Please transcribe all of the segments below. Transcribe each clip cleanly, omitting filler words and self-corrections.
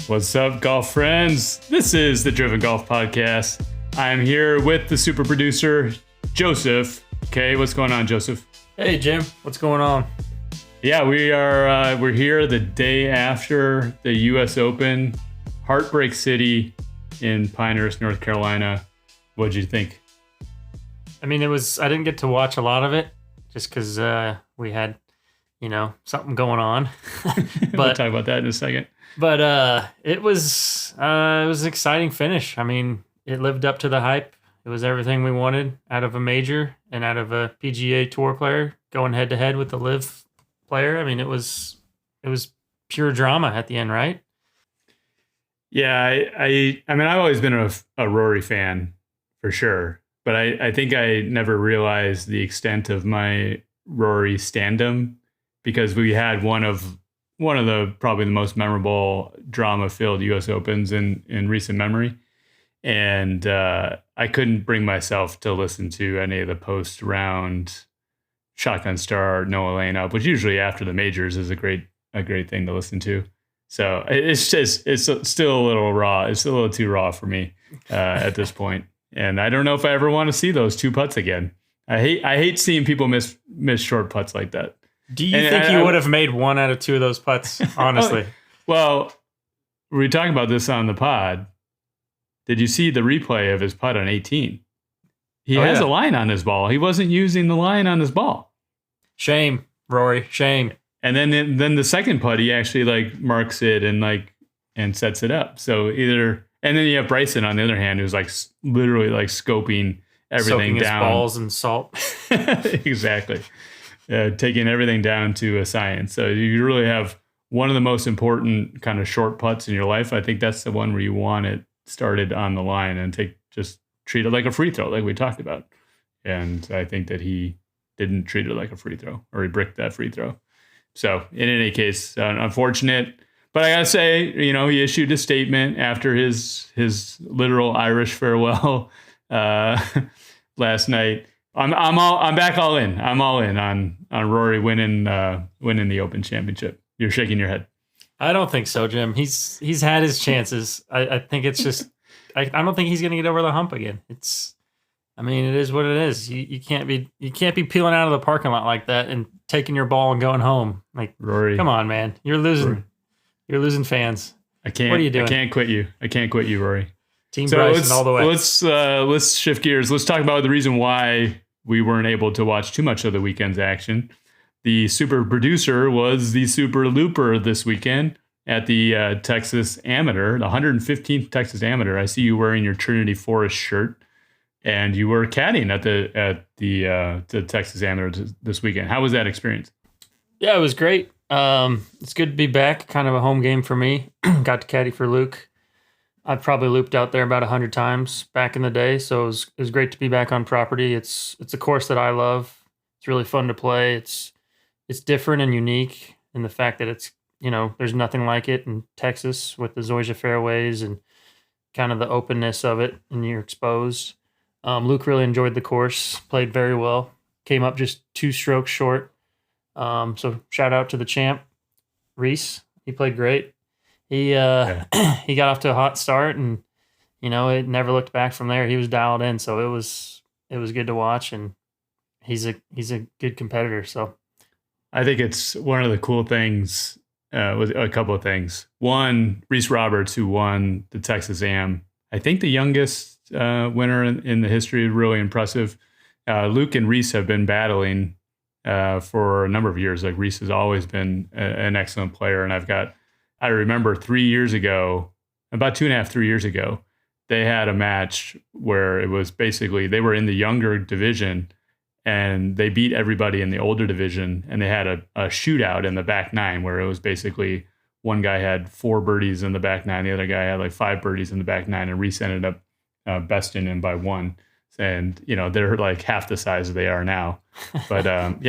What's up, golf friends? This is the Driven Golf Podcast. I'm here with the super producer, Joseph. Okay, what's going on, Joseph? Hey, Jim. What's going on? Yeah, we're here the day after the U.S. Open, Heartbreak City in Pinehurst, North Carolina. What'd you think? I mean, I didn't get to watch a lot of it just because we had, something going on. But we'll talk about that in a second. But it was an exciting finish. I mean, it lived up to the hype. It was everything we wanted out of a major and out of a PGA Tour player going head to head with the LIV player. I mean, it was pure drama at the end, right? Yeah, I mean, I've always been a Rory fan for sure, but I think I never realized the extent of my Rory standum because we had one of the probably the most memorable drama-filled U.S. Opens in recent memory. And I couldn't bring myself to listen to any of the post-round Shotgun Star Noah Lane up, which usually after the majors is a great thing to listen to. So it's still a little raw. It's a little too raw for me at this point. And I don't know if I ever want to see those two putts again. I hate seeing people miss short putts like that. Do you think you would have made one out of two of those putts, honestly? Well, we were talking about this on the pod. Did you see the replay of his putt on 18? He has a line on his ball. He wasn't using the line on his ball. Shame, Rory. Shame. And then the second putt, he actually marks it and sets it up. So and then you have Bryson on the other hand, who's literally scoping everything soaking down. His balls in salt. Exactly. Taking everything down to a science. So you really have one of the most important kind of short putts in your life. I think that's the one where you want it started on the line and just treat it like a free throw, like we talked about. And I think that he didn't treat it like a free throw, or he bricked that free throw. So in any case, unfortunate. But I gotta say, he issued a statement after his literal Irish farewell last night. I'm back all in. I'm all in on Rory winning the Open Championship. You're shaking your head. I don't think so, Jim. He's had his chances. I think it's just I don't think he's gonna get over the hump again. It is what it is. You can't be peeling out of the parking lot like that and taking your ball and going home. Rory, come on, man. You're losing. Rory. You're losing fans. I can't. What are you doing? I can't quit you, Rory. Team Bryson all the way. Let's shift gears. Let's talk about the reason why we weren't able to watch too much of the weekend's action. The super producer was the super looper this weekend at the Texas Amateur, the 115th Texas Amateur. I see you wearing your Trinity Forest shirt, and you were caddying at the Texas Amateur this weekend. How was that experience? Yeah, it was great. It's good to be back. Kind of a home game for me. Got to caddy for Luke. I've probably looped out there about 100 times back in the day, so it was great to be back on property. It's a course that I love. It's really fun to play. It's different and unique in the fact that it's there's nothing like it in Texas with the Zoysia fairways and kind of the openness of it, and you're exposed. Luke really enjoyed the course, played very well, came up just 2 strokes short. So shout out to the champ, Reese. He played great. He got off to a hot start, and it never looked back from there. He was dialed in, so it was good to watch, and he's a good competitor. So I think it's one of the cool things. With a couple of things. One, Reese Roberts, who won the Texas Am, I think the youngest winner in the history, really impressive. Luke and Reese have been battling for a number of years. Reese has always been an excellent player, and I remember 3 years ago, about 2.5, 3 years ago, they had a match where it was basically they were in the younger division and they beat everybody in the older division, and they had a shootout in the back 9 where it was basically one guy had 4 birdies in the back 9, the other guy had 5 birdies in the back 9, and Reese ended up besting him by 1. And they're half the size they are now. But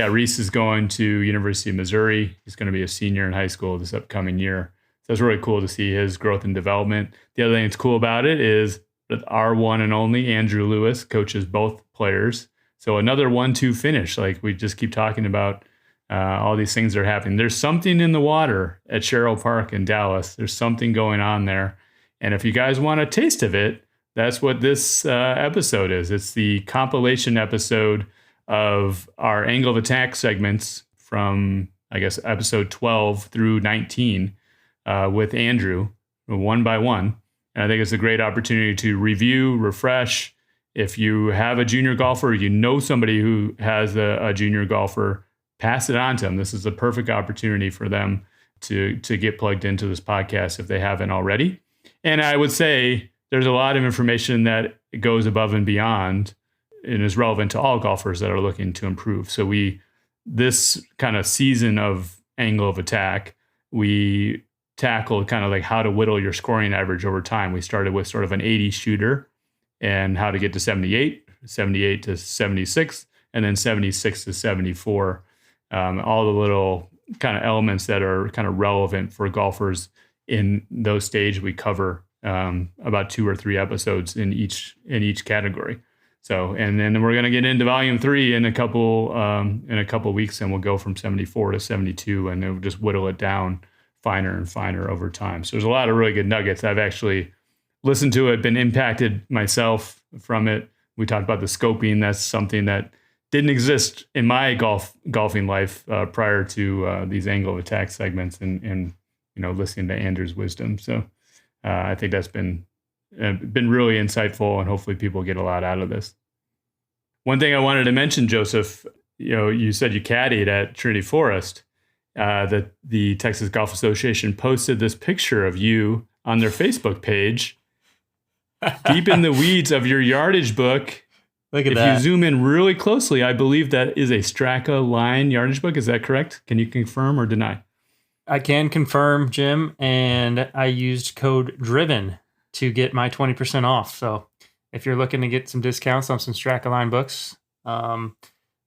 Reese is going to University of Missouri. He's going to be a senior in high school this upcoming year. So it's really cool to see his growth and development. The other thing that's cool about it is that our one and only Andrew Lewis coaches both players. So another 1-2 finish, like we just keep talking about All these things are happening. There's something in the water at Sherrill Park in Dallas. There's something going on there. And if you guys want a taste of it, that's what this episode is. It's the compilation episode of our angle of attack segments from, I guess, episode 12 through 19 with Andrew, one by one. And I think it's a great opportunity to review, refresh. If you have a junior golfer, you know somebody who has a junior golfer, pass it on to them. This is a perfect opportunity for them to get plugged into this podcast if they haven't already. And I would say there's a lot of information that goes above and beyond and is relevant to all golfers that are looking to improve. So this kind of season of angle of attack, we tackled kind of like how to whittle your scoring average over time. We started with sort of an 80 shooter and how to get to 78 to 76, and then 76 to 74. All the little kind of elements that are kind of relevant for golfers in those stages. We cover about 2 or 3 episodes in each category. So, and then we're going to get into volume 3 in a couple weeks, and we'll go from 74 to 72, and then we'll just whittle it down finer and finer over time. So there's a lot of really good nuggets. I've actually listened to it, been impacted myself from it. We talked about the scoping. That's something that didn't exist in my golfing life prior to these angle of attack segments and listening to Andrew's wisdom. So I think that's been really insightful, and hopefully people get a lot out of this. One thing I wanted to mention, Joseph, you said you caddied at Trinity Forest. That the Texas Golf Association posted this picture of you on their Facebook page, deep in the weeds of your yardage book. Look at that. If you zoom in really closely, I believe that is a StrackaLine yardage book. Is that correct? Can you confirm or deny? I can confirm, Jim, and I used code DRIVEN to get my 20% off. So if you're looking to get some discounts on some StrackaLine books,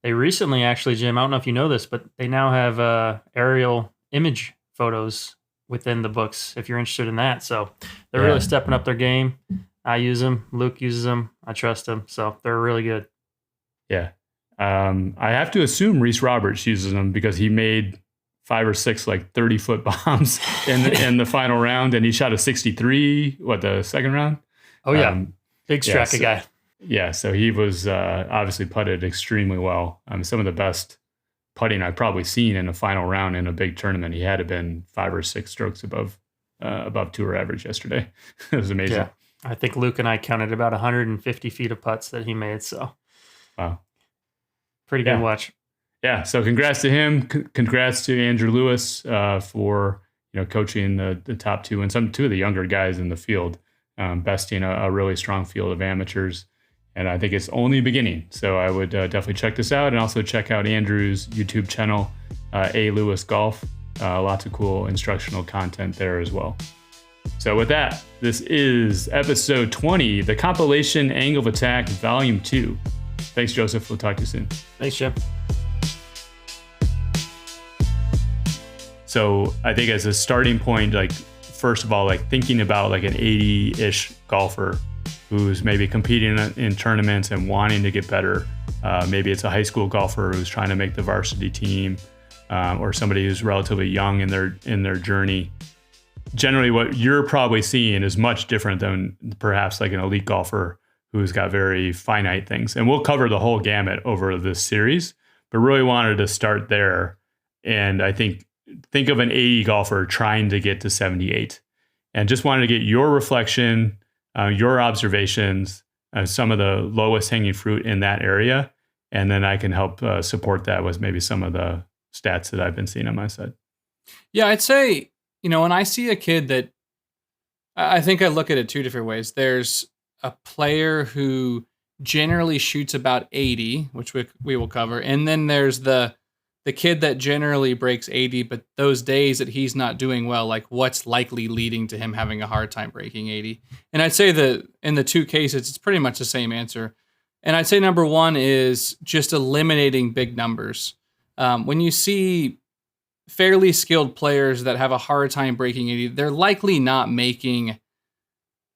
they recently actually, Jim, I don't know if you know this, but they now have aerial image photos within the books if you're interested in that. So they're really stepping up their game. I use them. Luke uses them. I trust them. So they're really good. Yeah. I have to assume Reese Roberts uses them because he made 5 or 6 like 30-foot bombs in the final round, and he shot a 63. The second round? Oh yeah, big Stracka guy. Yeah, so he was obviously putted extremely well. Some of the best putting I've probably seen in a final round in a big tournament. He had to been 5 or 6 strokes above tour average yesterday. It was amazing. Yeah. I think Luke and I counted about 150 feet of putts that he made. So, wow, pretty good watch. Yeah. So, congrats to him. Congrats to Andrew Lewis for coaching the top 2 and some 2 of the younger guys in the field, besting a really strong field of amateurs. And I think it's only beginning. So I would definitely check this out, and also check out Andrew's YouTube channel, A. Lewis Golf. Lots of cool instructional content there as well. So with that, this is episode 20, the compilation Angle of Attack, volume 2. Thanks, Joseph. We'll talk to you soon. Thanks, Jim. So I think as a starting point, first of all, thinking about an 80-ish golfer who's maybe competing in tournaments and wanting to get better. Maybe it's a high school golfer who's trying to make the varsity team, or somebody who's relatively young in their journey. Generally, what you're probably seeing is much different than perhaps an elite golfer who's got very finite things. And we'll cover the whole gamut over this series, but really wanted to start there. And I think of an 80 golfer trying to get to 78, and just wanted to get your reflection, your observations, some of the lowest hanging fruit in that area. And then I can help support that with maybe some of the stats that I've been seeing on my side. Yeah, I'd say, when I see a kid that, I think I look at it 2 different ways. There's a player who generally shoots about 80, which we will cover. And then there's the kid that generally breaks 80, but those days that he's not doing well, what's likely leading to him having a hard time breaking 80. And I'd say that in the 2 cases, it's pretty much the same answer. And I'd say number 1 is just eliminating big numbers. When you see fairly skilled players that have a hard time breaking 80, they're likely not making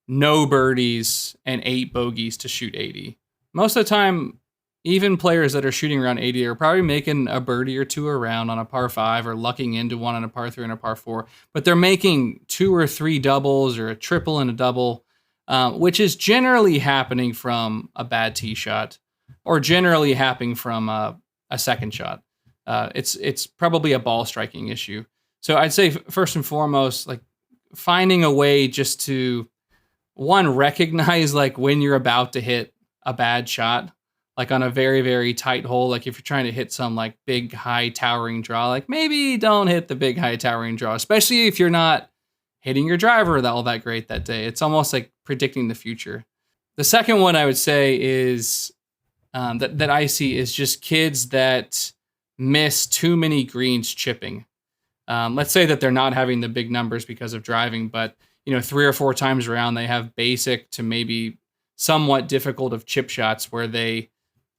no birdies and 8 bogeys to shoot 80. Most of the time, even players that are shooting around 80 are probably making a birdie or two around on a par 5 or lucking into one on a par 3 and a par 4, but they're making 2 or 3 doubles or a triple and a double, which is generally happening from a bad tee shot or generally happening from a second shot. It's probably a ball striking issue. So I'd say first and foremost, like finding a way just to, one, recognize like when you're about to hit a bad shot, like on a very, very tight hole. Like if you're trying to hit some like big, high towering draw, like maybe don't hit the big, high towering draw, especially if you're not hitting your driver all that great that day. It's almost like predicting the future. The second one I would say is that I see is just kids that miss too many greens chipping. Let's say that they're not having the big numbers because of driving, but 3 or 4 times around they have basic to maybe somewhat difficult of chip shots where they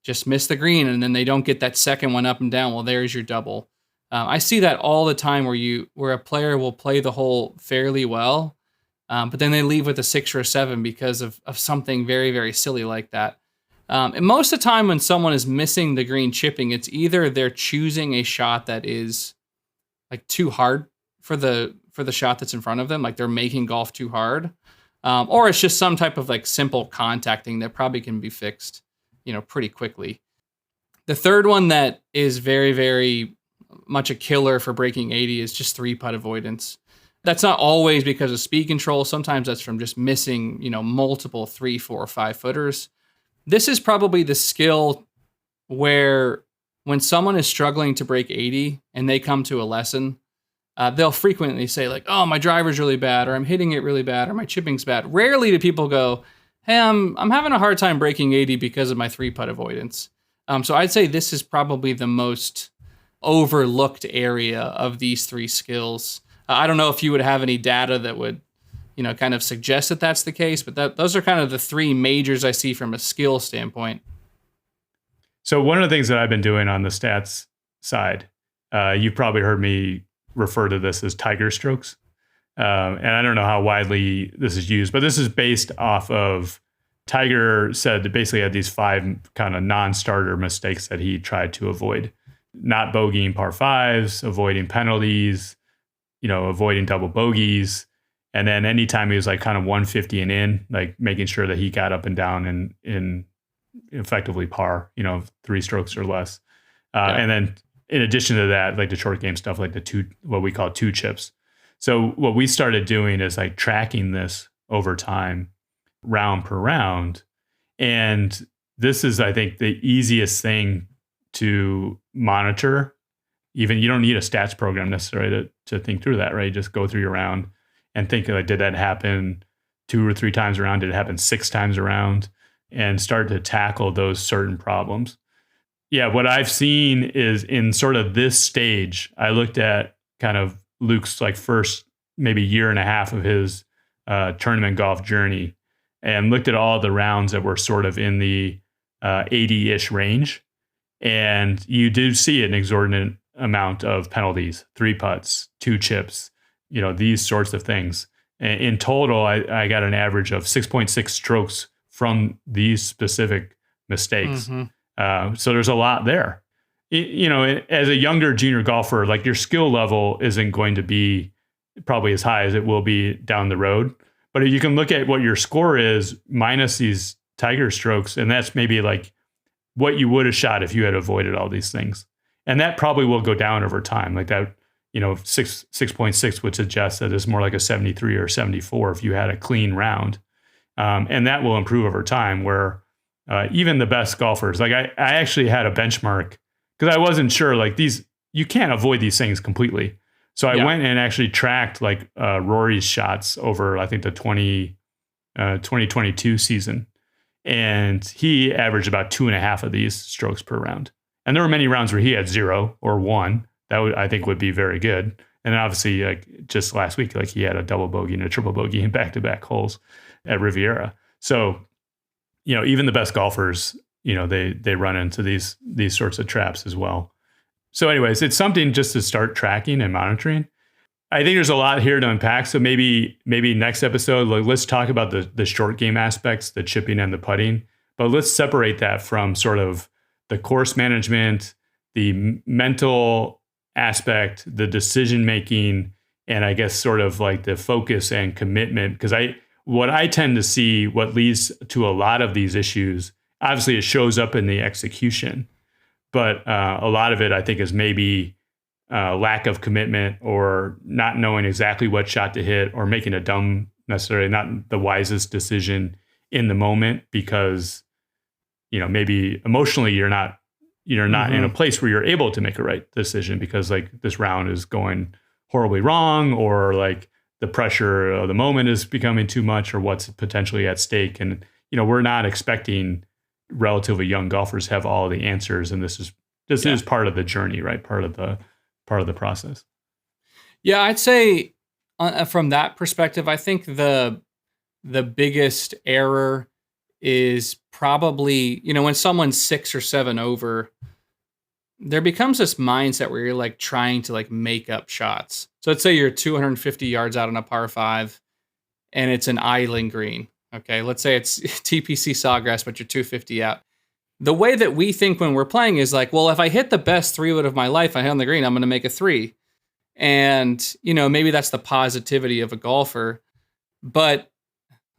just miss the green and then they don't get that second one up and down. Well, there's your double. I see that all the time where a player will play the hole fairly well, but then they leave with a 6 or a 7 because of something very, very silly like that. And most of the time when someone is missing the green chipping, it's either they're choosing a shot that is like too hard for the shot that's in front of them, like they're making golf too hard, or it's just some type of like simple contact thing that probably can be fixed, pretty quickly. The third one that is very, very much a killer for breaking 80 is just 3-putt avoidance. That's not always because of speed control. Sometimes that's from just missing, multiple 3, 4, 5 footers. This is probably the skill where when someone is struggling to break 80 and they come to a lesson, they'll frequently say like, oh, my driver's really bad, or I'm hitting it really bad, or my chipping's bad. Rarely do people go, hey, I'm having a hard time breaking 80 because of my 3-putt avoidance. So I'd say this is probably the most overlooked area of these 3 skills. I don't know if you would have any data that would, kind of suggest that that's the case, but those are kind of the 3 majors I see from a skill standpoint. So one of the things that I've been doing on the stats side, you've probably heard me refer to this as tiger strokes. And I don't know how widely this is used, but this is based off of Tiger said that basically had these 5 kind of non-starter mistakes that he tried to avoid. Not bogeying par 5s, avoiding penalties, avoiding double bogeys. And then anytime he was like kind of 150 and in, like making sure that he got up and down in effectively par, 3 strokes or less. And then in addition to that, like the short game stuff, like what we call 2 chips. So what we started doing is like tracking this over time, round per round. And this is, I think, the easiest thing to monitor. Even you don't need a stats program necessarily to think through that, right? Just go through your round and think like, did that happen 2 or 3 times around? Did it happen 6 times around? And start to tackle those certain problems. Yeah, what I've seen is in sort of this stage, I looked at kind of Luke's like first maybe year and a half of his tournament golf journey and looked at all the rounds that were sort of in the 80-ish range. And you do see an exorbitant amount of penalties, 3 putts, 2 chips, these sorts of things. In total, I got an average of 6.6 strokes from these specific mistakes. Mm-hmm. So there's a lot there. As a younger junior golfer, like your skill level isn't going to be probably as high as it will be down the road. But you can look at what your score is minus these tiger strokes, and that's maybe like what you would have shot if you had avoided all these things. And that probably will go down over time. Like that, 6.6 would suggest that it's more like a 73 or 74 if you had a clean round. And that will improve over time where even the best golfers, like I actually had a benchmark because I wasn't sure, like you can't avoid these things completely. So I went and actually tracked like Rory's shots over, I think, the 2022 season. And he averaged about 2.5 of these strokes per round. And there were many rounds where he had 0 or 1. That I think would be very good. And obviously, like just last week, like he had a double bogey and a triple bogey in back-to-back holes at Riviera. So, even the best golfers, they run into these sorts of traps as well. So anyways, it's something just to start tracking and monitoring. I think there's a lot here to unpack. So maybe next episode, like, let's talk about the short game aspects, the chipping and the putting, but let's separate that from sort of the course management, the mental aspect, the decision making, and I guess sort of like the focus and commitment. Because what I tend to see, what leads to a lot of these issues, obviously it shows up in the execution, but a lot of it I think is maybe lack of commitment or not knowing exactly what shot to hit, or making a dumb, necessarily not the wisest decision in the moment, because maybe emotionally you're not in a place where you're able to make a right decision, because like this round is going horribly wrong, or like the pressure of the moment is becoming too much, or what's potentially at stake. And we're not expecting relatively young golfers have all the answers, and this is part of the journey, right? Part of the process. Yeah, I'd say from that perspective, I think the biggest error is probably, when someone's 6 or 7 over, there becomes this mindset where you're like trying to like make up shots. So let's say you're 250 yards out on a par 5 and it's an island green. Okay, let's say it's TPC Sawgrass, but you're 250 out. The way that we think when we're playing is like, well, if I hit the best 3-wood of my life, I hit on the green, I'm going to make a 3. And, maybe that's the positivity of a golfer. But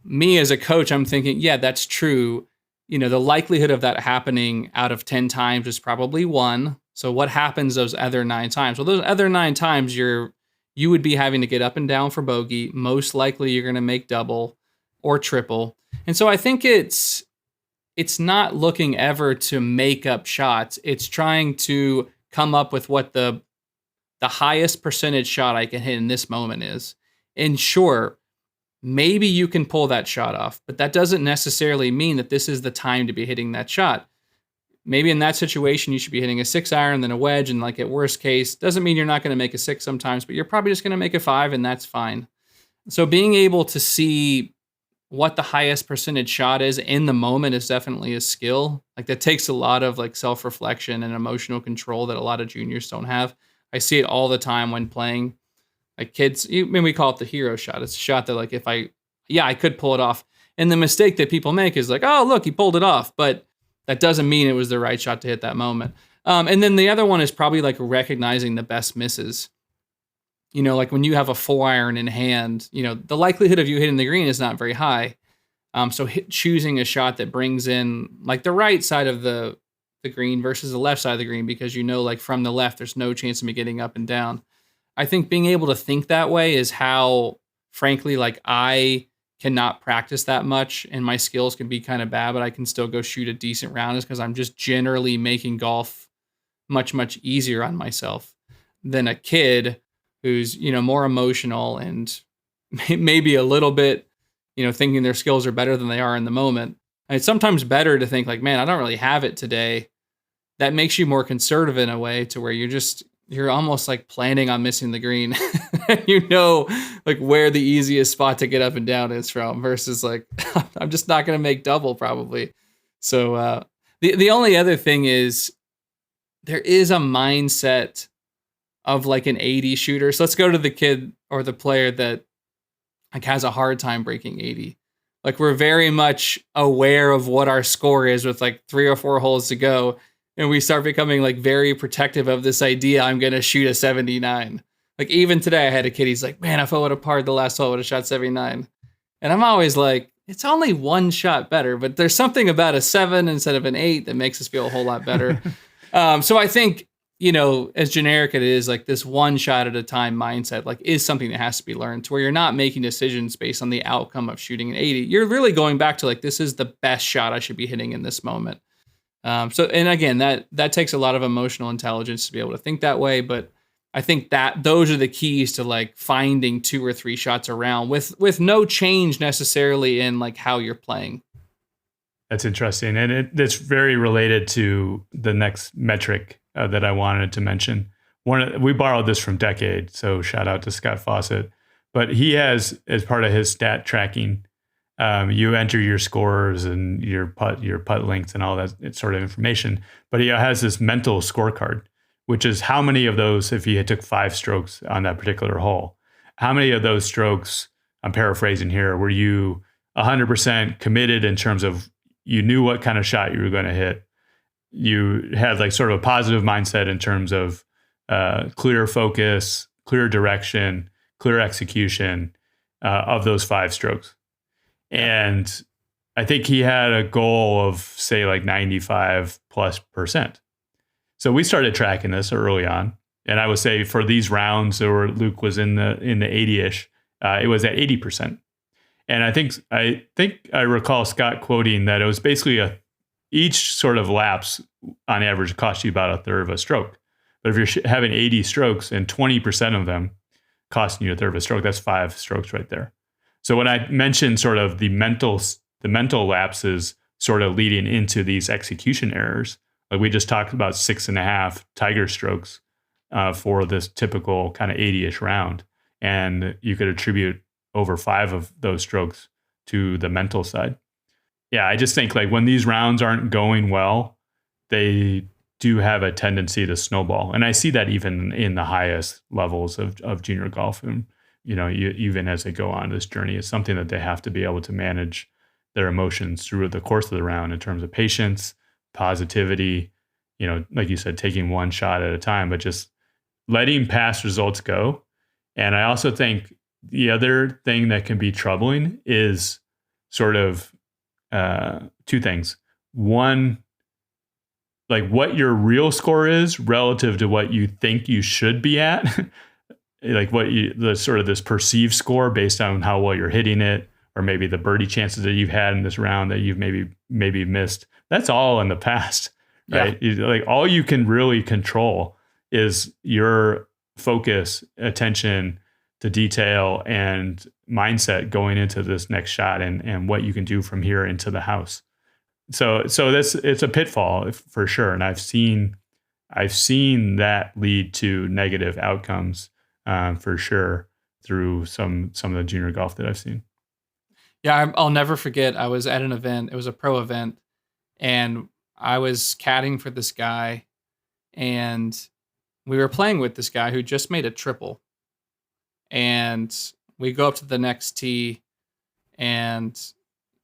me as a coach, I'm thinking, yeah, that's true. The likelihood of that happening out of 10 times is probably 1. So what happens those other 9 times? Well, those other 9 times you would be having to get up and down for bogey. Most likely you're going to make double or triple. And so I think it's not looking ever to make up shots. It's trying to come up with what the highest percentage shot I can hit in this moment is. And sure, maybe you can pull that shot off, but that doesn't necessarily mean that this is the time to be hitting that shot. Maybe in that situation, you should be hitting a 6-iron, then a wedge, and like at worst case, doesn't mean you're not going to make a 6 sometimes, but you're probably just going to make a 5, and that's fine. So being able to see what the highest percentage shot is in the moment is definitely a skill. Like that takes a lot of like self-reflection and emotional control that a lot of juniors don't have. I see it all the time when playing. Like kids, we call it the hero shot. It's a shot that like I could pull it off. And the mistake that people make is like, oh, look, he pulled it off. But that doesn't mean it was the right shot to hit that moment. And then the other one is probably like recognizing the best misses. Like when you have a 4-iron in hand, the likelihood of you hitting the green is not very high. So choosing a shot that brings in like the right side of the green versus the left side of the green, because like from the left, there's no chance of me getting up and down. I think being able to think that way is how, frankly, like I cannot practice that much and my skills can be kind of bad, but I can still go shoot a decent round, is because I'm just generally making golf much, much easier on myself than a kid who's, more emotional and maybe a little bit, thinking their skills are better than they are in the moment. And it's sometimes better to think like, man, I don't really have it today. That makes you more conservative in a way, to where you're almost like planning on missing the green. Like where the easiest spot to get up and down is from, versus like, I'm just not going to make double probably. So the only other thing is there is a mindset of like an 80 shooter. So let's go to the kid or the player that like has a hard time breaking 80. Like we're very much aware of what our score is with like 3 or 4 holes to go. And we start becoming like very protective of this idea, I'm going to shoot a 79. Like even today I had a kid, he's like, man, if I would have parred the last hole, I would have shot 79. And I'm always like, it's only 1 shot better, but there's something about a 7 instead of an 8 that makes us feel a whole lot better. So I think, as generic it is, like this 1 shot at a time mindset, like is something that has to be learned, to where you're not making decisions based on the outcome of shooting an 80. You're really going back to like, this is the best shot I should be hitting in this moment. And again, that takes a lot of emotional intelligence to be able to think that way. But I think that those are the keys to like finding 2 or 3 shots around with no change necessarily in like how you're playing. That's interesting. And it's very related to the next metric that I wanted to mention. We borrowed this from Decade, so shout out to Scott Fawcett. But he has, as part of his stat tracking, you enter your scores and your putt lengths and all that sort of information. But he has this mental scorecard, which is how many of those, if he took 5 strokes on that particular hole, how many of those strokes, I'm paraphrasing here, were you 100% committed in terms of you knew what kind of shot you were going to hit? you had like sort of a positive mindset in terms of clear focus, clear direction, clear execution of those 5 strokes. And I think he had a goal of say like 95+%. So we started tracking this early on. And I would say for these rounds where Luke was in the 80-ish, it was at 80%. And I think I recall Scott quoting that it was basically each sort of lapse on average cost you about a third of a stroke. But if you're having 80 strokes and 20% of them costing you a third of a stroke, that's 5 strokes right there. So when I mentioned sort of the mental lapses sort of leading into these execution errors, like we just talked about 6.5 tiger strokes for this typical kind of 80-ish round. And you could attribute over 5 of those strokes to the mental side. Yeah, I just think like when these rounds aren't going well, they do have a tendency to snowball. And I see that even in the highest levels of junior golf. And, even as they go on this journey, it's something that they have to be able to manage their emotions through the course of the round in terms of patience, positivity, like you said, taking one shot at a time, but just letting past results go. And I also think the other thing that can be troubling is sort of 2 things. One, like what your real score is relative to what you think you should be at, like the sort of this perceived score based on how well you're hitting it, or maybe the birdie chances that you've had in this round that you've maybe missed. That's all in the past, right? Yeah. Like all you can really control is your focus, attention to detail, and mindset going into this next shot, and what you can do from here into the house. So it's a pitfall for sure, and I've seen that lead to negative outcomes for sure through some of the junior golf that I've seen. Yeah, I'll never forget. I was at an event. It was a pro event, and I was caddying for this guy, and we were playing with this guy who just made a triple. And we go up to the next tee, and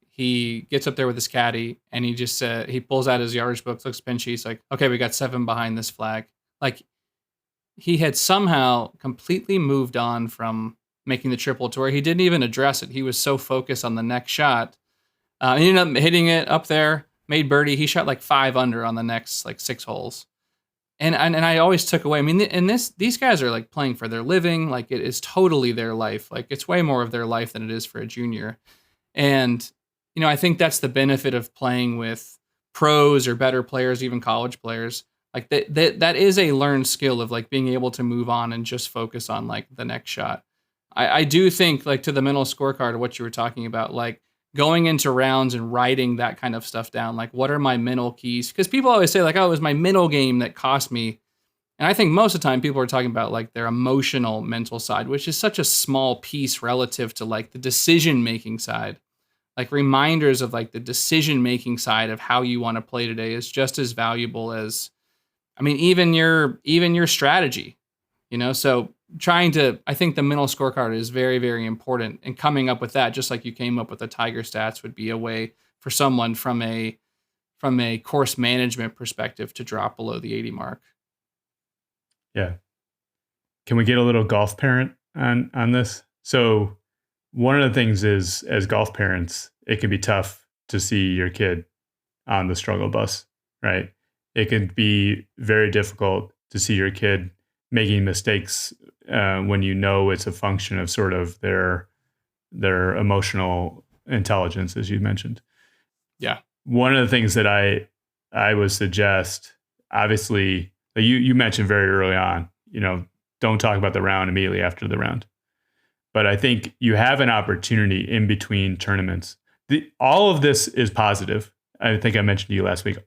he gets up there with his caddy, and he just he pulls out his yardage book, looks pinchy. He's like, "Okay, we got 7 behind this flag." Like he had somehow completely moved on from making the triple to where he didn't even address it. He was so focused on the next shot. He ended up hitting it up there, made birdie. He shot like 5 under on the next like 6 holes. And I always took away, I mean, and these guys are like playing for their living. Like it is totally their life. Like it's way more of their life than it is for a junior. And, I think that's the benefit of playing with pros or better players, even college players. Like that is a learned skill of like being able to move on and just focus on like the next shot. I do think like to the mental scorecard of what you were talking about, like going into rounds and writing that kind of stuff down, like what are my mental keys? Because people always say like, oh, it was my mental game that cost me. And I think most of the time people are talking about like their emotional mental side, which is such a small piece relative to like the decision-making side. Like reminders of like the decision-making side of how you want to play today is just as valuable as, I mean, even your strategy, so I think the mental scorecard is very, very important, and coming up with that, just like you came up with the Tiger stats, would be a way for someone from a course management perspective to drop below the 80 mark. Yeah. Can we get a little golf parent on this? So one of the things is, as golf parents, it can be tough to see your kid on the struggle bus, right? It can be very difficult to see your kid making mistakes when it's a function of sort of their emotional intelligence, as you mentioned. Yeah. One of the things that I would suggest, obviously, you mentioned very early on, don't talk about the round immediately after the round. But I think you have an opportunity in between tournaments. All of this is positive. I think I mentioned to you last week.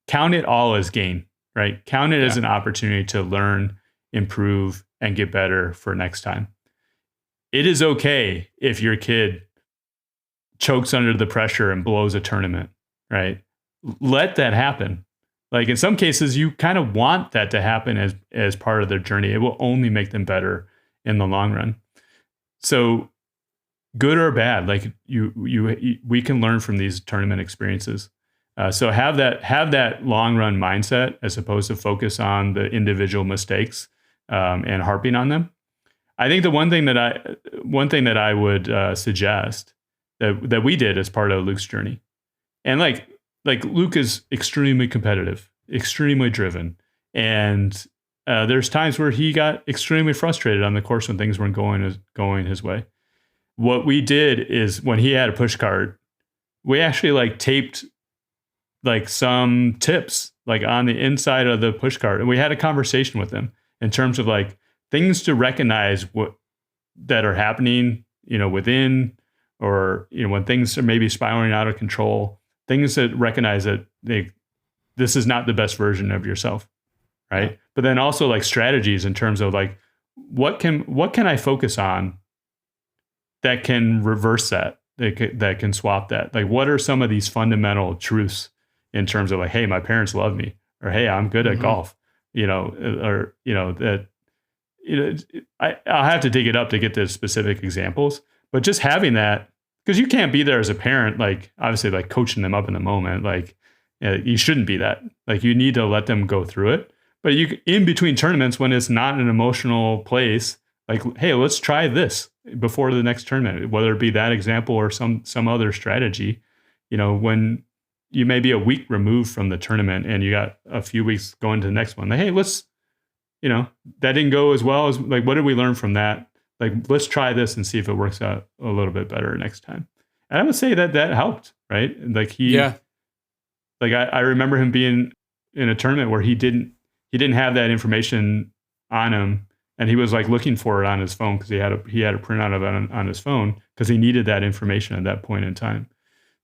Count it all as gain, right? Count it as an opportunity to learn, improve, and get better for next time. It is okay if your kid chokes under the pressure and blows a tournament, right? Let that happen. Like in some cases, you kind of want that to happen as part of their journey. It will only make them better in the long run. So good or bad, like we can learn from these tournament experiences. So have that long run mindset as opposed to focus on the individual mistakes and harping on them. I think the one thing that I would suggest that we did as part of Luke's journey, and like Luke is extremely competitive, extremely driven, and there's times where he got extremely frustrated on the course when things weren't going his way. What we did is when he had a push cart, we actually like taped like some tips like on the inside of the push cart, and we had a conversation with him in terms of like things to recognize that are happening, within, or when things are maybe spiraling out of control, things that recognize that this is not the best version of yourself, right? Yeah. But then also like strategies in terms of like what can I focus on that can reverse that can swap that? Like what are some of these fundamental truths in terms of like, hey, my parents love me, or hey, I'm good at golf, I'll have to dig it up to get the specific examples, but just having that, because you can't be there as a parent, like obviously like coaching them up in the moment, like you shouldn't be that. Like you need to let them go through it. But you, in between tournaments, when it's not an emotional place, like, hey, let's try this before the next tournament, whether it be that example or some other strategy, when you may be a week removed from the tournament and you got a few weeks going to the next one. Like, hey, let's, that didn't go as well as, like, what did we learn from that? Like, let's try this and see if it works out a little bit better next time. And I would say that helped, right? Like I remember him being in a tournament where he didn't have that information on him, and he was like looking for it on his phone because he had a printout of it on his phone because he needed that information at that point in time.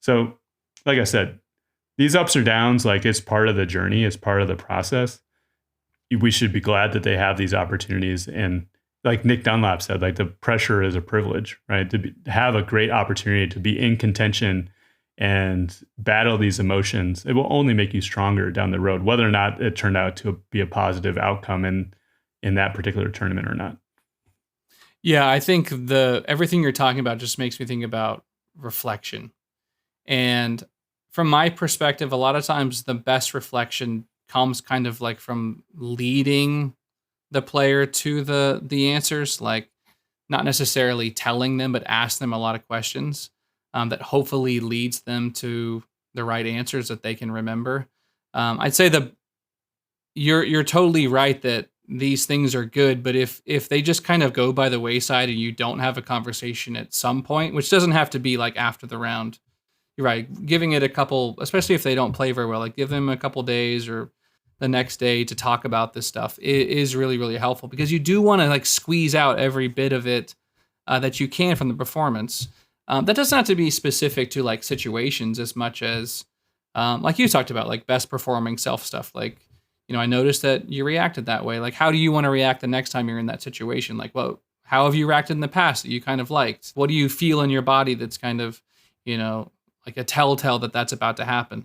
So, like I said, these ups or downs, like it's part of the journey, it's part of the process. We should be glad that they have these opportunities. And like Nick Dunlap said, like the pressure is a privilege, right? To have a great opportunity to be in contention and battle these emotions. It will only make you stronger down the road, whether or not it turned out to be a positive outcome in that particular tournament or not. Yeah, I think everything you're talking about just makes me think about reflection. And from my perspective, a lot of times the best reflection comes kind of like from leading the player to the answers, like not necessarily telling them, but ask them a lot of questions that hopefully leads them to the right answers that they can remember. I'd say you're totally right that these things are good, but if they just kind of go by the wayside and you don't have a conversation at some point, which doesn't have to be like after the round, you're right, giving it a couple, especially if they don't play very well, like give them a couple days or the next day to talk about this stuff is really, really helpful, because you do want to like squeeze out every bit of it that you can from the performance. That doesn't have to be specific to like situations as much as like you talked about, like best performing self stuff. Like, I noticed that you reacted that way. Like, how do you want to react the next time you're in that situation? Like, well, how have you reacted in the past that you kind of liked? What do you feel in your body that's kind of, like a telltale that that's about to happen?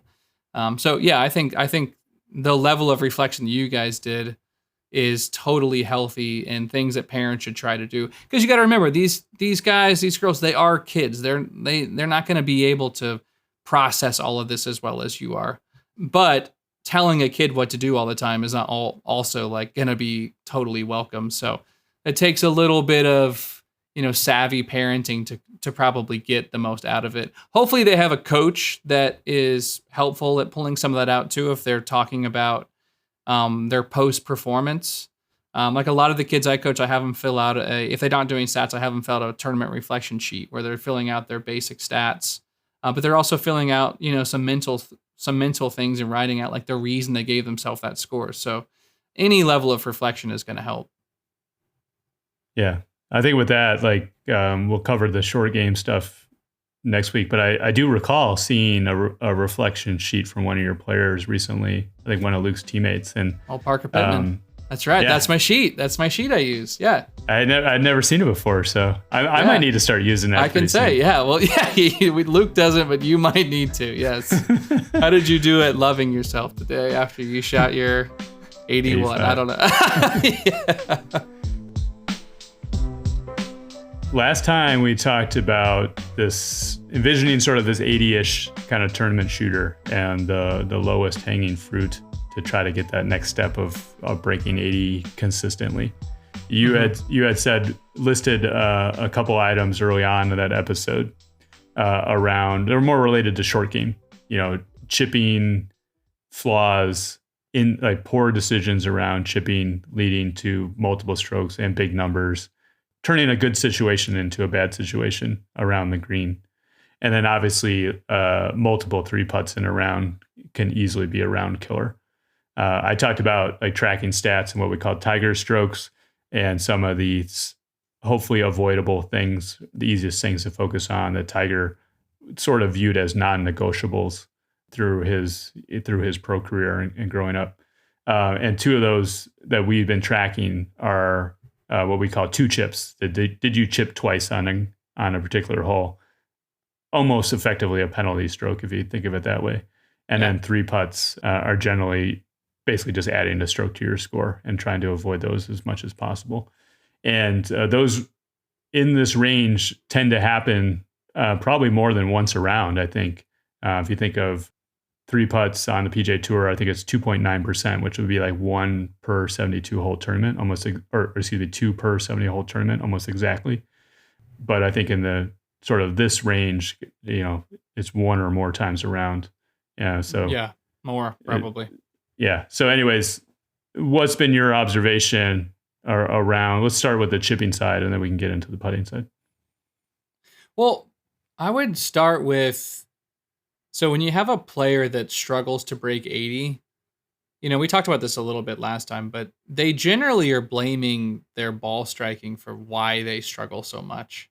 So yeah, I think the level of reflection that you guys did is totally healthy and things that parents should try to do. Because you got to remember, these guys, these girls, they are kids. They're not going to be able to process all of this as well as you are. But telling a kid what to do all the time is not also like going to be totally welcome. So it takes a little bit of, savvy parenting to probably get the most out of it. Hopefully they have a coach that is helpful at pulling some of that out too, if they're talking about their post performance. Like a lot of the kids I coach, I have them fill out if they're not doing stats, I have them fill out a tournament reflection sheet where they're filling out their basic stats, but they're also filling out, some mental things and writing out like the reason they gave themselves that score. So any level of reflection is going to help. Yeah. I think with that, like we'll cover the short game stuff next week, but I do recall seeing a reflection sheet from one of your players recently, I think one of Luke's teammates. And Parker Pittman. That's right. Yeah. That's my sheet. I use. Yeah. I'd never seen it before. So I might need to start using that. I can say, soon. Yeah. Well, yeah, Luke doesn't, but you might need to. Yes. How did you do at loving yourself today after you shot your 81? 85. I don't know. Yeah. last time we talked about this, envisioning sort of this 80-ish kind of tournament shooter and the lowest hanging fruit to try to get that next step of breaking 80 consistently. You had said, listed a couple items early on in that episode around, they're more related to short game, chipping flaws in like poor decisions around chipping leading to multiple strokes and big numbers, turning a good situation into a bad situation around the green. And then obviously multiple 3-putts in a round can easily be a round killer. I talked about like tracking stats and what we call tiger strokes and some of these hopefully avoidable things, the easiest things to focus on that Tiger sort of viewed as non-negotiables through his pro career and growing up. And 2 of those that we've been tracking are what we call 2 chips. Did you chip twice on a particular hole? Almost effectively a penalty stroke if you think of it that way. And then 3 putts are generally basically just adding a stroke to your score and trying to avoid those as much as possible. And those in this range tend to happen probably more than once a round, I think. If you think of 3 putts on the PGA Tour, I think it's 2.9%, which would be like 1 per 72-hole tournament, 2 per 70-hole tournament, almost exactly. But I think in the sort of this range, it's 1 or more times around. Yeah. So more probably. So anyways, what's been your observation around, let's start with the chipping side and then we can get into the putting side. Well, I would start with, so when you have a player that struggles to break 80, we talked about this a little bit last time, but they generally are blaming their ball striking for why they struggle so much.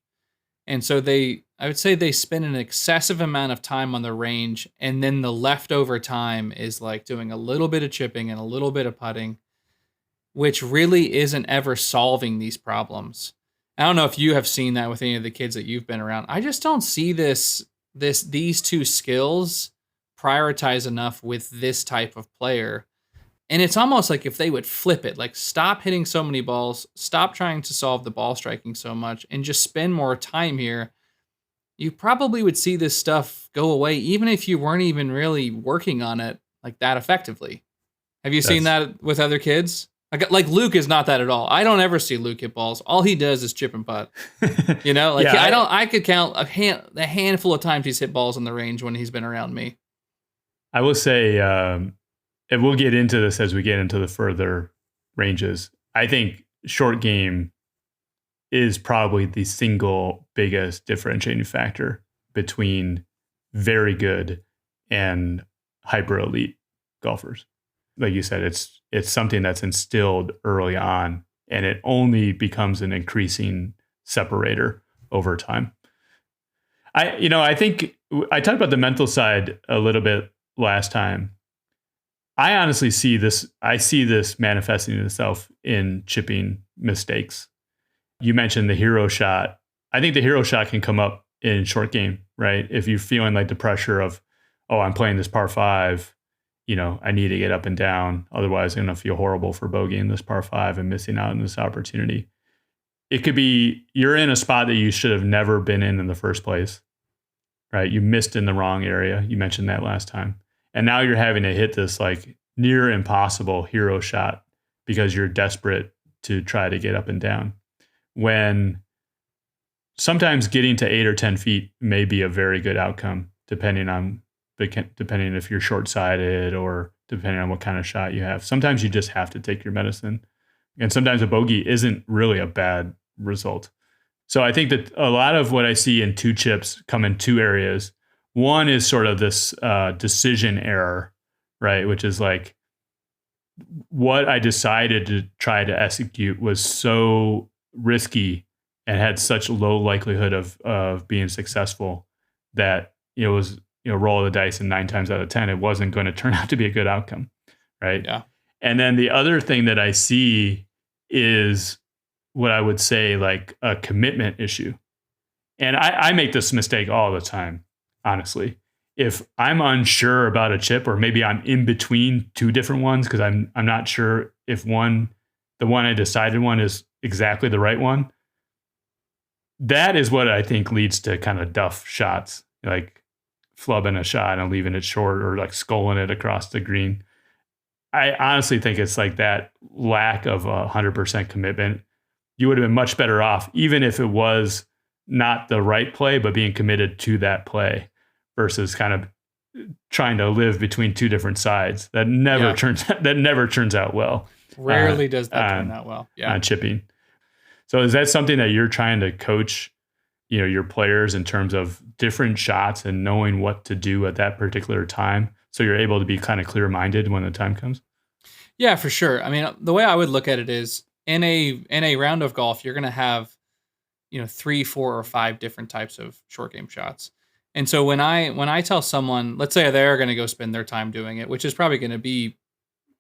And so I would say they spend an excessive amount of time on the range, and then the leftover time is like doing a little bit of chipping and a little bit of putting, which really isn't ever solving these problems. I don't know if you have seen that with any of the kids that you've been around. I just don't see these 2 skills prioritized enough with this type of player. And it's almost like if they would flip it, like stop hitting so many balls, stop trying to solve the ball striking so much, and just spend more time here, you probably would see this stuff go away, even if you weren't even really working on it like that effectively. Have you seen that with other kids? Like Luke is not that at all. I don't ever see Luke hit balls. All he does is chip and putt. I could count a handful of times he's hit balls on the range when he's been around me. I will say, and we'll get into this as we get into the further ranges. I think short game is probably the single biggest differentiating factor between very good and hyper elite golfers. Like you said, it's something that's instilled early on, and it only becomes an increasing separator over time. I think I talked about the mental side a little bit last time. I honestly see this manifesting itself in chipping mistakes. You mentioned the hero shot. I think the hero shot can come up in short game, right? If you're feeling like the pressure of, I'm playing this par 5, I need to get up and down. Otherwise, I'm going to feel horrible for bogeying this par 5 and missing out on this opportunity. It could be you're in a spot that you should have never been in the first place, right? You missed in the wrong area. You mentioned that last time. And now you're having to hit this like near impossible hero shot because you're desperate to try to get up and down. When sometimes getting to 8 or 10 feet may be a very good outcome, depending if you're short-sighted or depending on what kind of shot you have. Sometimes you just have to take your medicine. And sometimes a bogey isn't really a bad result. So I think that a lot of what I see in 2 chips come in 2 areas. One is sort of this decision error, right? Which is like what I decided to try to execute was so risky and had such low likelihood of being successful that it was roll of the dice, and 9 times out of 10 it wasn't going to turn out to be a good outcome, right? Yeah. And then the other thing that I see is what I would say like a commitment issue. And I make this mistake all the time, honestly. If I'm unsure about a chip, or maybe I'm in between 2 different ones because I'm not sure if the one I decided one is exactly the right one, that is what I think leads to kind of duff shots, like flubbing a shot and leaving it short or like sculling it across the green. I honestly think it's like that lack of 100% commitment. You would have been much better off, even if it was not the right play, but being committed to that play versus kind of trying to live between two different sides. That never turns out well. Rarely does that turn out well. Yeah. On chipping. So is that something that you're trying to coach, your players in terms of different shots and knowing what to do at that particular time, so you're able to be kind of clear-minded when the time comes? Yeah, for sure. I mean, the way I would look at it is in a round of golf, you're going to have, 3, 4, or 5 different types of short game shots. And so when I tell someone, let's say they're going to go spend their time doing it, which is probably going to be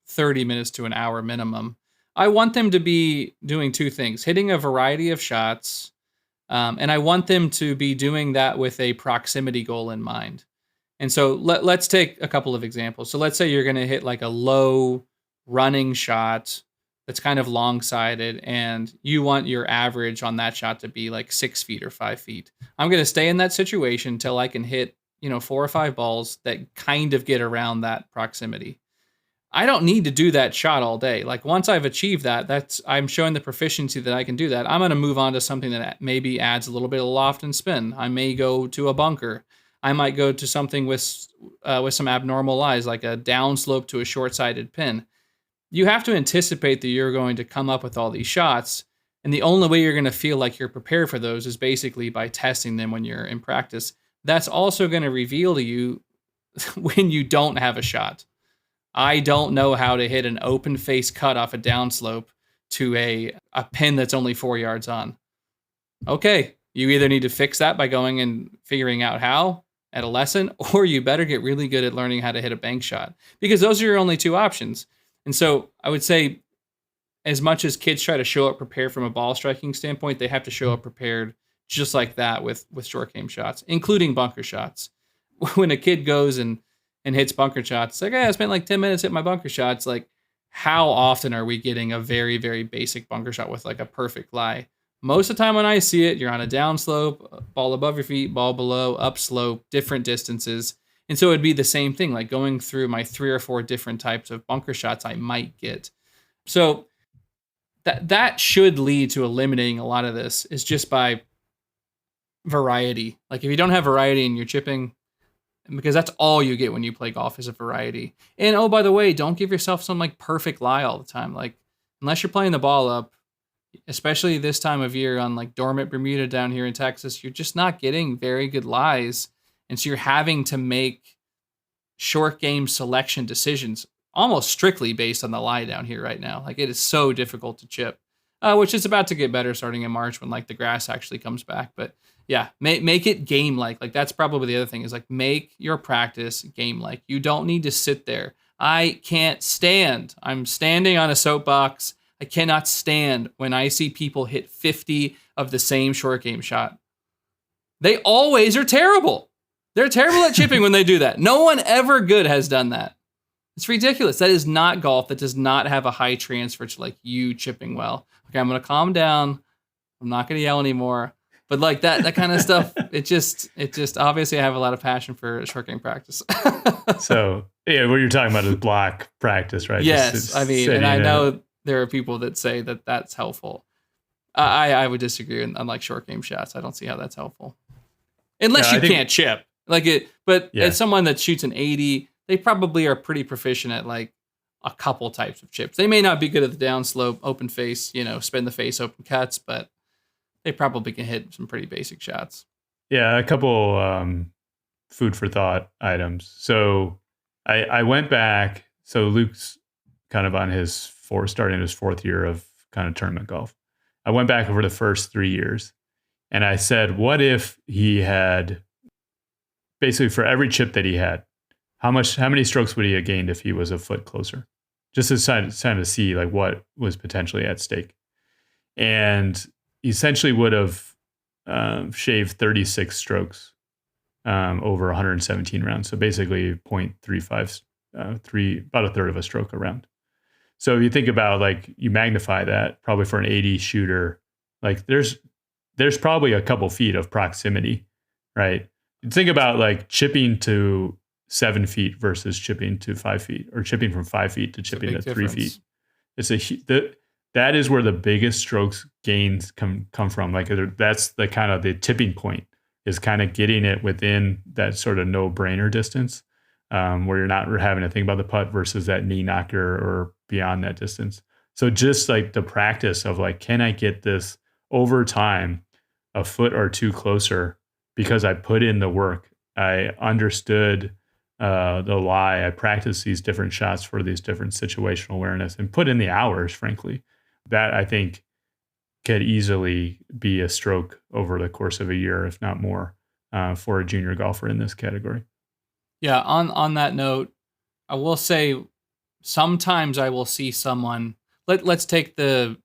30 minutes to an hour minimum, I want them to be doing 2 things: hitting a variety of shots, and I want them to be doing that with a proximity goal in mind. And so let's take a couple of examples. So let's say you're going to hit like a low running shot that's kind of long-sided, and you want your average on that shot to be like 6 feet or 5 feet. I'm going to stay in that situation until I can hit, 4 or 5 balls that kind of get around that proximity. I don't need to do that shot all day. Like once I've achieved that, I'm showing the proficiency that I can do that. I'm going to move on to something that maybe adds a little bit of loft and spin. I may go to a bunker. I might go to something with some abnormal lies, like a downslope to a short-sided pin. You have to anticipate that you're going to come up with all these shots, and the only way you're going to feel like you're prepared for those is basically by testing them when you're in practice. That's also going to reveal to you when you don't have a shot. I don't know how to hit an open face cut off a downslope to a pin that's only 4 yards on. Okay, you either need to fix that by going and figuring out how at a lesson, or you better get really good at learning how to hit a bank shot, because those are your only 2 options. And so I would say, as much as kids try to show up prepared from a ball striking standpoint, they have to show up prepared just like that with short game shots, including bunker shots. When a kid goes and hits bunker shots, it's like, hey, I spent like 10 minutes hitting my bunker shots. Like, how often are we getting a very, very basic bunker shot with like a perfect lie? Most of the time when I see it, you're on a downslope, ball above your feet, ball below, upslope, different distances. And so it'd be the same thing, like going through my 3 or 4 different types of bunker shots I might get. So that should lead to eliminating a lot of this, is just by variety. Like if you don't have variety in your chipping, because that's all you get when you play golf is a variety. And oh, by the way, don't give yourself some like perfect lie all the time. Like unless you're playing the ball up, especially this time of year on like dormant Bermuda down here in Texas, you're just not getting very good lies. And so you're having to make short game selection decisions almost strictly based on the lie down here right now. Like it is so difficult to chip, which is about to get better starting in March when like the grass actually comes back. But yeah, make it game-like. Like that's probably the other thing, is like make your practice game-like. You don't need to sit there. I can't stand. I'm standing on a soapbox. I cannot stand when I see people hit 50 of the same short game shot. They always are terrible. They're terrible at chipping when they do that. No one ever good has done that. It's ridiculous. That is not golf. That does not have a high transfer to like you chipping well. Okay, I'm going to calm down. I'm not going to yell anymore. But like that kind of stuff, it just obviously I have a lot of passion for short game practice. So yeah, what you're talking about is block practice, right? Yes, I mean, and I know there are people that say that that's helpful. I would disagree on like short game shots. I don't see how that's helpful, unless you can't chip like it. But as someone that shoots an 80, they probably are pretty proficient at like a couple types of chips. They may not be good at the downslope, open face, spin the face, open cuts, but they probably can hit some pretty basic shots. Yeah, a couple food for thought items. So I went back. So Luke's kind of on starting his 4th year of kind of tournament golf. I went back over the first 3 years, and I said, what if he had basically for every chip that he had, how many strokes would he have gained if he was a foot closer? Just to kind of see like what was potentially at stake. And essentially would have shaved 36 strokes over 117 rounds. So basically 0.35, about a third of a stroke a round. So you think about like, you magnify that probably for an 80 shooter, like there's there's probably a couple feet of proximity, right? Think about like chipping to 7 feet versus chipping to 5 feet, or chipping from 5 feet to chipping to 3 feet. It's that is where the biggest strokes gains come from. Like that's the kind of the tipping point, is kind of getting it within that sort of no-brainer distance, where you're not having to think about the putt versus that knee knocker or beyond that distance. So just like the practice of like, can I get this over time a foot or two closer because I put in the work, I understood the lie, I practiced these different shots for these different situational awareness and put in the hours, frankly. That I think could easily be a stroke over the course of a year, if not more, for a junior golfer in this category. Yeah, on that note, I will say sometimes I will see someone, let's take the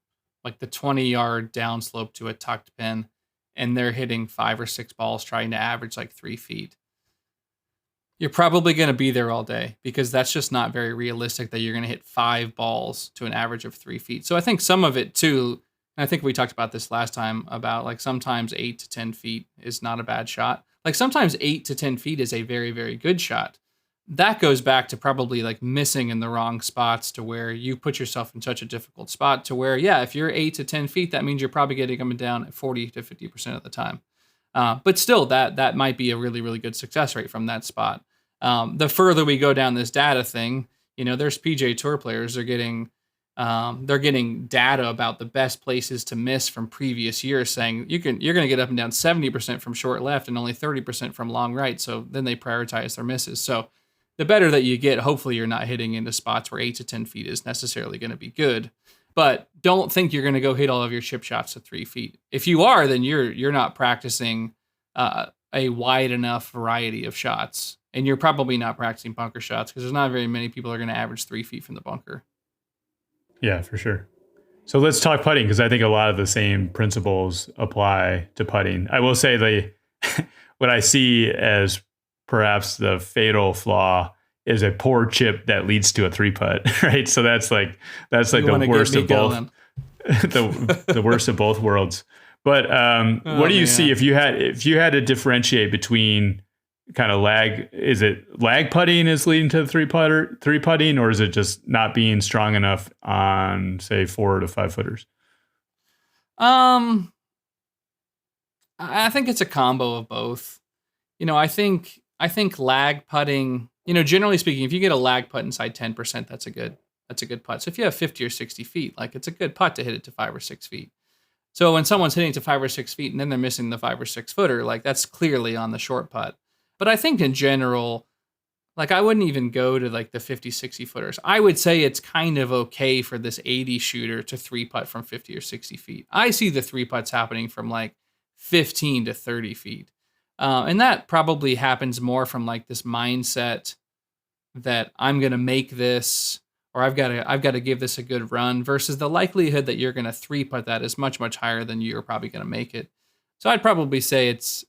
20-yard downslope to a tucked pin, and they're hitting 5 or 6 balls trying to average like 3 feet. You're probably going to be there all day, because that's just not very realistic that you're going to hit 5 balls to an average of 3 feet. So I think some of it too, and I think we talked about this last time, about like sometimes 8 to 10 feet is not a bad shot. Like sometimes 8 to 10 feet is a very, very good shot. That goes back to probably like missing in the wrong spots, to where you put yourself in such a difficult spot to where, yeah, if you're 8 to 10 feet, that means you're probably getting them down at 40 to 50% of the time. But still, that might be a really, really good success rate from that spot. The further we go down this data thing, there's PGA Tour players, they're getting data about the best places to miss from previous years, saying you're going to get up and down 70% from short left and only 30% from long right. So then they prioritize their misses. So the better that you get, hopefully you're not hitting into spots where 8 to 10 feet is necessarily going to be good. But don't think you're going to go hit all of your chip shots to 3 feet. If you are, then you're not practicing a wide enough variety of shots. And you're probably not practicing bunker shots, because there's not very many people are going to average 3 feet from the bunker. Yeah, for sure. So let's talk putting, because I think a lot of the same principles apply to putting. I will say what I see as perhaps the fatal flaw is a poor chip that leads to a 3-putt, right? So that's like the worst of both, the worst of both worlds. But what do you see if you had to differentiate between kind of lag? Is it lag putting is leading to the 3 putting, or is it just not being strong enough on, say, 4 to 5 footers? I think it's a combo of both. I think lag putting, generally speaking, if you get a lag putt inside 10%, that's a good putt. So if you have 50 or 60 feet, like it's a good putt to hit it to 5 or 6 feet. So when someone's hitting it to 5 or 6 feet and then they're missing the 5 or 6 footer, like that's clearly on the short putt. But I think in general, like I wouldn't even go to like the 50, 60 footers. I would say it's kind of okay for this 80 shooter to 3-putt from 50 or 60 feet. I see the 3-putts happening from like 15 to 30 feet. And that probably happens more from like this mindset that I'm going to make this, or I've got to give this a good run, versus the likelihood that you're going to 3-putt that is much, much higher than you're probably going to make it. So I'd probably say it's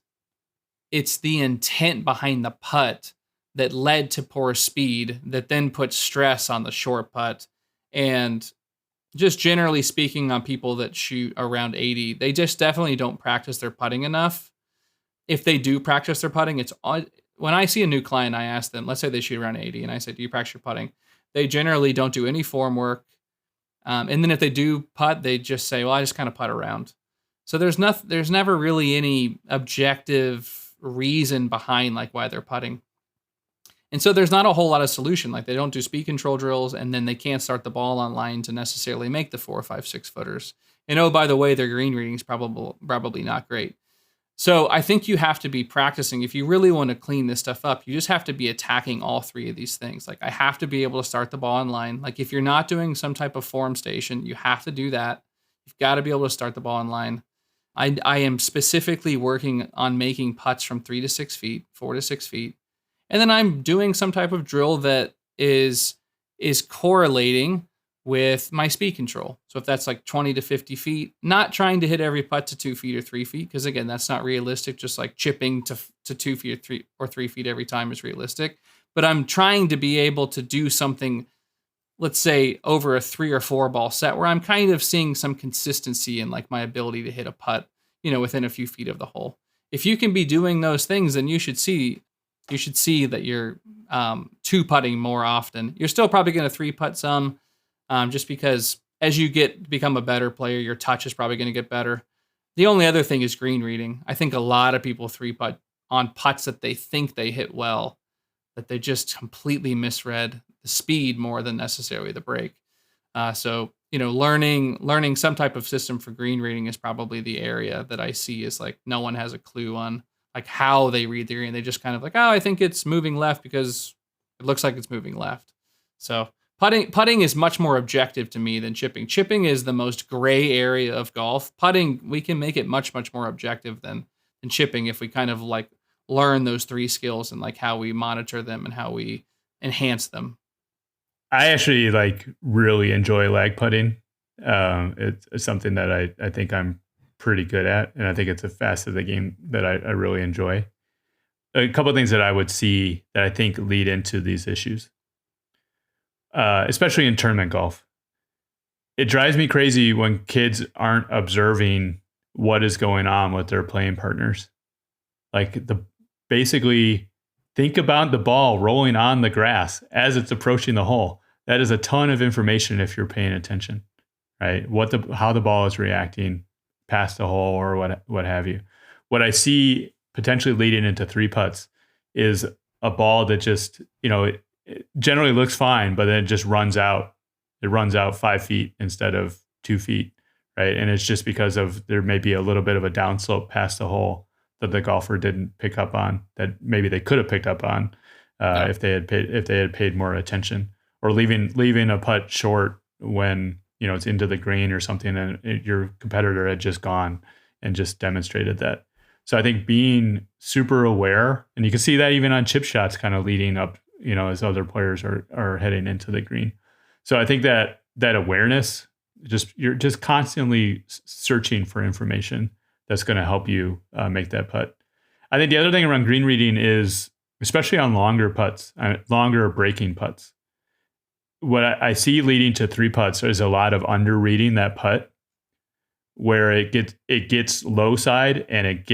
the intent behind the putt that led to poor speed that then puts stress on the short putt. And just generally speaking, on people that shoot around 80, they just definitely don't practice their putting enough. If they do practice their putting, when I see a new client, I ask them, let's say they shoot around 80, and I say, do you practice your putting? They generally don't do any form work. And then if they do putt, they just say, well, I just kind of putt around. So there's never really any objective reason behind like why they're putting. And so there's not a whole lot of solution. Like they don't do speed control drills, and then they can't start the ball on line to necessarily make the 4, 5, 6 footers. And oh, by the way, their green reading is probably not great. So I think you have to be practicing. If you really want to clean this stuff up, you just have to be attacking all 3 of these things. Like I have to be able to start the ball on line. Like if you're not doing some type of form station, you have to do that. You've got to be able to start the ball on line. I am specifically working on making putts from 3 to 6 feet, 4 to 6 feet. And then I'm doing some type of drill that is correlating with my speed control. So if that's like 20 to 50 feet, not trying to hit every putt to 2 feet or 3 feet, because again, that's not realistic. Just like chipping to 2 feet or 3 feet every time is realistic. But I'm trying to be able to do something, let's say over a 3 or 4 ball set, where I'm kind of seeing some consistency in like my ability to hit a putt, within a few feet of the hole. If you can be doing those things, then you should see that you're 2-putting more often. You're still probably going to 3-putt some, just because as you become a better player, your touch is probably going to get better. The only other thing is green reading. I think a lot of people 3-putt on putts that they think they hit well, that they just completely misread the speed more than necessarily the break. So learning some type of system for green reading is probably the area that I see is like no one has a clue on like how they read the green. They just kind of like, oh, I think it's moving left because it looks like it's moving left. So putting is much more objective to me than chipping. Chipping is the most gray area of golf. Putting, we can make it much, much more objective than chipping if we kind of like learn those 3 skills and like how we monitor them and how we enhance them. I actually like really enjoy lag putting. It's something that I think I'm pretty good at, and I think it's a facet of the game that I really enjoy. A couple of things that I would see that I think lead into these issues, especially in tournament golf. It drives me crazy when kids aren't observing what is going on with their playing partners. Like basically think about the ball rolling on the grass as it's approaching the hole. That is a ton of information if you're paying attention, right? How the ball is reacting past the hole or what have you. What I see potentially leading into 3-putts is a ball that just, it generally looks fine, but then it just runs out. It runs out 5 feet instead of 2 feet, right? And it's just because there may be a little bit of a downslope past the hole that the golfer didn't pick up on, that maybe they could have picked up on if they had paid more attention, or leaving a putt short when it's into the green or something, and your competitor had just gone and just demonstrated that. So I think being super aware, and you can see that even on chip shots, kind of leading up, as other players are heading into the green. So I think that awareness, you're just constantly searching for information that's going to help you make that putt. I think the other thing around green reading is, especially on longer putts, longer breaking putts, what I see leading to 3-putts is a lot of under reading that putt, where it gets low side and it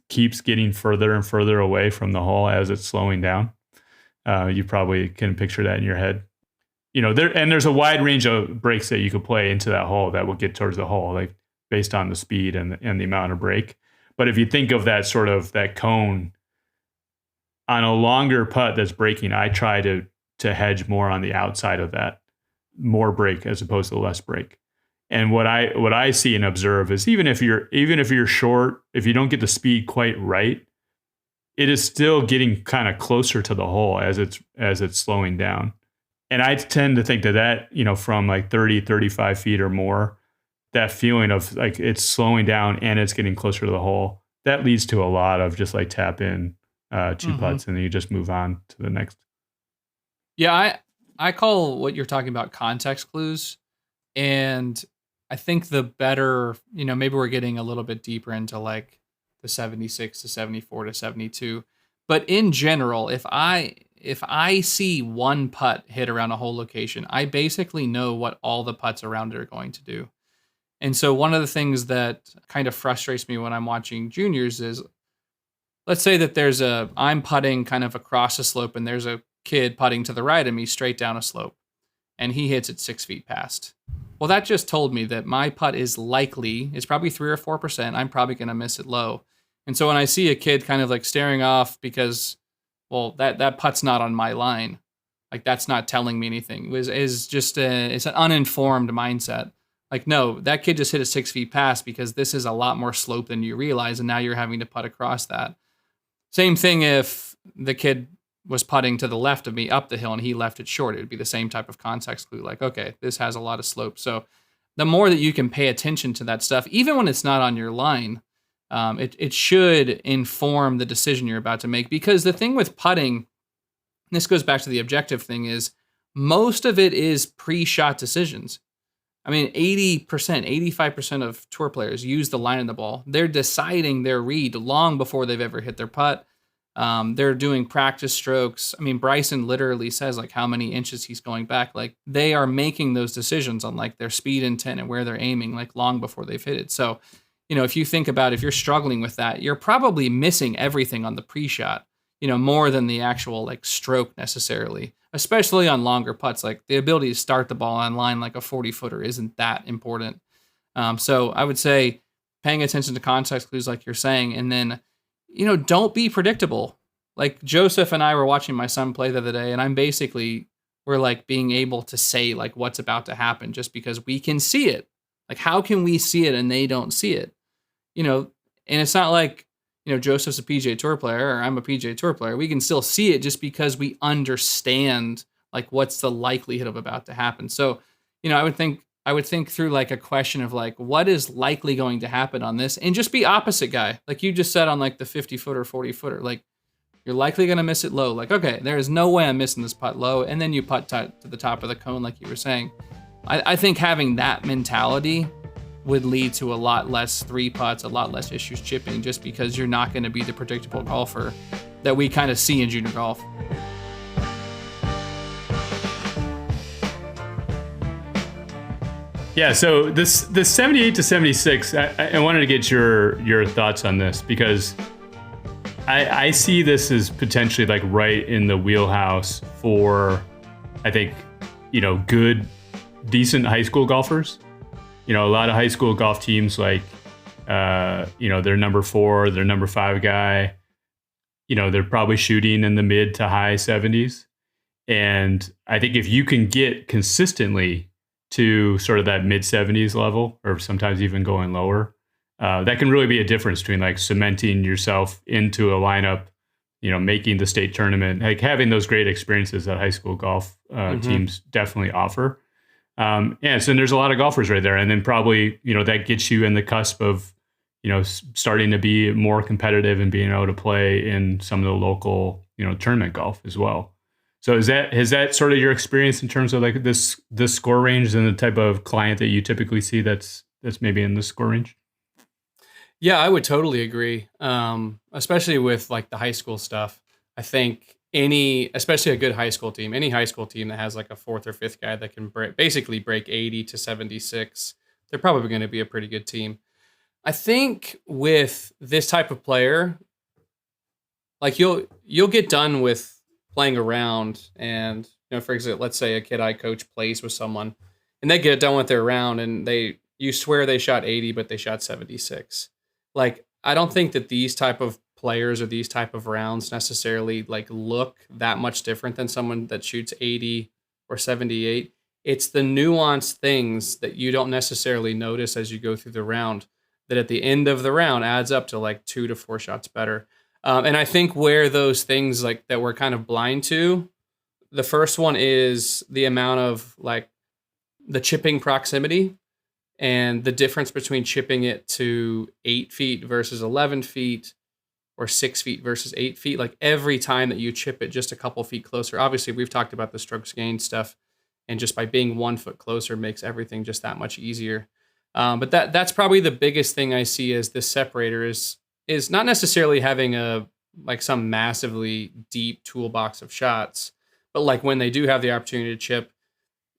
keeps getting further and further away from the hole as it's slowing down. You probably can picture that in your head. There's a wide range of breaks that you could play into that hole that will get towards the hole, like based on the speed and the amount of break. But if you think of that sort of that cone on a longer putt that's breaking, I try to hedge more on the outside of that, more break as opposed to less break. And what I see and observe is even if you're short, if you don't get the speed quite right, it is still getting kind of closer to the hole as it's slowing down. And I tend to think that from like 30, 35 feet or more, that feeling of like it's slowing down and it's getting closer to the hole, that leads to a lot of just like tap in 2 putts and then you just move on to the next. Yeah, I call what you're talking about context clues. And I think the better, maybe we're getting a little bit deeper into like the 76 to 74 to 72. But in general, if I see one putt hit around a hole location, I basically know what all the putts around it are going to do. And so one of the things that kind of frustrates me when I'm watching juniors is, let's say that I'm putting kind of across a slope and there's a kid putting to the right of me straight down a slope and he hits it 6 feet past. Well, that just told me that my putt is probably 3 or 4%. I'm probably going to miss it low. And so when I see a kid kind of like staring off because, well, that putt's not on my line, like that's not telling me anything. It's an uninformed mindset. Like, no, that kid just hit it 6 feet past because this is a lot more slope than you realize. And now you're having to putt across that. Same thing if the kid was putting to the left of me up the hill and he left it short. It would be the same type of context clue. Like, okay, this has a lot of slope. So the more that you can pay attention to that stuff, even when it's not on your line, it should inform the decision you're about to make. Because the thing with putting, and this goes back to the objective thing, is most of it is pre-shot decisions. I mean, 80%, 85% of tour players use the line of the ball. They're deciding their read long before they've ever hit their putt. They're doing practice strokes. I mean, Bryson literally says like how many inches he's going back. Like they are making those decisions on like their speed intent and where they're aiming like long before they've hit it. So if you think about if you're struggling with that, you're probably missing everything on the pre-shot, more than the actual like stroke necessarily, especially on longer putts. Like the ability to start the ball on line like a 40-footer isn't that important. So I would say paying attention to context clues like you're saying, and then, don't be predictable. Like Joseph and I were watching my son play the other day, and we're like being able to say like what's about to happen just because we can see it. Like how can we see it and they don't see it? And it's not like, Joseph's a PGA Tour player or I'm a PGA Tour player. We can still see it just because we understand like what's the likelihood of about to happen. So, I would think through like a question of like, what is likely going to happen on this, and just be opposite guy. Like you just said on like the 50-footer, 40-footer, like you're likely going to miss it low. Like, okay, there is no way I'm missing this putt low. And then you putt to the top of the cone, like you were saying. I think having that mentality would lead to a lot less 3 putts, a lot less issues chipping, just because you're not going to be the predictable golfer that we kind of see in junior golf. Yeah, so this 78 to 76, I wanted to get your thoughts on this, because I see this as potentially like right in the wheelhouse for, I think, good, decent high school golfers. A lot of high school golf teams, like, their number 4, their number 5 guy, they're probably shooting in the mid to high 70s. And I think if you can get consistently to sort of that mid 70s level, or sometimes even going lower, that can really be a difference between like cementing yourself into a lineup, making the state tournament, like having those great experiences that high school golf teams definitely offer. So there's a lot of golfers right there. And then probably, that gets you in the cusp of, starting to be more competitive and being able to play in some of the local, tournament golf as well. So is that sort of your experience in terms of like this score range and the type of client that you typically see that's maybe in this score range? Yeah, I would totally agree. Especially with like the high school stuff. I think especially a good high school team, any high school team that has like a 4th or 5th guy that can basically break 80 to 76, they're probably going to be a pretty good team. I think with this type of player, like you'll get done with playing around, and for example, let's say a kid I coach plays with someone and they get done with their round and you swear they shot 80 but they shot 76. Like I don't think that these type of players or these type of rounds necessarily like look that much different than someone that shoots 80 or 78. It's the nuanced things that you don't necessarily notice as you go through the round that at the end of the round adds up to like 2 to 4 shots better. And I think where those things like that we're kind of blind to, the first one is the amount of like the chipping proximity and the difference between chipping it to 8 feet versus 11 feet or 6 feet versus 8 feet. Like every time that you chip it just a couple feet closer, obviously we've talked about the strokes gained stuff, and just by being 1 foot closer makes everything just that much easier. But that's probably the biggest thing I see as this separator is not necessarily having some massively deep toolbox of shots, but like when they do have the opportunity to chip,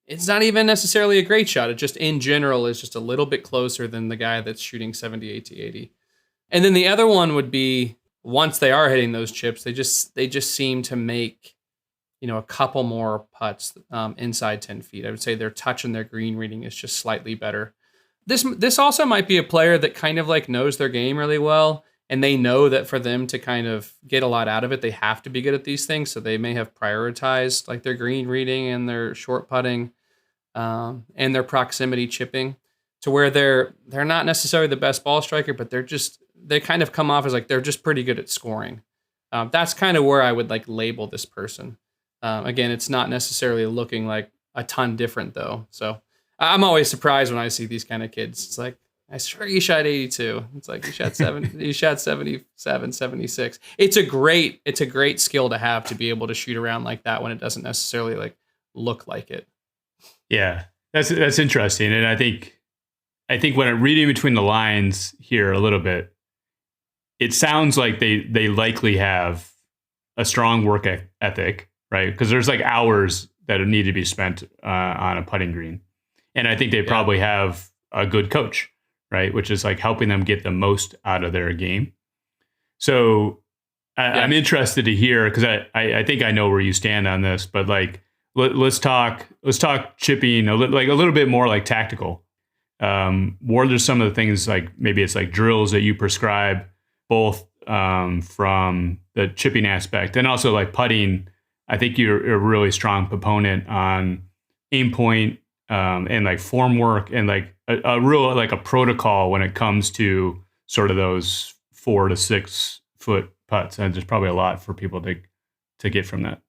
it's not even necessarily a great shot. It just in general is just a little bit closer than the guy that's shooting 78 to 80. And then the other one would be once they are hitting those chips, they just seem to make, a couple more putts inside 10 feet. I would say their touch and their green reading is just slightly better. This also might be a player that kind of like knows their game really well, and they know that for them to kind of get a lot out of it, they have to be good at these things. So they may have prioritized like their green reading and their short putting and their proximity chipping to where they're not necessarily the best ball striker, but they kind of come off as like they're just pretty good at scoring. That's kind of where I would like label this person. Again, it's not necessarily looking like a ton different though. So I'm always surprised when I see these kind of kids. It's like, I swear you shot 82. It's like you shot 77, 76. It's a great skill to have to be able to shoot around like that when it doesn't necessarily like look like it. Yeah, that's interesting. And I think when I'm reading between the lines here a little bit, it sounds like they likely have a strong work ethic, right? Because there's like hours that need to be spent on a putting green. And I think they probably have a good coach, right? Which is like helping them get the most out of their game. So I'm interested to hear, because I think I know where you stand on this, but like let's talk chipping a little bit more like tactical. What are some of the things, like maybe it's like drills that you prescribe, both from the chipping aspect and also like putting? I think you're a really strong proponent on Aimpoint and like form work and like a real like a protocol when it comes to sort of those 4 to 6 foot putts. And there's probably a lot for people to get from that.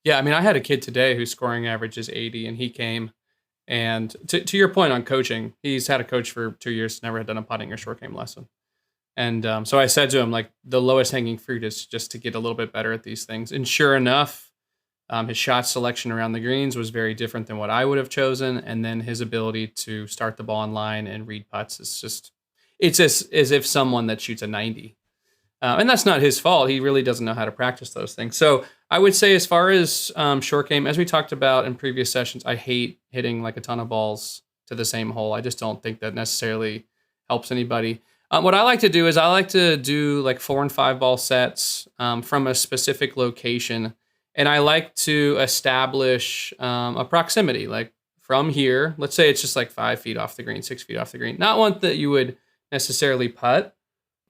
Yeah, I mean, I had a kid today whose scoring average is 80, and he came. And to your point on coaching, he's had a coach for 2 years, never had done a putting or short game lesson. And so I said to him, like, the lowest hanging fruit is just to get a little bit better at these things. And sure enough, his shot selection around the greens was very different than what I would have chosen. And then his ability to start the ball in line and read putts is just, it's as if someone that shoots a 90. And that's not his fault. He really doesn't know how to practice those things. So I would say, as far as short game, as we talked about in previous sessions, I hate hitting like a ton of balls to the same hole. I just don't think that necessarily helps anybody. What I like to do is I like to do like 4 and 5 ball sets from a specific location. And I like to establish a proximity, like from here. Let's say it's just like 5 feet off the green, 6 feet off the green. Not one that you would necessarily putt,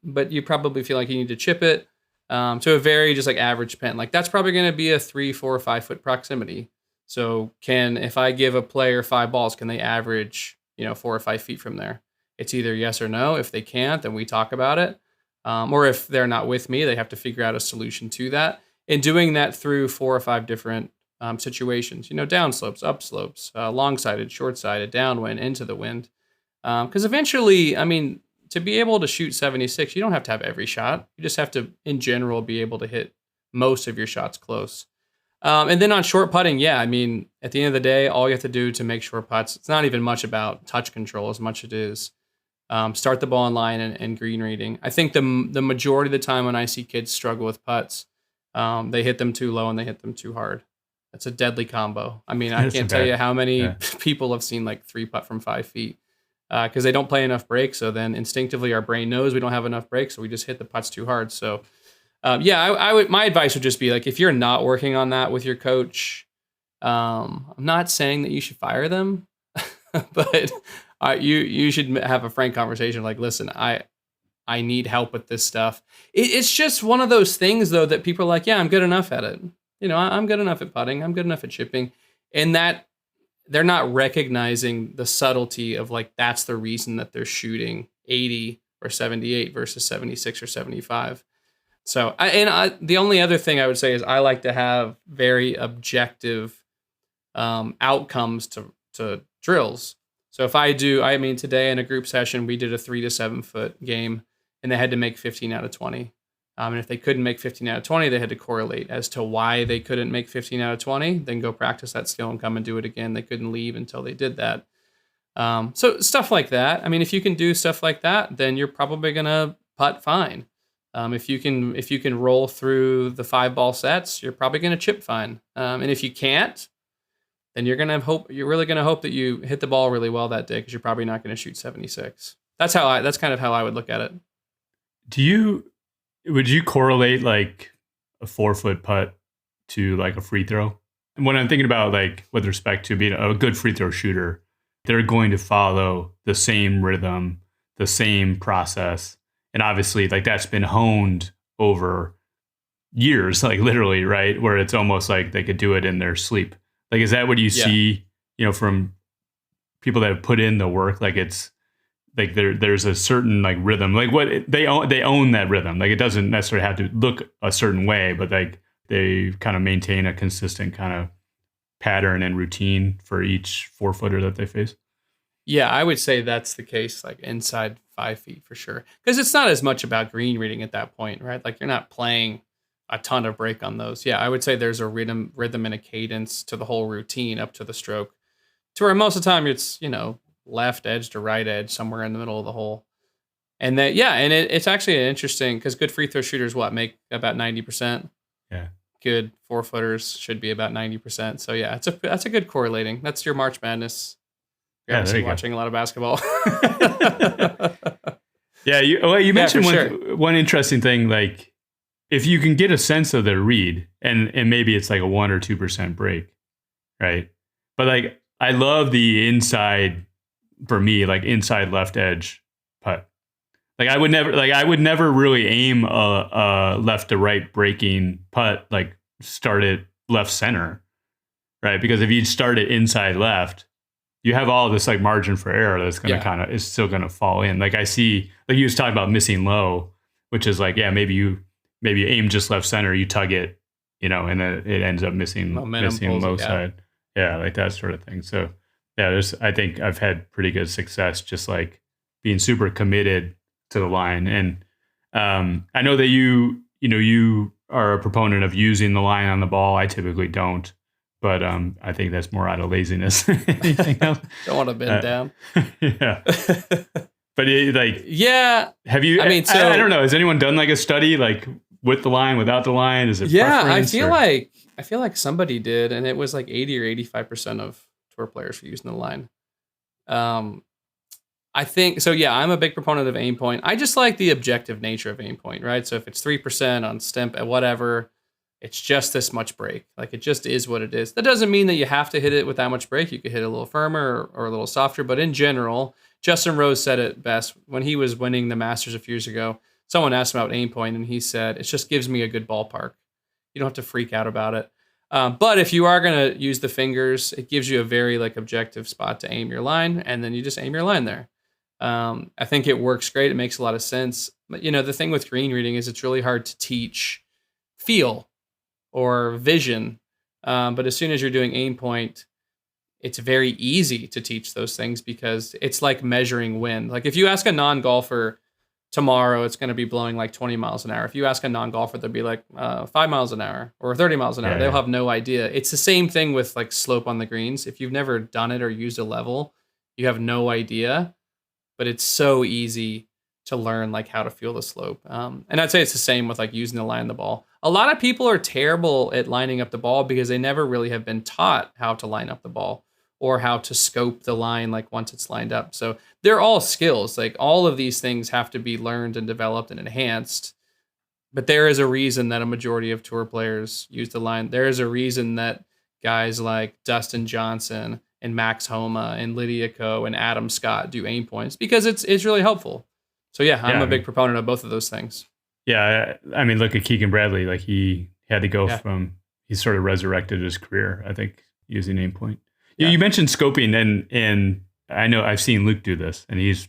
but you probably feel like you need to chip it to a very just like average pin. Like that's probably going to be a 3, 4, 5 foot proximity. So if I give a player 5 balls, can they average, 4 or 5 feet from there? It's either yes or no. If they can't, then we talk about it. Or if they're not with me, they have to figure out a solution to that. And doing that through 4 or 5 different situations, down slopes, up slopes, long-sided, short-sided, downwind, into the wind. Because eventually, I mean, to be able to shoot 76, you don't have to have every shot. You just have to, in general, be able to hit most of your shots close. And then on short putting, yeah, I mean, at the end of the day, all you have to do to make short putts, it's not even much about touch control as much as it is start the ball in line and green reading. I think the majority of the time when I see kids struggle with putts, they hit them too low and they hit them too hard. That's a deadly combo. I mean, I can't tell you how many people have seen like 3 putt from 5 feet. Because they don't play enough breaks. So then instinctively our brain knows we don't have enough breaks, so we just hit the putts too hard. So I would, my advice would just be like, if you're not working on that with your coach, I'm not saying that you should fire them, but you should have a frank conversation. Like, listen, I need help with this stuff. It's just one of those things though, that people are like, yeah, I'm good enough at it. I'm good enough at putting. I'm good enough at chipping. And that, they're not recognizing the subtlety of like, that's the reason that they're shooting 80 or 78 versus 76 or 75. So the only other thing I would say is I like to have very objective outcomes to drills. So if today in a group session, we did a 3 to 7 foot game and they had to make 15 out of 20. And if they couldn't make 15 out of 20, they had to correlate as to why they couldn't make 15 out of 20, then go practice that skill and come and do it again. They couldn't leave until they did that. So stuff like that. I mean, if you can do stuff like that, then you're probably going to putt fine. If you can roll through the 5 ball sets, you're probably going to chip fine. And if you can't, then you're really going to hope that you hit the ball really well that day, because you're probably not going to shoot 76. That's kind of how I would look at it. Would you correlate like a 4 foot putt to like a free throw? And when I'm thinking about like with respect to being a good free throw shooter, they're going to follow the same rhythm, the same process. And obviously like that's been honed over years, like literally, right? Where it's almost like they could do it in their sleep. Like, is that what you see, from people that have put in the work? Like it's, like there's a certain like rhythm, like what they own that rhythm. Like it doesn't necessarily have to look a certain way, but like they kind of maintain a consistent kind of pattern and routine for each 4 footer that they face. Yeah, I would say that's the case, like inside 5 feet for sure. Because it's not as much about green reading at that point, right? Like you're not playing a ton of break on those. Yeah, I would say there's a rhythm and a cadence to the whole routine up to the stroke, to where most of the time it's, left edge to right edge, somewhere in the middle of the hole. And that, and it's actually interesting because good free throw shooters make about 90%. Yeah. Good 4 footers should be about 90%. So yeah, that's a good correlating. That's your March Madness. You're Yeah, there obviously you go. watching a lot of basketball. Yeah, you mentioned for one interesting thing, like if you can get a sense of the read, and maybe it's like a 1 or 2% break, right? But like I love the inside, for me, like inside left edge putt. Like I would never really aim a left to right breaking putt, like start it left center, right? Because if you start it inside left, you have all this like margin for error that's going to is still going to fall in. Like I see, like you was talking about missing low, which is like, yeah, maybe you aim just left center, you tug it, and then it ends up missing low side. Yeah, like that sort of thing. So yeah, I think I've had pretty good success just like being super committed to the line. And I know that you are a proponent of using the line on the ball. I typically don't. But I think that's more out of laziness. Anything else? Don't want to bend down. Yeah. But have you? I mean, I don't know. Has anyone done like a study like with the line, without the line? Is it? Yeah, I feel like somebody did, and it was like 80 or 85% of tour players were using the line. I think so. Yeah, I'm a big proponent of Aimpoint. I just like the objective nature of Aimpoint, right? So if it's 3% on stimp at whatever, it's just this much break. Like it just is what it is. That doesn't mean that you have to hit it with that much break. You could hit it a little firmer or a little softer. But in general, Justin Rose said it best when he was winning the Masters a few years ago. Someone asked him about Aimpoint, and he said, it just gives me a good ballpark. You don't have to freak out about it. But if you are going to use the fingers, it gives you a very like objective spot to aim your line, and then you just aim your line there. I think it works great. It makes a lot of sense. But the thing with green reading is it's really hard to teach feel or vision. But as soon as you're doing Aimpoint, it's very easy to teach those things because it's like measuring wind. Like if you ask a non-golfer tomorrow, it's going to be blowing like 20 miles an hour. If you ask a non-golfer, they'll be like 5 miles an hour or 30 miles an hour. They'll have no idea. It's the same thing with like slope on the greens. If you've never done it or used a level, you have no idea, but it's so easy to learn like how to feel the slope. And I'd say it's the same with like using the line of the ball. A lot of people are terrible at lining up the ball because they never really have been taught how to line up the ball or how to scope the line like once it's lined up. So they're all skills. Like all of these things have to be learned and developed and enhanced. But there is a reason that a majority of tour players use the line. There is a reason that guys like Dustin Johnson and Max Homa and Lydia Ko and Adam Scott do Aimpoints because it's really helpful. So yeah, I'm a big proponent of both of those things. Yeah, I mean, look at Keegan Bradley. Like he had to go from, he sort of resurrected his career, I think, using Aimpoint. Yeah. You mentioned scoping, and I know I've seen Luke do this, and he's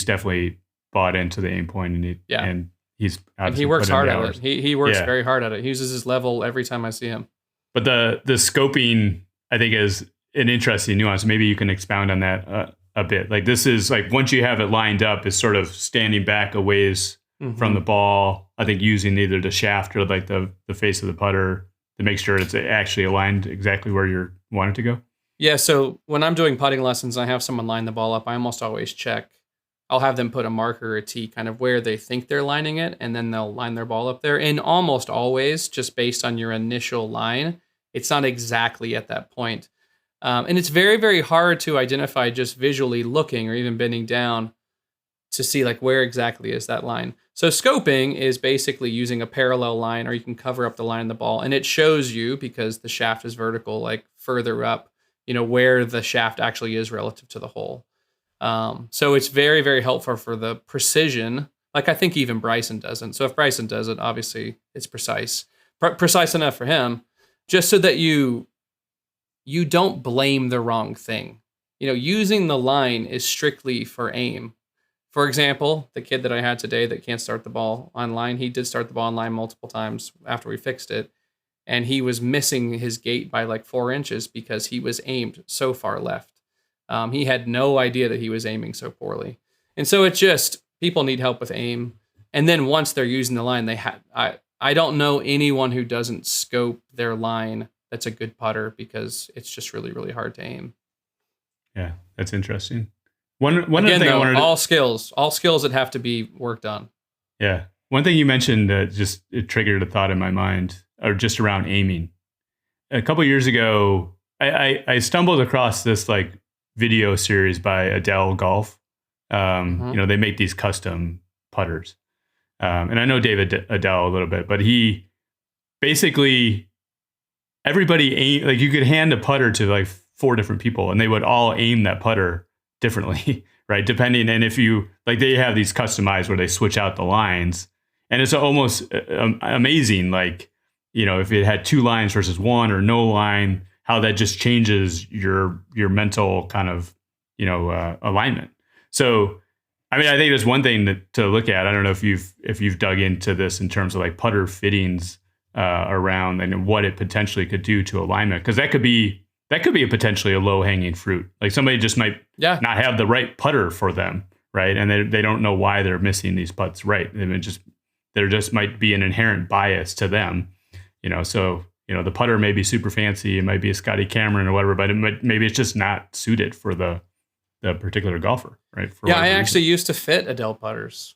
definitely bought into the Aimpoint, and he works hard at it. He works very hard at it. He uses his level every time I see him. But the scoping, I think, is an interesting nuance. Maybe you can expound on that a bit. Like this is like once you have it lined up, is sort of standing back a ways from the ball. I think using either the shaft or like the face of the putter to make sure it's actually aligned exactly where you want it to go. Yeah. So when I'm doing putting lessons, I have someone line the ball up. I almost always check. I'll have them put a marker or a tee kind of where they think they're lining it, and then they'll line their ball up there. And almost always, just based on your initial line, it's not exactly at that point. And it's very, very hard to identify just visually looking or even bending down to see like where exactly is that line. So scoping is basically using a parallel line, or you can cover up the line of the ball, and it shows you, because the shaft is vertical, like further up, where the shaft actually is relative to the hole. So it's very, very helpful for the precision. Like I think even Bryson doesn't. So if Bryson does it, obviously it's precise enough for him, just so that you don't blame the wrong thing. Using the line is strictly for aim. For example, the kid that I had today that can't start the ball online, he did start the ball online multiple times after we fixed it. And he was missing his gate by like 4 inches because he was aimed so far left. He had no idea that he was aiming so poorly. And so it's just, people need help with aim. And then once they're using the line, I don't know anyone who doesn't scope their line that's a good putter, because it's just really, really hard to aim. Yeah, that's interesting. One Again, other thing though, I wanted all skills that have to be worked on. Yeah. One thing you mentioned just it triggered a thought in my mind, or just around aiming. A couple of years ago, I stumbled across this like video series by Adele Golf. They make these custom putters. And I know David Adele a little bit, but he basically, everybody like you could hand a putter to like 4 different people and they would all aim that putter differently, right? Depending. And if you like, they have these customized where they switch out the lines, and it's almost amazing. Like, if it had 2 lines versus 1 or no line, how that just changes your mental kind of, alignment. So, I mean, I think there's one thing to look at. I don't know if you've dug into this in terms of like putter fittings around and what it potentially could do to alignment, because that could be a potentially a low hanging fruit. Like somebody just might not have the right putter for them, right? And they don't know why they're missing these putts, right? There just might be an inherent bias to them, So the putter may be super fancy, it might be a Scotty Cameron or whatever, but maybe it's just not suited for the particular golfer, right? I actually used to fit Adele putters.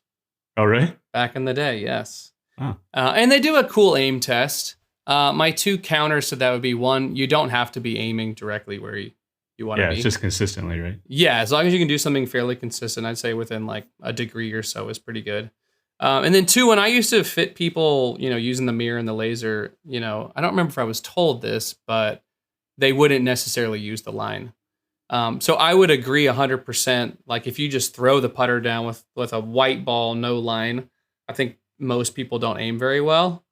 Oh, really? Back in the day, yes. Oh. And they do a cool aim test. My 2 counters to that would be, 1, you don't have to be aiming directly where you want to be. Yeah, it's just consistently, right? Yeah, as long as you can do something fairly consistent, I'd say within like a degree or so is pretty good. And then 2, when I used to fit people, using the mirror and the laser, I don't remember if I was told this, but they wouldn't necessarily use the line. So I would agree 100%. Like if you just throw the putter down with a white ball, no line, I think most people don't aim very well.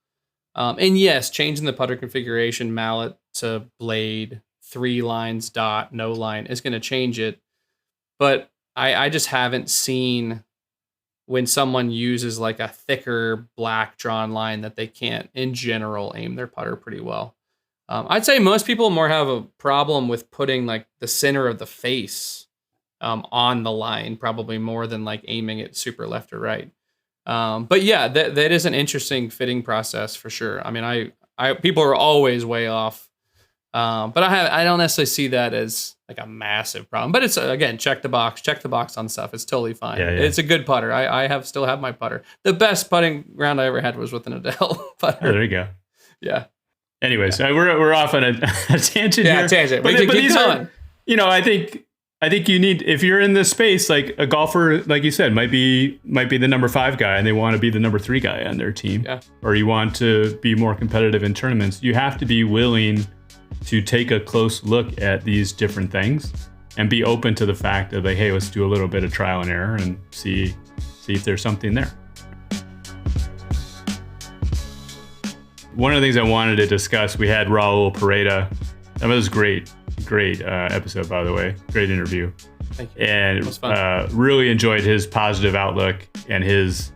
And yes, changing the putter configuration, mallet to blade, 3 lines, dot, no line is going to change it. But I just haven't seen when someone uses like a thicker black drawn line that they can't, in general, aim their putter pretty well. I'd say most people more have a problem with putting like the center of the face on the line, probably more than like aiming it super left or right. But yeah, that is an interesting fitting process for sure. I mean, I people are always way off, but I don't necessarily see that as like a massive problem. But it's again, check the box on stuff. It's totally fine. Yeah. It's a good putter. I still have my putter. The best putting round I ever had was with an Adele putter. Oh, there you go. Yeah. Anyways, we're off on a tangent here. Yeah, tangent. But Keep these going. are, I think you need, if you're in this space, like a golfer, like you said, might be the number 5 guy and they want to be the number 3 guy on their team, or you want to be more competitive in tournaments. You have to be willing to take a close look at these different things and be open to the fact that like, hey, let's do a little bit of trial and error and see if there's something there. One of the things I wanted to discuss, we had Raul Pareda. That was great episode, by the way. Great interview. Thank you. And it was fun. Really enjoyed his positive outlook and his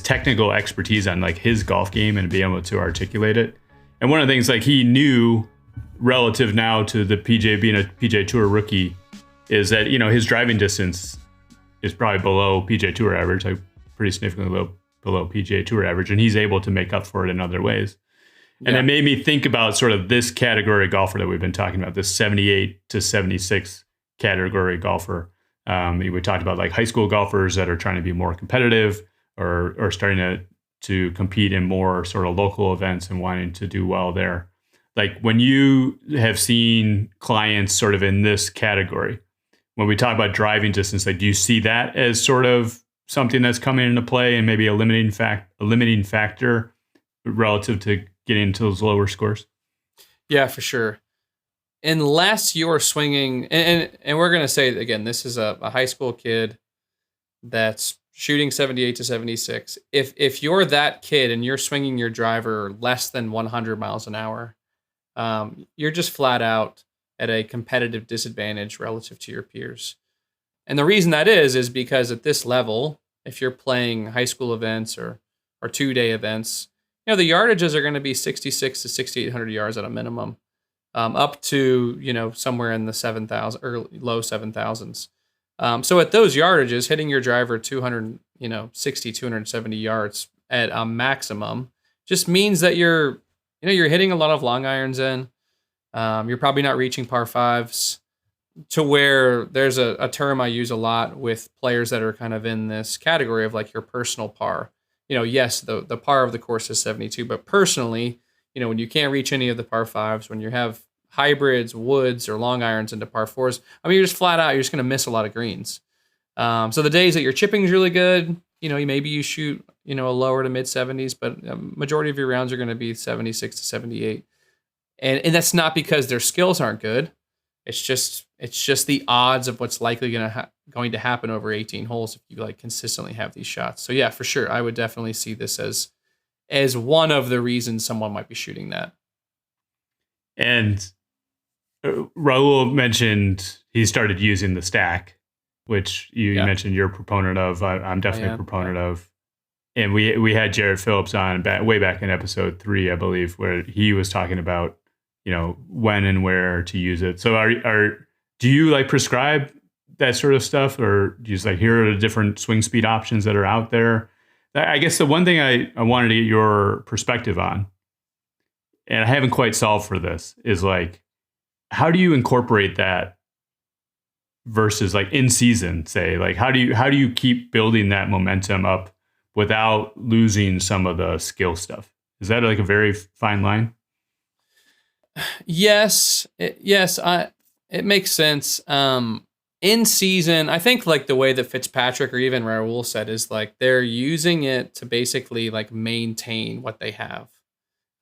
technical expertise on like his golf game and being able to articulate it. And one of the things like he knew relative now to the PJ being a PJ Tour rookie is that, his driving distance is probably below PJ Tour average, like pretty significantly below PGA Tour average, and he's able to make up for it in other ways. And it made me think about sort of this category of golfer that we've been talking about, this 78 to 76 category golfer. We talked about like high school golfers that are trying to be more competitive or starting to compete in more sort of local events and wanting to do well there. Like when you have seen clients sort of in this category, when we talk about driving distance, like do you see that as sort of something that's coming into play and maybe a limiting factor relative to getting into those lower scores? Yeah, for sure. Unless you're swinging, and we're going to say, again, this is a high school kid that's shooting 78 to 76. If you're that kid and you're swinging your driver less than 100 miles an hour, you're just flat out at a competitive disadvantage relative to your peers. And the reason that is because at this level, if you're playing high school events or 2-day events, the yardages are going to be 66 to 6,800 yards at a minimum, up to, somewhere in the 7,000 or low 7,000s. So at those yardages, hitting your driver 260, 270 yards at a maximum just means that you're hitting a lot of long irons in. You're probably not reaching par 5s. To where there's a term I use a lot with players that are kind of in this category of like your personal par. Yes, the par of the course is 72, but personally, when you can't reach any of the par 5s, when you have hybrids, woods, or long irons into par fours, I mean, you're just flat out, you're just going to miss a lot of greens. So the days that your chipping is really good, maybe you shoot, a lower to mid 70s, but majority of your rounds are going to be 76 to 78. And that's not because their skills aren't good. It's just the odds of what's likely going to happen over 18 holes if you like consistently have these shots. So yeah, for sure, I would definitely see this as one of the reasons someone might be shooting that. And Raul mentioned he started using the stack, which you mentioned you're a proponent of. I'm definitely a proponent of. And we had Jared Phillips on way back in episode 3, I believe, where he was talking about, when and where to use it. So do you like prescribe that sort of stuff, or do you just like, here are the different swing speed options that are out there? I guess the one thing I wanted to get your perspective on, and I haven't quite solved for this, is like, how do you incorporate that versus like in season, say, like how do you keep building that momentum up without losing some of the skill stuff? Is that like a very fine line? Yes, it makes sense. In season, I think like the way that Fitzpatrick or even Raul said is like they're using it to basically like maintain what they have.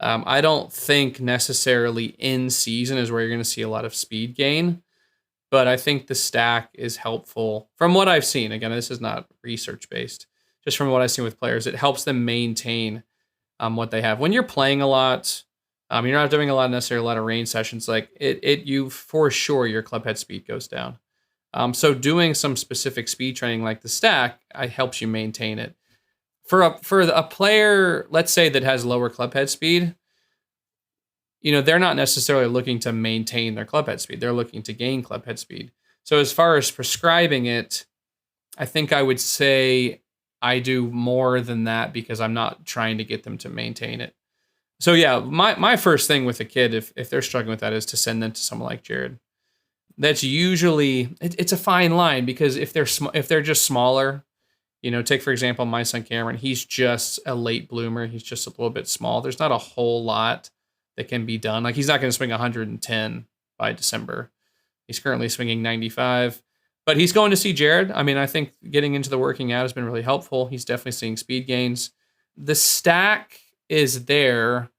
I don't think necessarily in season is where you're going to see a lot of speed gain, but I think the stack is helpful from what I've seen. Again, this is not research based, just from what I've seen with players. It helps them maintain what they have. When you're playing a lot, you're not doing a lot of range sessions. Like you for sure your club head speed goes down. So doing some specific speed training like the stack helps you maintain it. For a player, let's say that has lower club head speed, they're not necessarily looking to maintain their club head speed. They're looking to gain club head speed. So as far as prescribing it, I think I would say I do more than that because I'm not trying to get them to maintain it. So yeah, my first thing with a kid, if they're struggling with that, is to send them to someone like Jared. That's usually it's a fine line because if they're just smaller, take for example my son Cameron. He's just a late bloomer. He's just a little bit small. There's not a whole lot that can be done. Like he's not going to swing 110 by December. He's currently swinging 95, but he's going to see Jared. I mean, I think getting into the working out has been really helpful. He's definitely seeing speed gains. The stack is there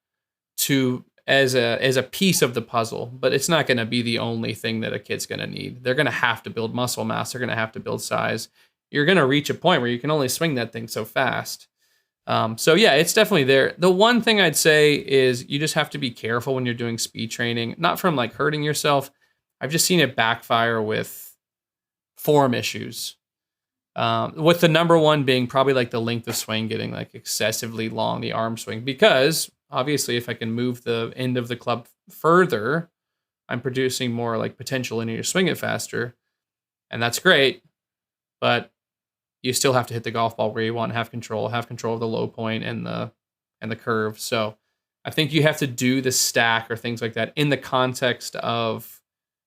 as a piece of the puzzle, but it's not going to be the only thing that a kid's going to need. They're going to have to build muscle mass. They're going to have to build size. You're going to reach a point where you can only swing that thing so fast. So yeah, it's definitely there. The one thing I'd say is you just have to be careful when you're doing speed training, not from like hurting yourself. I've just seen it backfire with form issues. With the number one being probably like the length of swing getting like excessively long, the arm swing, because obviously if I can move the end of the club further, I'm producing more like potential linear swing it faster. And that's great, but you still have to hit the golf ball where you want, have control of the low point and the curve. So I think you have to do the stack or things like that in the context of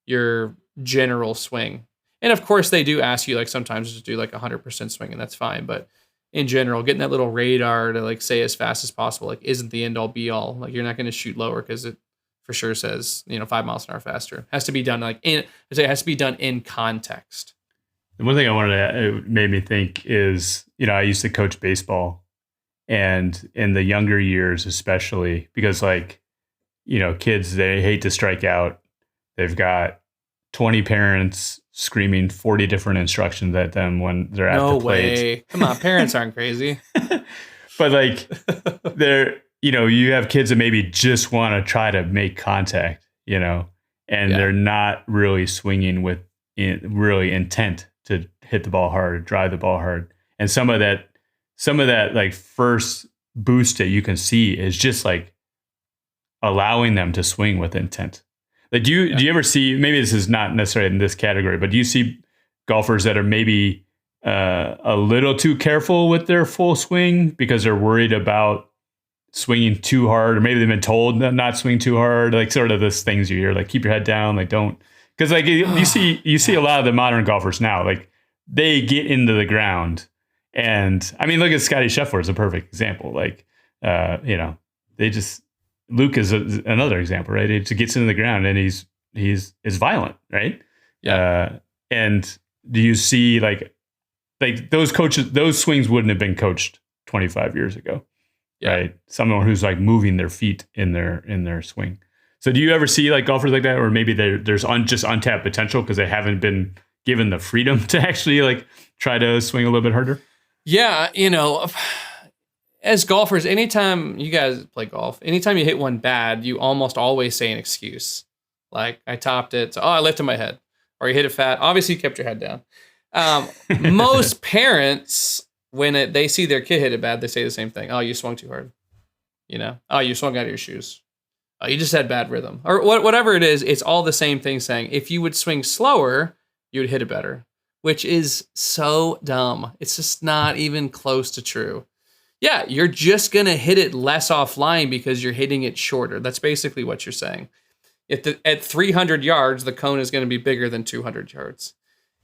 your general swing. And of course they do ask you like sometimes to do like 100% swing, and that's fine. But in general, getting that little radar to like say as fast as possible, like isn't the end all be all. Like you're not going to shoot lower because it for sure says, 5 miles an hour faster. It has to be done it has to be done in context. The one thing I wanted to, it made me think is, I used to coach baseball, and in the younger years, especially because kids, they hate to strike out. They've got 20 parents screaming 40 different instructions at them when they're at the plate. No way. Come on, parents aren't crazy. But they're, you have kids that maybe just want to try to make contact, and they're not really swinging with really intent to hit the ball hard, or drive the ball hard. And some of that like first boost that you can see is just like allowing them to swing with intent. Like, do you ever see, maybe this is not necessarily in this category, but do you see golfers that are maybe a little too careful with their full swing because they're worried about swinging too hard, or maybe they've been told not swing too hard, like sort of those things you hear, like keep your head down, like don't, because like you see a lot of the modern golfers now, like they get into the ground, and I mean, look at Scotty Scheffler is a perfect example. Like, they just Luke is another example, right? He just gets into the ground and he's violent, right? Yeah. And do you see like those coaches, those swings wouldn't have been coached 25 years ago, right? Someone who's like moving their feet in their swing. So do you ever see like golfers like that, or maybe there's just untapped potential because they haven't been given the freedom to actually like try to swing a little bit harder? Yeah, as golfers, anytime you guys play golf, anytime you hit one bad, you almost always say an excuse. Like, I topped it. So, I lifted my head. Or you hit it fat. Obviously, you kept your head down. Most parents, when they see their kid hit it bad, they say the same thing. Oh, you swung too hard. Oh, you swung out of your shoes. Oh, you just had bad rhythm. Or whatever it is, it's all the same thing saying, if you would swing slower, you would hit it better. Which is so dumb. It's just not even close to true. Yeah, you're just going to hit it less offline because you're hitting it shorter. That's basically what you're saying. At 300 yards, the cone is going to be bigger than 200 yards.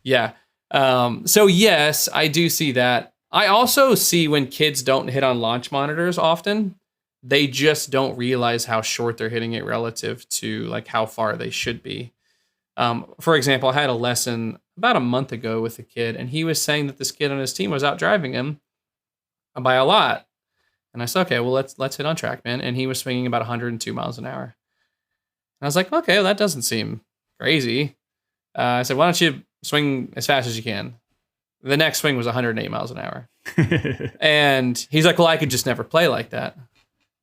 Yeah. So yes, I do see that. I also see when kids don't hit on launch monitors often, they just don't realize how short they're hitting it relative to like how far they should be. For example, I had a lesson about a month ago with a kid, and he was saying that this kid on his team was out driving him by a lot. And I said, okay, well, let's hit on track, man. And he was swinging about 102 miles an hour. And I was like, okay, well, that doesn't seem crazy. I said, why don't you swing as fast as you can? The next swing was 108 miles an hour. And he's like, well, I could just never play like that.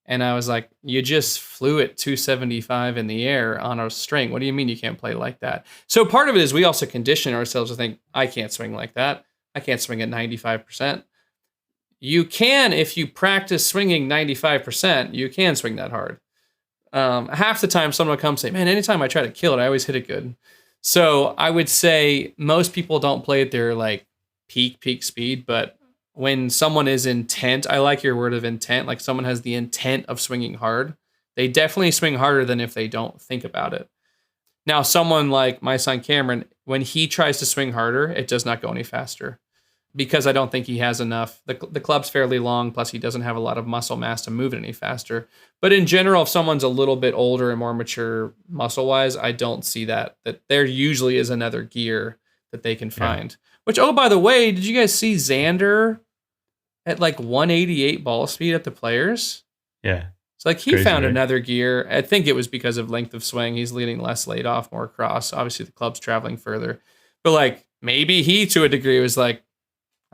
And I was like, you just flew at 275 in the air on a string. What do you mean you can't play like that? So part of it is we also condition ourselves to think, I can't swing like that. I can't swing at 95%. You can, if you practice swinging 95%, you can swing that hard. Half the time someone will come say, man, anytime I try to kill it, I always hit it good. So I would say most people don't play at their like peak speed, but when someone is intent, I like your word of intent, like someone has the intent of swinging hard, they definitely swing harder than if they don't think about it. Now, someone like my son Cameron, when he tries to swing harder, it does not go any faster. Because I don't think he has enough. The club's fairly long, plus he doesn't have a lot of muscle mass to move it any faster. But in general, if someone's a little bit older and more mature muscle-wise, I don't see that there usually is another gear that they can find. Yeah. Which, oh, by the way, did you guys see Xander at like 188 ball speed at the Players? Yeah. It's like he found another gear. I think it was because of length of swing. He's leading less laid off, more cross. Obviously, the club's traveling further. But like maybe he, to a degree, was like,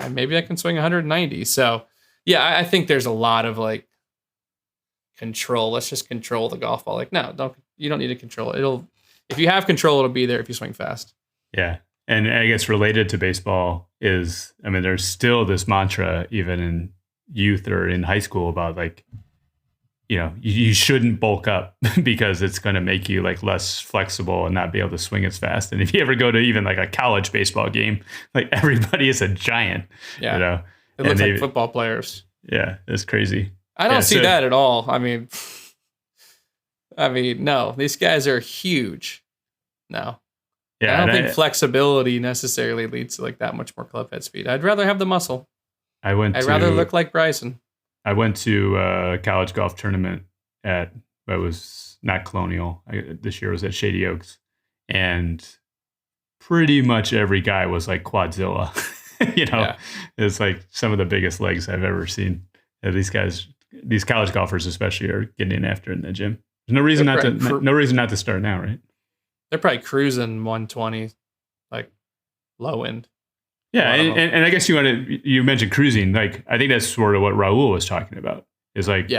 maybe I can swing 190. So, yeah, I think there's a lot of like control. Let's just control the golf ball. Like, no, you don't need to control it. If you have control, it'll be there if you swing fast. Yeah. And I guess related to baseball is, I mean, there's still this mantra, even in youth or in high school, about like, you shouldn't bulk up because it's going to make you like less flexible and not be able to swing as fast. And if you ever go to even like a college baseball game, like everybody is a giant. Yeah. It looks like football players. Yeah. It's crazy. I don't see that at all. I mean, no, these guys are huge. No. Yeah. I don't think flexibility necessarily leads to like that much more club head speed. I'd rather have the muscle. I'd rather look like Bryson. I went to a college golf tournament it was not Colonial. This year was at Shady Oaks. And pretty much every guy was like Quadzilla. It's like some of the biggest legs I've ever seen. These college golfers especially are getting in after it in the gym. There's no reason not to start now, right? They're probably cruising 120, like low end. Yeah, and I guess you mentioned cruising. Like I think that's sort of what Raul was talking about. Is like,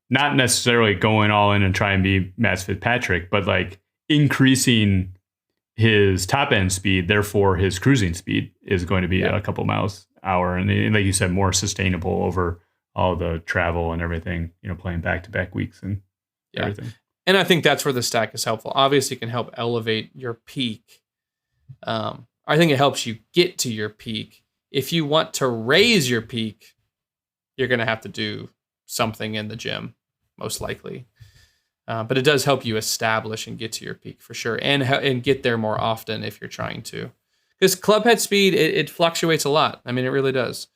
not necessarily going all in and try and be Matt Fitzpatrick, but like increasing his top end speed. Therefore, his cruising speed is going to be a couple miles an hour, and like you said, more sustainable over all the travel and everything. Playing back to back weeks and everything. And I think that's where the stack is helpful. Obviously, it can help elevate your peak. I think it helps you get to your peak. If you want to raise your peak, you're going to have to do something in the gym, most likely. But it does help you establish and get to your peak for sure, and get there more often if you're trying to. Because club head speed, it fluctuates a lot. I mean, it really does.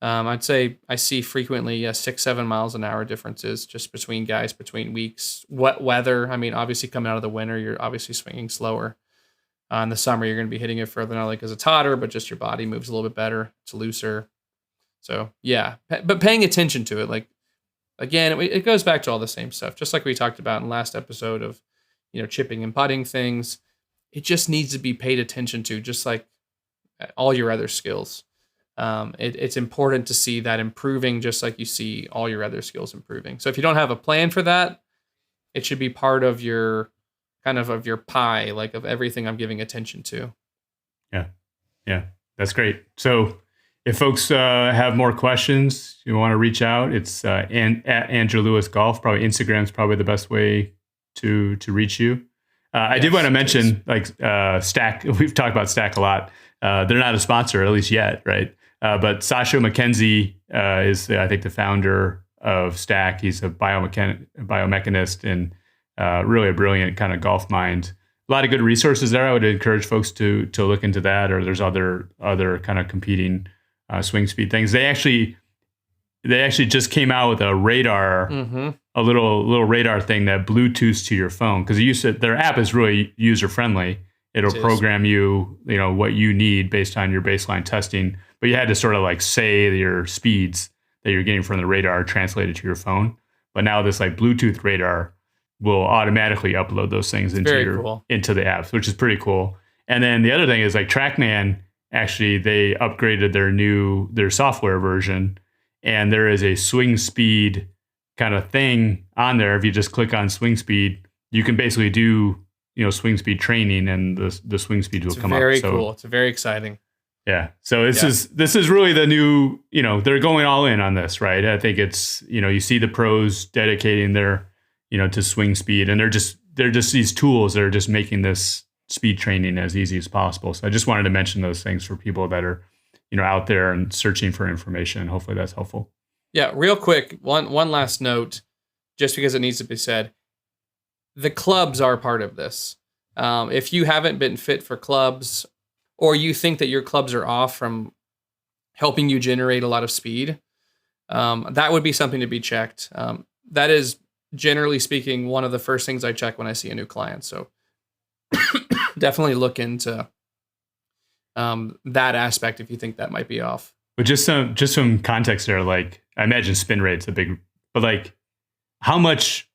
I'd say I see frequently 6-7 miles an hour differences just between guys, between weeks. Wet weather. I mean, obviously coming out of the winter, you're obviously swinging slower. In the summer, you're going to be hitting it further, not only because it's hotter, but just your body moves a little bit better. It's looser. So yeah, but paying attention to it, like, again, it goes back to all the same stuff, just like we talked about in the last episode of, chipping and putting things. It just needs to be paid attention to, just like all your other skills. It's important to see that improving, just like you see all your other skills improving. So if you don't have a plan for that, it should be part of your of your pie, like of everything I'm giving attention to. Yeah, that's great. So if folks have more questions, you want to reach out, it's at Andrew Lewis Golf. Probably Instagram's probably the best way to reach you. I did want to mention Stack. We've talked about Stack a lot. They're not a sponsor, at least yet, right? But Sasha McKenzie is, I think, the founder of Stack. He's a biomechanist and really a brilliant kind of golf mind. A lot of good resources there. I would encourage folks to look into that, or there's other kind of competing swing speed things. They actually just came out with a radar, a little radar thing that Bluetooths to your phone, because their app is really user friendly. It'll program you, what you need based on your baseline testing. But you had to sort of like say your speeds that you're getting from the radar translated to your phone. But now this like Bluetooth radar will automatically upload those things into the apps, which is pretty cool. And then the other thing is like TrackMan, actually they upgraded their software version, and there is a swing speed kind of thing on there. If you just click on swing speed, you can basically do swing speed training, and the swing speed will come up. Very cool. It's very exciting. Yeah. So this is really the new, they're going all in on this, right? I think it's, you see the pros dedicating their, to swing speed, and they're just these tools that are just making this speed training as easy as possible. So I just wanted to mention those things for people that are, out there and searching for information. Hopefully that's helpful. Yeah. Real quick. One last note, just because it needs to be said. The clubs are part of this. If you haven't been fit for clubs, or you think that your clubs are off from helping you generate a lot of speed, that would be something to be checked. That is, generally speaking, one of the first things I check when I see a new client. So definitely look into that aspect if you think that might be off. But just some context there, like I imagine spin rate's a big, but like how much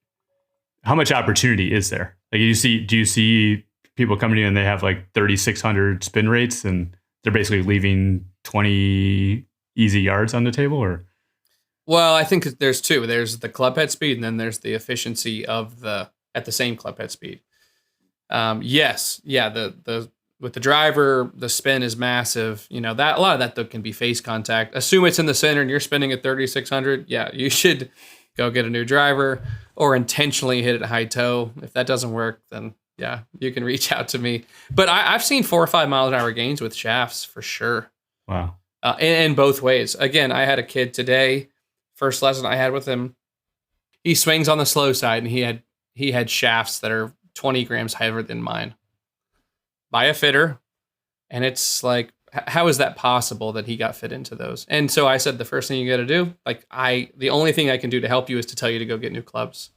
opportunity is there? Like do you see people coming to you and they have like 3,600 spin rates and they're basically leaving 20 easy yards on the table, or? Well, I think there's two. There's the club head speed, and then there's the efficiency at the same club head speed. Yes. Yeah. The with the driver, the spin is massive. That a lot of that though can be face contact. Assume it's in the center and you're spinning at 3,600. Yeah. You should go get a new driver or intentionally hit it at high toe. If that doesn't work, then yeah, you can reach out to me. But I've seen 4 or 5 mile an hour gains with shafts for sure. Wow. In both ways. Again, I had a kid today, first lesson I had with him, he swings on the slow side, and he had shafts that are 20 grams heavier than mine by a fitter. And it's like, how is that possible that he got fit into those? And so I said, the first thing you got to do, the only thing I can do to help you is to tell you to go get new clubs.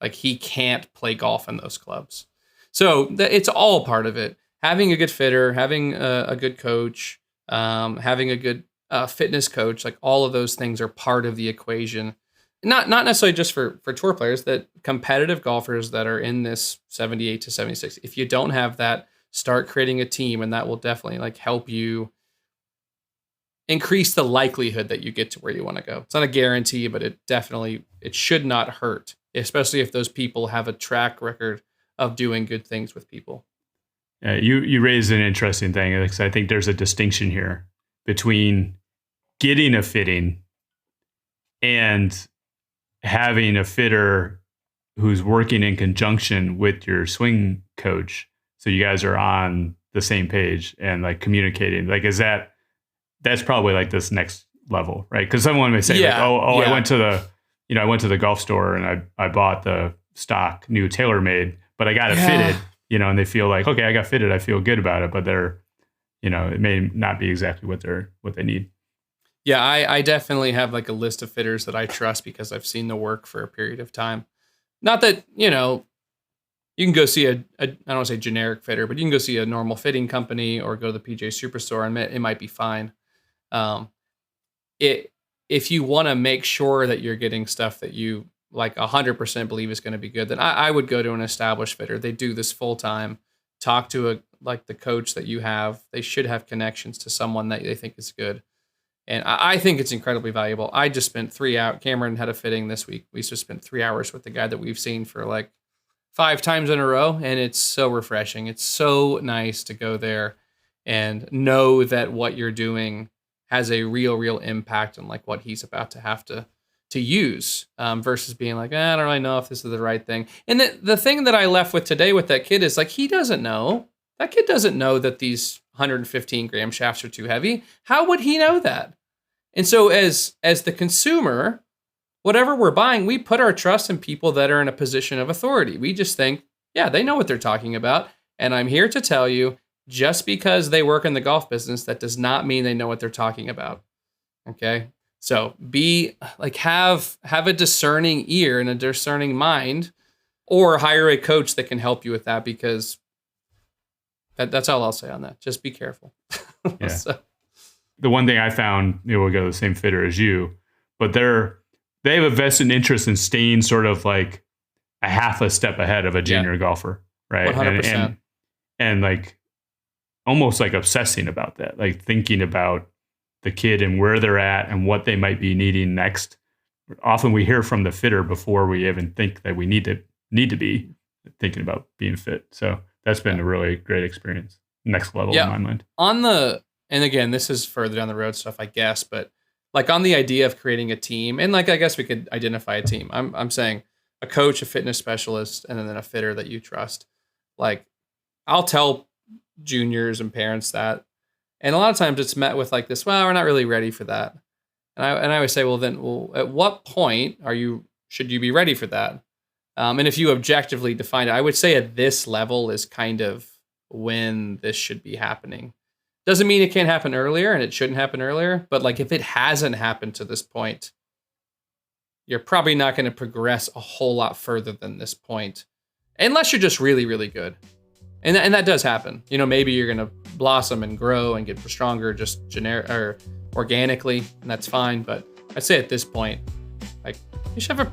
Like, he can't play golf in those clubs. So it's all part of it. Having a good fitter, having a good coach, having a good fitness coach, like all of those things are part of the equation. Not necessarily just for tour players, that competitive golfers that are in this 78 to 76. If you don't have that, start creating a team, and that will definitely help you increase the likelihood that you get to where you want to go. It's not a guarantee, but it should not hurt, especially if those people have a track record of doing good things with people. You raised an interesting thing, because I think there's a distinction here between getting a fitting and having a fitter who's working in conjunction with your swing coach. So you guys are on the same page and communicating. That's probably this next level, right? Because someone may say, yeah. I went to the golf store and I bought the stock new TaylorMade, but I got it fitted, and they feel like, okay, I got fitted, I feel good about it, but they're, it may not be exactly what they need. Yeah, I definitely have like a list of fitters that I trust because I've seen the work for a period of time. Not that, you can go see I don't want to say generic fitter, but you can go see a normal fitting company or go to the PJ Superstore and it might be fine. Um, if you want to make sure that you're getting stuff that you like 100% believe is going to be good, then I would go to an established fitter. They do this full time. Talk to the coach that you have. They should have connections to someone that they think is good. And I think it's incredibly valuable. I just spent 3 hours. Cameron had a fitting this week. We just spent 3 hours with the guy that we've seen for like 5 times in a row. And it's so refreshing. It's so nice to go there and know that what you're doing has a real impact on like what he's about to have to use versus being like, I don't really know if this is the right thing. And the thing that I left with today with that kid is like, he doesn't know. That kid doesn't know that these 115 gram shafts are too heavy. How would he know that? And so as the consumer, whatever we're buying, we put our trust in people that are in a position of authority. We just think, yeah, they know what they're talking about. And I'm here to tell you, just because they work in the golf business, that does not mean they know what they're talking about. Okay. So have a discerning ear and a discerning mind, or hire a coach that can help you with that, because that's all I'll say on that. Just be careful. Yeah. So. The one thing I found, we'll go to the same fitter as you, but they have a vested interest in staying sort of like a half a step ahead of a junior golfer, right? 100%. And like almost like obsessing about that, like thinking about the kid and where they're at and what they might be needing next. Often we hear from the fitter before we even think that we need to be thinking about being fit. So that's been a really great experience. Next level in my mind. And again, this is further down the road stuff, I guess, but like on the idea of creating a team, and like I guess we could identify a team. I'm saying a coach, a fitness specialist, and then a fitter that you trust. Like I'll tell juniors and parents that, and a lot of times it's met with like this, well, we're not really ready for that. And I always say, well, at what point should you be ready for that? And if you objectively define it, I would say at this level is kind of when this should be happening. Doesn't mean it can't happen earlier and it shouldn't happen earlier, but like if it hasn't happened to this point, you're probably not going to progress a whole lot further than this point, unless you're just really, really good. And that does happen. Maybe you're going to blossom and grow and get stronger just generic or organically, and that's fine. But I'd say at this point, like you should have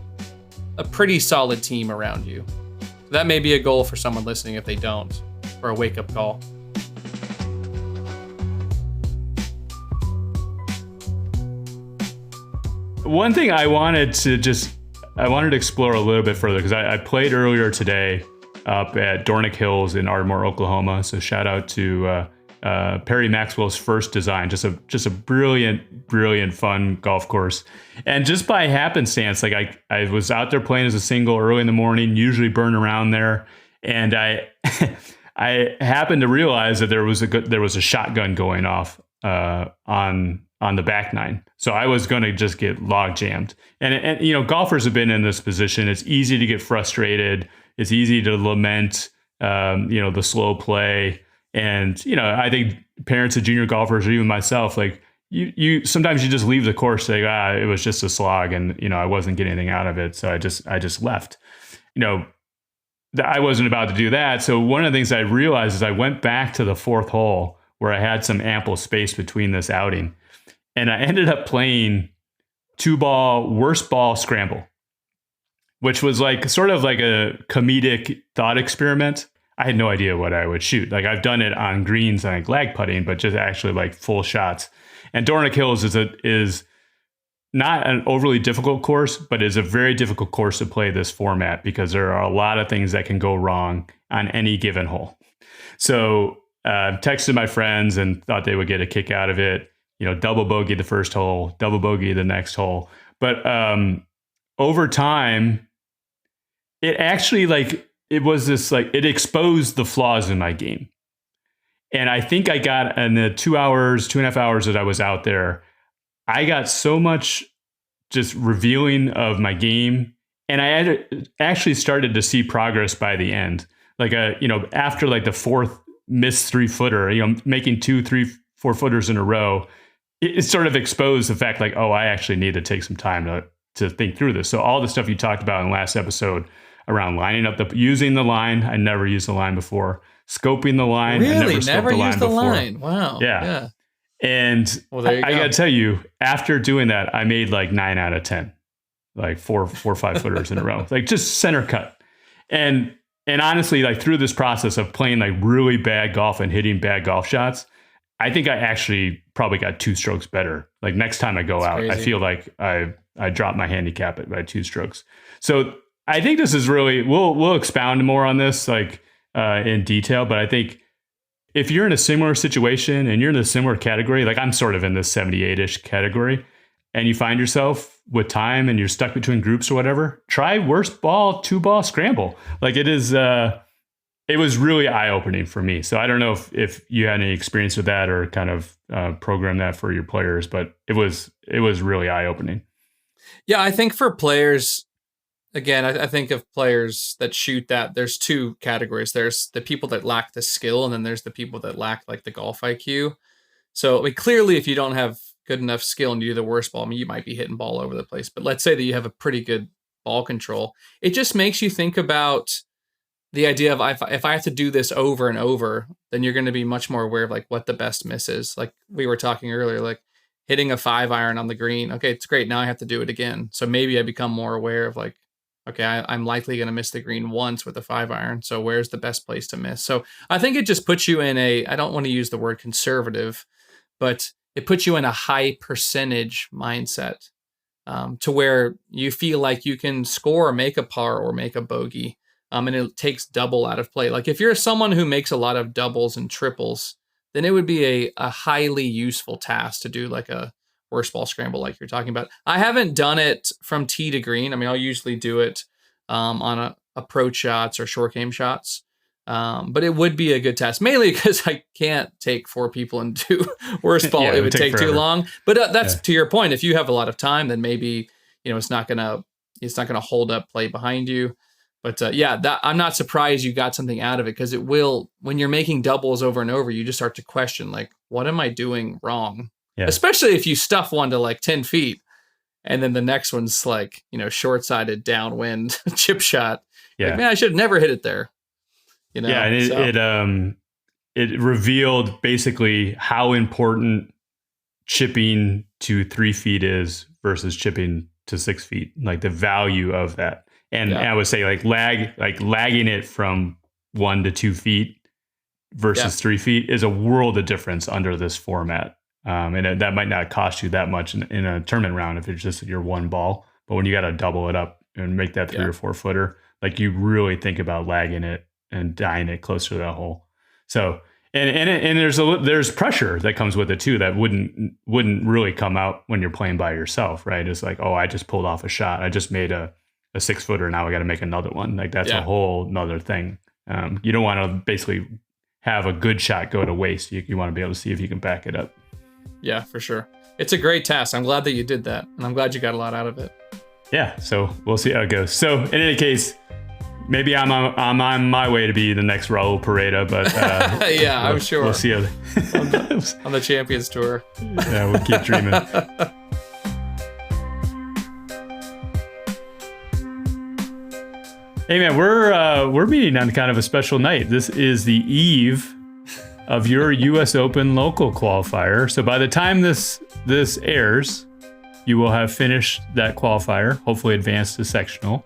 a pretty solid team around you. So that may be a goal for someone listening if they don't, or a wake-up call. One thing I wanted to explore a little bit further, because I played earlier today up at Dornick Hills in Ardmore, Oklahoma. So shout out to Perry Maxwell's First Design, just a brilliant, fun golf course. And just by happenstance, like I was out there playing as a single early in the morning, usually burn around there, and I I happened to realize that there was a shotgun going off on the back nine. So I was going to just get log jammed. And golfers have been in this position. It's easy to get frustrated. It's easy to lament, the slow play. And, I think parents of junior golfers, or even myself, like you sometimes you just leave the course saying, it was just a slog and, I wasn't getting anything out of it. So I just left. I wasn't about to do that. So one of the things I realized is I went back to the fourth hole where I had some ample space between this outing. And I ended up playing 2-ball, worst ball scramble, which was like sort of like a comedic thought experiment. I had no idea what I would shoot. Like I've done it on greens and like lag putting, but just actually like full shots. And Dornick Hills is not an overly difficult course, but is a very difficult course to play this format because there are a lot of things that can go wrong on any given hole. So texted my friends and thought they would get a kick out of it. Double bogey the first hole, double bogey the next hole. But over time, it actually it exposed the flaws in my game. And I think I got in the 2.5 hours that I was out there, I got so much just revealing of my game. And I had actually started to see progress by the end. Like, after like the fourth missed 3-footer, making 2, 3, 4 footers in a row, it sort of exposed the fact like, oh, I actually need to take some time to think through this. So all the stuff you talked about in the last episode around lining up using the line, I never used the line before. Scoping the line, really? I never scoped used the line. Wow. Yeah. And well, there you I go. gotta tell you, after doing that, I made like 9 out of 10, like four or 5 footers in a row, like just center cut. And honestly, like through this process of playing like really bad golf and hitting bad golf shots, I think I actually probably got 2 strokes better. Like next time I go out, crazy. I feel like I dropped my handicap by 2 strokes. So I think this is really, we'll expound more on this like in detail, but I think if you're in a similar situation and you're in a similar category, like I'm sort of in this 78-ish category, and you find yourself with time and you're stuck between groups or whatever, try worst ball, 2-ball scramble. Like it was really eye-opening for me. So I don't know if you had any experience with that or kind of program that for your players, but it was really eye-opening. Yeah, I think for players, again, I think of players that shoot that, there's 2 categories. There's the people that lack the skill, and then there's the people that lack like the golf IQ. So I mean, clearly, if you don't have good enough skill and you do the worst ball, I mean, you might be hitting ball over the place. But let's say that you have a pretty good ball control. It just makes you think about the idea of if I have to do this over and over, then you're going to be much more aware of like what the best miss is. Like we were talking earlier, like hitting a 5-iron on the green. Okay, it's great. Now I have to do it again. So maybe I become more aware of like, okay, I'm likely going to miss the green once with a 5-iron. So where's the best place to miss? So I think it just puts you in I don't want to use the word conservative, but it puts you in a high percentage mindset to where you feel like you can score or make a par or make a bogey. And it takes double out of play. Like if you're someone who makes a lot of doubles and triples, then it would be a highly useful task to do like a worst ball scramble like you're talking about. I haven't done it from tee to green. I mean, I'll usually do it on approach shots or short game shots. But it would be a good test, mainly because I can't take 4 people and do worst ball. It would take too long. But that's to your point. If you have a lot of time, then maybe it's not gonna hold up play behind you. But I'm not surprised you got something out of it, because it will, when you're making doubles over and over, you just start to question like, what am I doing wrong? Yeah. Especially if you stuff one to like 10 feet and then the next one's like, short-sided downwind chip shot. Yeah. Like, man, I should have never hit it there. Yeah. And it revealed basically how important chipping to 3 feet is versus chipping to 6 feet, like the value of that. And I would say lagging it from 1 to 2 feet versus 3 feet is a world of difference under this format. And that might not cost you that much in a tournament round if it's just your 1 ball. But when you got to double it up and make that 3 or 4 footer, like you really think about lagging it and dying it closer to that hole. So and there's pressure that comes with it too that wouldn't really come out when you're playing by yourself, right? It's like, oh, I just pulled off a shot. I just made a 6-footer. Now I got to make another one. Like that's a whole nother thing. You don't want to basically have a good shot go to waste. You want to be able to see if you can back it up. Yeah, for sure. It's a great task. I'm glad that you did that, and I'm glad you got a lot out of it. Yeah, so we'll see how it goes. So in any case, maybe I'm on my way to be the next Raul Pareda, but I'm sure. We'll see how on the Champions Tour. Yeah, we'll keep dreaming. Hey man, we're meeting on kind of a special night. This is the eve of your U.S. Open local qualifier. So by the time this airs, you will have finished that qualifier, hopefully advanced to sectional.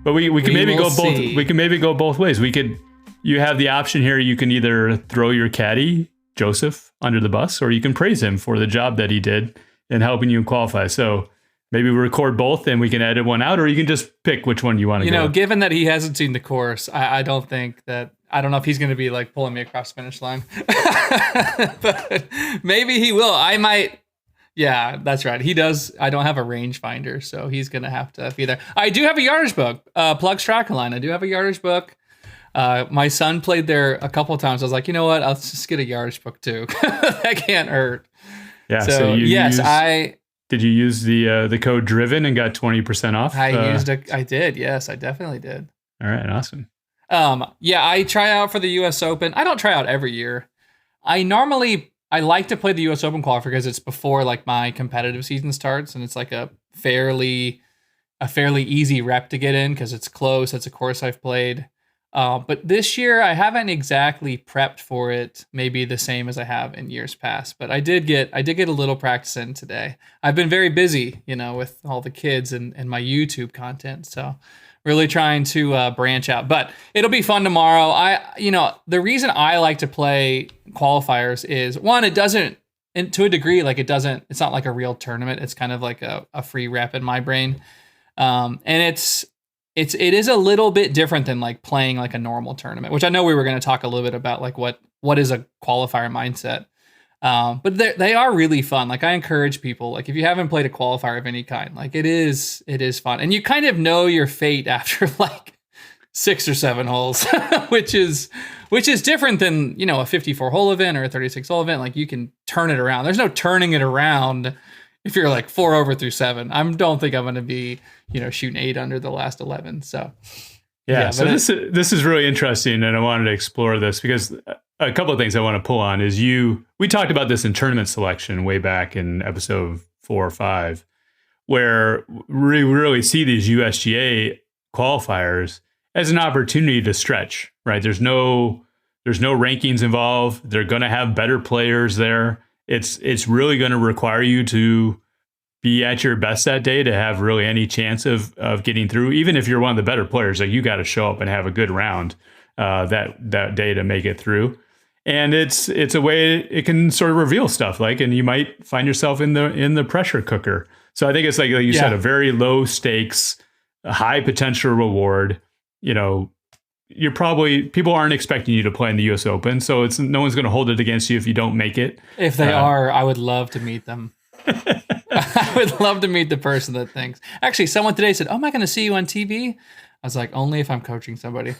But we can maybe go both. We can maybe go both ways. You have the option here. You can either throw your caddy Joseph under the bus, or you can praise him for the job that he did in helping you qualify. So maybe we record both and we can edit one out, or you can just pick which one you want to go. Given that he hasn't seen the course, I don't know if he's going to be like pulling me across the finish line, but maybe he will. I might. Yeah, that's right. He does. I don't have a rangefinder, so he's going to have to be there. I do have a yardage book. Plug StrackaLine. I do have a yardage book. My son played there a couple of times. I was like, you know what? I'll just get a yardage book too. That can't hurt. Yeah. So did you use the code DRIVEN and got 20% off? I did. Yes, I definitely did. All right. Awesome. I try out for the U.S. Open. I don't try out every year. I normally I like to play the US Open qualifier because it's before like my competitive season starts, and it's like a fairly easy rep to get in because it's close. It's a course I've played. But this year I haven't exactly prepped for it, maybe the same as I have in years past. But I did get a little practice in today. I've been very busy, with all the kids and my YouTube content. So really trying to branch out. But it'll be fun tomorrow. The reason I like to play qualifiers is, one, it doesn't, and to a degree, like it's not like a real tournament. It's kind of like a free rep in my brain. And it is a little bit different than like playing like a normal tournament, which I know we were going to talk a little bit about, like what is a qualifier mindset. But they are really fun. Like I encourage people, like if you haven't played a qualifier of any kind, like it is fun. And you kind of know your fate after like 6 or 7 holes, which is different than, a 54 hole event or a 36 hole event. Like you can turn it around. There's no turning it around if you're like 4 over through 7. I don't think I'm going to be, shooting 8 under the last 11. So yeah. So this is really interesting, and I wanted to explore this because a couple of things I want to pull on is we talked about this in tournament selection way back in episode 4 or 5, where we really see these USGA qualifiers as an opportunity to stretch, right? There's no rankings involved. They're going to have better players there. It's really going to require you to be at your best that day to have really any chance of getting through. Even if you're one of the better players, like you got to show up and have a good round that day to make it through. And it's a way it can sort of reveal stuff, like, and you might find yourself in the pressure cooker. So I think it's like you said, a very low stakes, a high potential reward. People aren't expecting you to play in the US Open, so no one's going to hold it against you if you don't make it. If they are, I would love to meet them. I would love to meet the person that thinks. Actually, someone today said, "Oh, am I going to see you on TV?" I was like, "Only if I'm coaching somebody."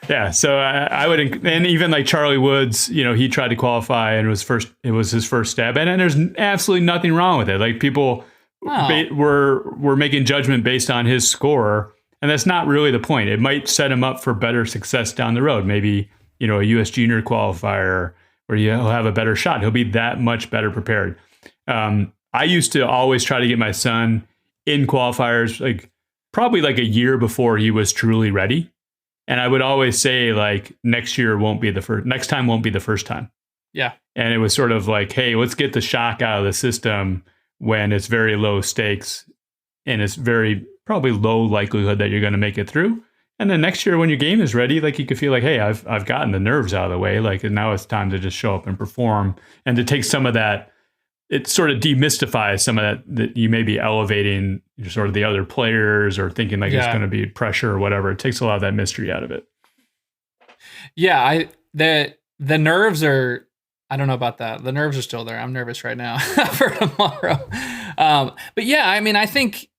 Yeah, so I would, and even like Charlie Woods, he tried to qualify and it was his first stab, and there's absolutely nothing wrong with it. Like people were making judgment based on his score. And that's not really the point. It might set him up for better success down the road. Maybe, a US Junior qualifier where he'll have a better shot. He'll be that much better prepared. I used to always try to get my son in qualifiers, like probably like a year before he was truly ready. And I would always say, like, next time won't be the first time. Yeah. And it was sort of like, hey, let's get the shock out of the system when it's very low stakes and it's very probably low likelihood that you're going to make it through. And then next year when your game is ready, like you could feel like, hey, I've gotten the nerves out of the way. Like, and now it's time to just show up and perform, and to take some of that. It sort of demystifies some of that you may be elevating sort of the other players or thinking like it's going to be pressure or whatever. It takes a lot of that mystery out of it. Yeah. The nerves are, I don't know about that. The nerves are still there. I'm nervous right now for tomorrow. But yeah, I mean, I think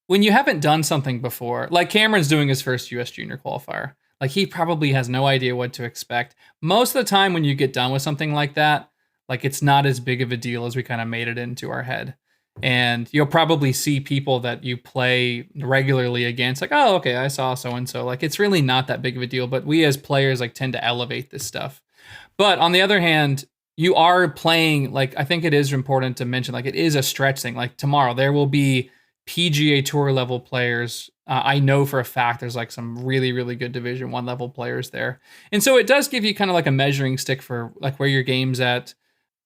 when you haven't done something before, like Cameron's doing his first US Junior qualifier, like he probably has no idea what to expect. Most of the time when you get done with something like that, like it's not as big of a deal as we kind of made it into our head. And you'll probably see people that you play regularly against, like, oh, okay, I saw so-and-so. Like it's really not that big of a deal, but we as players like tend to elevate this stuff. But on the other hand, you are playing, like, I think it is important to mention, like it is a stretch thing. Like tomorrow there will be PGA Tour level players. I know for a fact there's like some really, really good Division I level players there. And so it does give you kind of like a measuring stick for like where your game's at.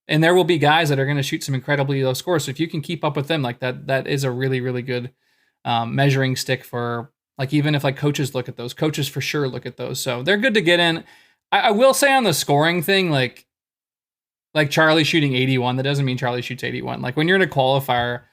And there will be guys that are going to shoot some incredibly low scores. So if you can keep up with them, like that is a really, really good measuring stick for, like, even if like coaches look at those, coaches for sure look at those. So they're good to get in. I will say on the scoring thing, like Charlie shooting 81, that doesn't mean Charlie shoots 81. Like when you're in a qualifier,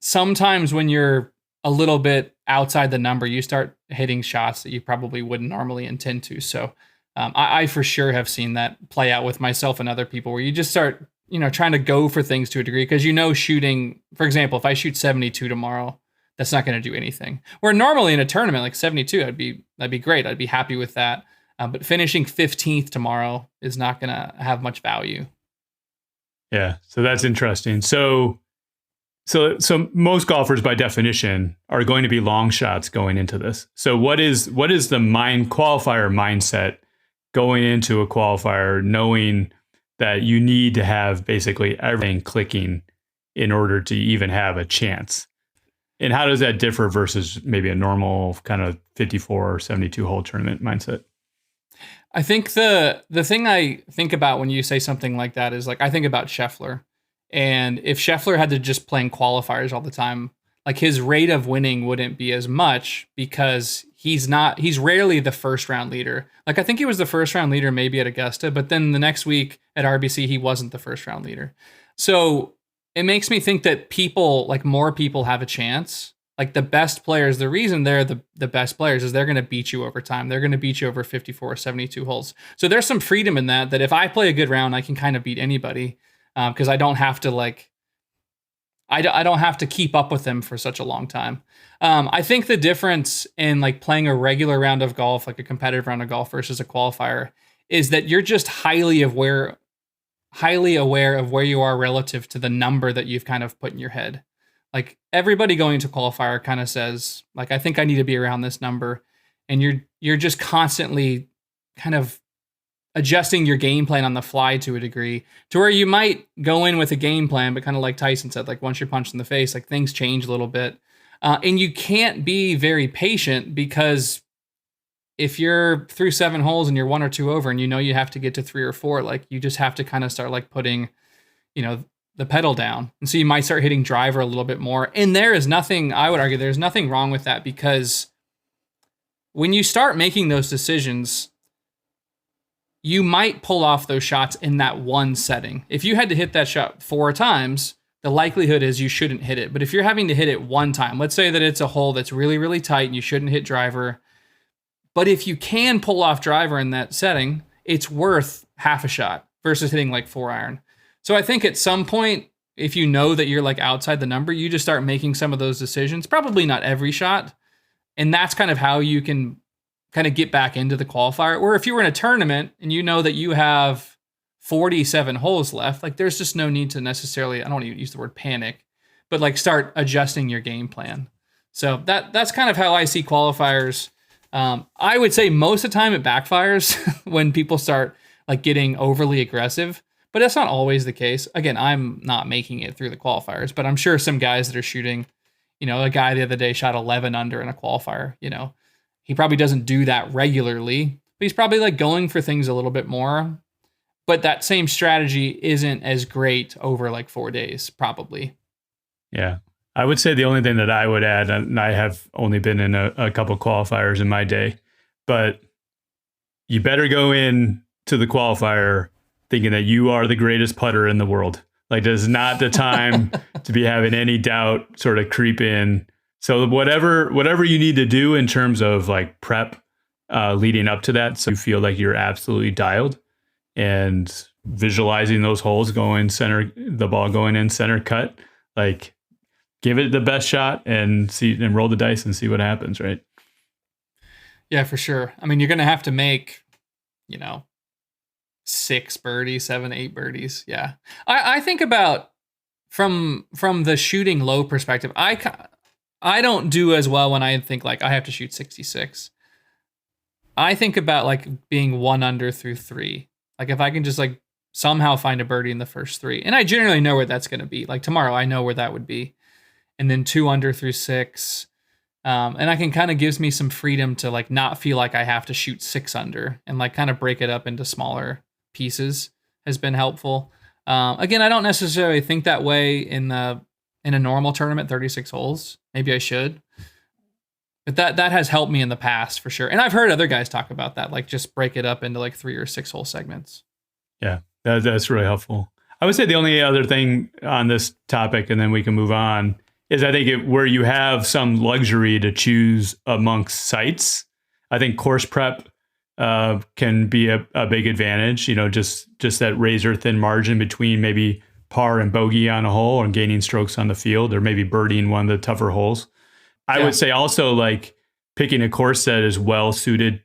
sometimes when you're a little bit outside the number, you start hitting shots that you probably wouldn't normally intend to. So I for sure have seen that play out with myself and other people, where you just start, trying to go for things to a degree, because shooting, for example, if I shoot 72 tomorrow, that's not going to do anything. Where normally in a tournament like 72, that'd be great. I'd be happy with that. But finishing 15th tomorrow is not going to have much value. Yeah, so that's interesting. So most golfers by definition are going to be long shots going into this. So what is the qualifier mindset going into a qualifier, knowing that you need to have basically everything clicking in order to even have a chance. And how does that differ versus maybe a normal kind of 54 or 72 hole tournament mindset? I think the thing I think about when you say something like that is like, I think about Scheffler. And if Scheffler had to just playing qualifiers all the time, like his rate of winning wouldn't be as much because he's rarely the first round leader. Like I think he was the first round leader maybe at Augusta, but then the next week at RBC, he wasn't the first round leader. So it makes me think that people, like more people have a chance. Like the best players, the reason they're the best players is they're going to beat you over time. They're going to beat you over 54 or 72 holes. So there's some freedom in that if I play a good round, I can kind of beat anybody because I don't have to I don't have to keep up with them for such a long time. I think the difference in like playing a regular round of golf, like a competitive round of golf versus a qualifier, is that you're just highly aware of where you are relative to the number that you've kind of put in your head. Like everybody going to qualifier kind of says, like, I think I need to be around this number. And you're just constantly kind of adjusting your game plan on the fly to a degree to where you might go in with a game plan, but kind of like Tyson said, like once you're punched in the face, like things change a little bit. And you can't be very patient because if you're through 7 holes and you're 1 or 2 over and you have to get to 3 or 4, like you just have to kind of start like putting, the pedal down. And so you might start hitting driver a little bit more. And there is nothing, I would argue, there's nothing wrong with that because when you start making those decisions, you might pull off those shots in that one setting. If you had to hit that shot 4 times, the likelihood is you shouldn't hit it. But if you're having to hit it 1 time, let's say that it's a hole that's really, really tight and you shouldn't hit driver. But if you can pull off driver in that setting, it's worth half a shot versus hitting like 4 iron. So I think at some point, if you know that you're like outside the number, you just start making some of those decisions, probably not every shot. And that's kind of how you can kind of get back into the qualifier. Or if you were in a tournament and you know that you have 47 holes left, like there's just no need to necessarily, I don't want to use the word panic, but like start adjusting your game plan. So that's kind of how I see qualifiers. I would say most of the time it backfires when people start like getting overly aggressive. But that's not always the case. Again, I'm not making it through the qualifiers, but I'm sure some guys that are shooting, a guy the other day shot 11 under in a qualifier, he probably doesn't do that regularly, but he's probably like going for things a little bit more. But that same strategy isn't as great over like 4 days, probably. Yeah. I would say the only thing that I would add, and I have only been in a couple qualifiers in my day, but you better go in to the qualifier thinking that you are the greatest putter in the world. Like, this is not the time to be having any doubt sort of creep in. So whatever you need to do in terms of like prep leading up to that, so you feel like you're absolutely dialed, and visualizing those holes going center, the ball going in center cut, like give it the best shot and roll the dice and see what happens, right? Yeah, for sure. I mean, you're going to have to make, 6 birdies, 7, 8 birdies. Yeah. I think about from the shooting low perspective, I don't do as well when I think like I have to shoot 66. I think about like being 1 under through 3. Like if I can just like somehow find a birdie in the first 3, and I generally know where that's going to be. Like tomorrow, I know where that would be. And then 2 under through 6. And I can kind of gives me some freedom to like not feel like I have to shoot 6 under and like kind of break it up into smaller pieces has been helpful. Again, I don't necessarily think that way in a normal tournament, 36 holes. Maybe I should. But that has helped me in the past for sure. And I've heard other guys talk about that, like just break it up into like 3 or 6 hole segments. Yeah, that's really helpful. I would say the only other thing on this topic, and then we can move on, is I think where you have some luxury to choose amongst sites, I think course prep can be a big advantage. Just that razor thin margin between maybe par and bogey on a hole and gaining strokes on the field, or maybe birdieing one of the tougher holes. I would say also like picking a course that is well suited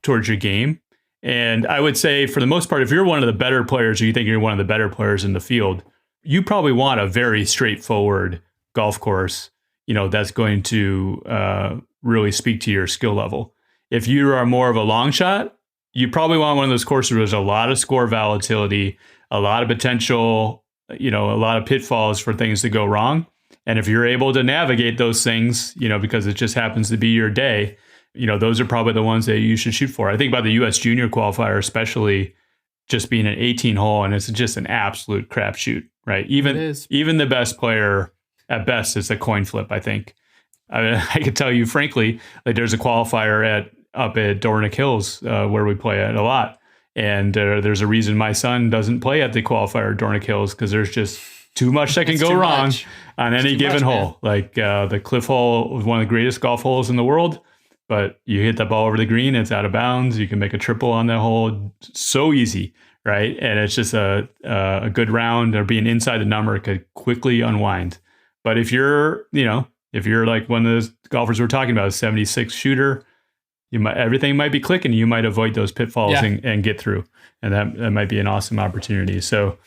towards your game. And I would say for the most part, if you're one of the better players, or you think you're one of the better players in the field, you probably want a very straightforward golf course, that's going to really speak to your skill level. If you are more of a long shot, you probably want one of those courses where there's a lot of score volatility, a lot of potential, a lot of pitfalls for things to go wrong. And if you're able to navigate those things, because it just happens to be your day, those are probably the ones that you should shoot for. I think about the U.S. Junior Qualifier, especially just being an 18 hole, and it's just an absolute crapshoot, right? Even the best player at best is a coin flip, I think. I could tell you, frankly, like there's a qualifier up at Dornick Hills where we play it a lot. And there's a reason my son doesn't play at the qualifier at Dornick Hills, because there's just too much that can go wrong on any given hole. Like the cliff hole was one of the greatest golf holes in the world, but you hit that ball over the green, it's out of bounds. You can make a triple on that hole. So easy, right? And it's just a good round, or being inside the number could quickly unwind. But if you're like one of those golfers we're talking about, a 76 shooter, everything might be clicking. You might avoid those pitfalls and get through. And that might be an awesome opportunity. So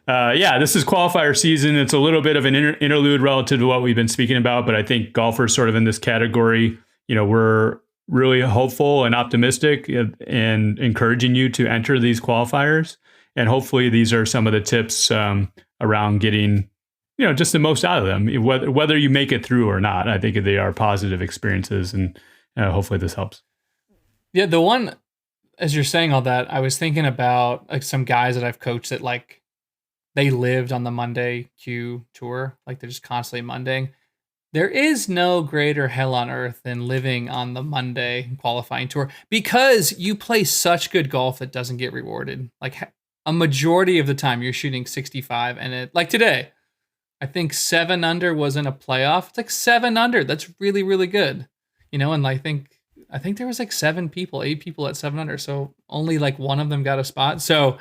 this is qualifier season. It's a little bit of an interlude relative to what we've been speaking about, but I think golfers sort of in this category, we're really hopeful and optimistic and encouraging you to enter these qualifiers. And hopefully these are some of the tips around getting, just the most out of them, whether you make it through or not. I think they are positive experiences, and hopefully this helps. Yeah, the one, as you're saying all that, I was thinking about like some guys that I've coached that like they lived on the Monday Q tour, like they're just constantly Mondaying. There is no greater hell on earth than living on the Monday qualifying tour, because you play such good golf that doesn't get rewarded. Like a majority of the time you're shooting 65, and like today, I think 7 under was in a playoff. It's like 7 under. That's really, really good. And I think there was like 8 people at 7 under. So only like one of them got a spot. So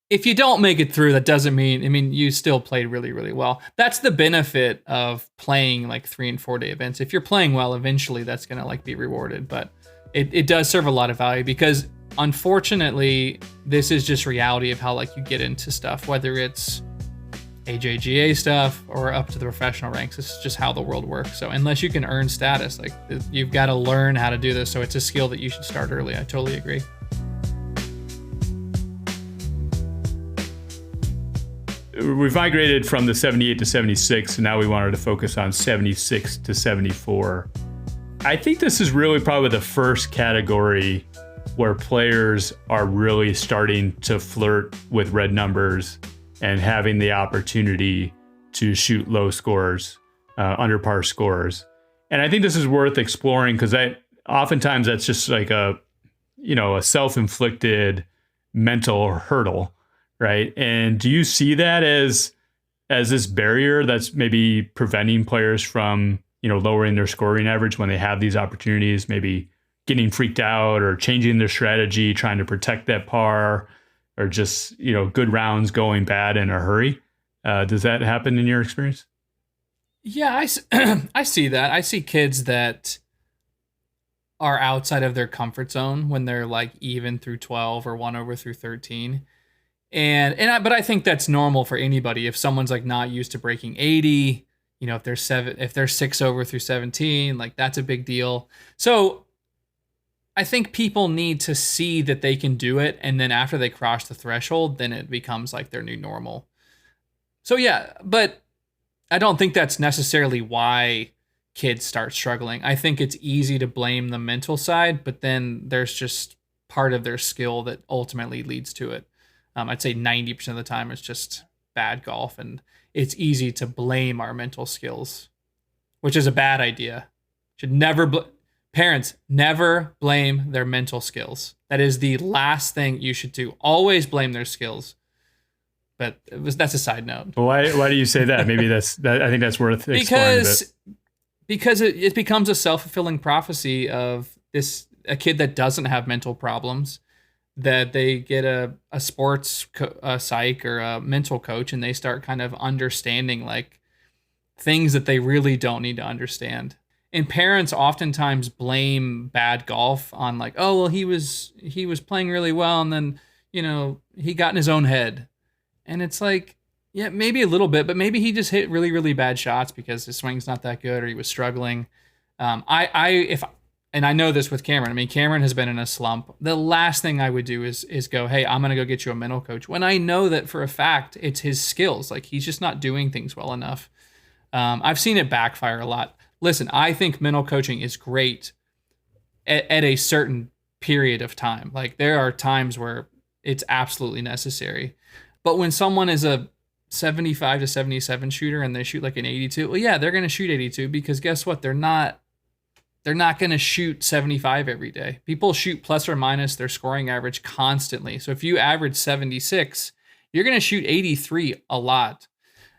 if you don't make it through, that doesn't mean, you still played really, really well. That's the benefit of playing like 3 and 4 day events. If you're playing well, eventually that's going to like be rewarded, but it does serve a lot of value, because unfortunately this is just reality of how like you get into stuff, whether it's AJGA stuff or up to the professional ranks. This is just how the world works. So unless you can earn status, like you've got to learn how to do this. So it's a skill that you should start early. I totally agree. We've migrated from the 78 to 76, and now we wanted to focus on 76 to 74. I think this is really probably the first category where players are really starting to flirt with red numbers and having the opportunity to shoot low scores, under par scores. And I think this is worth exploring, because oftentimes that's just like a self-inflicted mental hurdle, right? And do you see that as this barrier that's maybe preventing players from, lowering their scoring average when they have these opportunities, maybe getting freaked out or changing their strategy, trying to protect that par, or just, good rounds going bad in a hurry? Does that happen in your experience? Yeah, I see that. I see kids that are outside of their comfort zone when they're like even through 12 or 1 over through 13. But I think that's normal for anybody. If someone's like not used to breaking 80, if they're 6 over through 17, like that's a big deal. So I think people need to see that they can do it, and then after they cross the threshold, then it becomes like their new normal. So yeah, but I don't think that's necessarily why kids start struggling. I think it's easy to blame the mental side, but then there's just part of their skill that ultimately leads to it. I'd say 90% of the time it's just bad golf, and it's easy to blame our mental skills, which is a bad idea. Should never Parents, never blame their mental skills. That is the last thing you should do. Always blame their skills. But that's a side note. Well, why do you say that? Maybe I think that's worth exploring a bit. Because it becomes a self-fulfilling prophecy of a kid that doesn't have mental problems, that they get a sports psych or a mental coach, and they start kind of understanding like things that they really don't need to understand. And parents oftentimes blame bad golf on like, oh, well, he was playing really well, and then, he got in his own head. And it's like, yeah, maybe a little bit, but maybe he just hit really, really bad shots because his swing's not that good, or he was struggling. If and I know this with Cameron. I mean, Cameron has been in a slump. The last thing I would do is go, hey, I'm going to go get you a mental coach, when I know that for a fact it's his skills. Like, he's just not doing things well enough. I've seen it backfire a lot. Listen, I think mental coaching is great at a certain period of time. Like, there are times where it's absolutely necessary. But when someone is a 75 to 77 shooter and they shoot like an 82, well, yeah, they're going to shoot 82, because guess what? They're not going to shoot 75 every day. People shoot plus or minus their scoring average constantly. So if you average 76, you're going to shoot 83 a lot.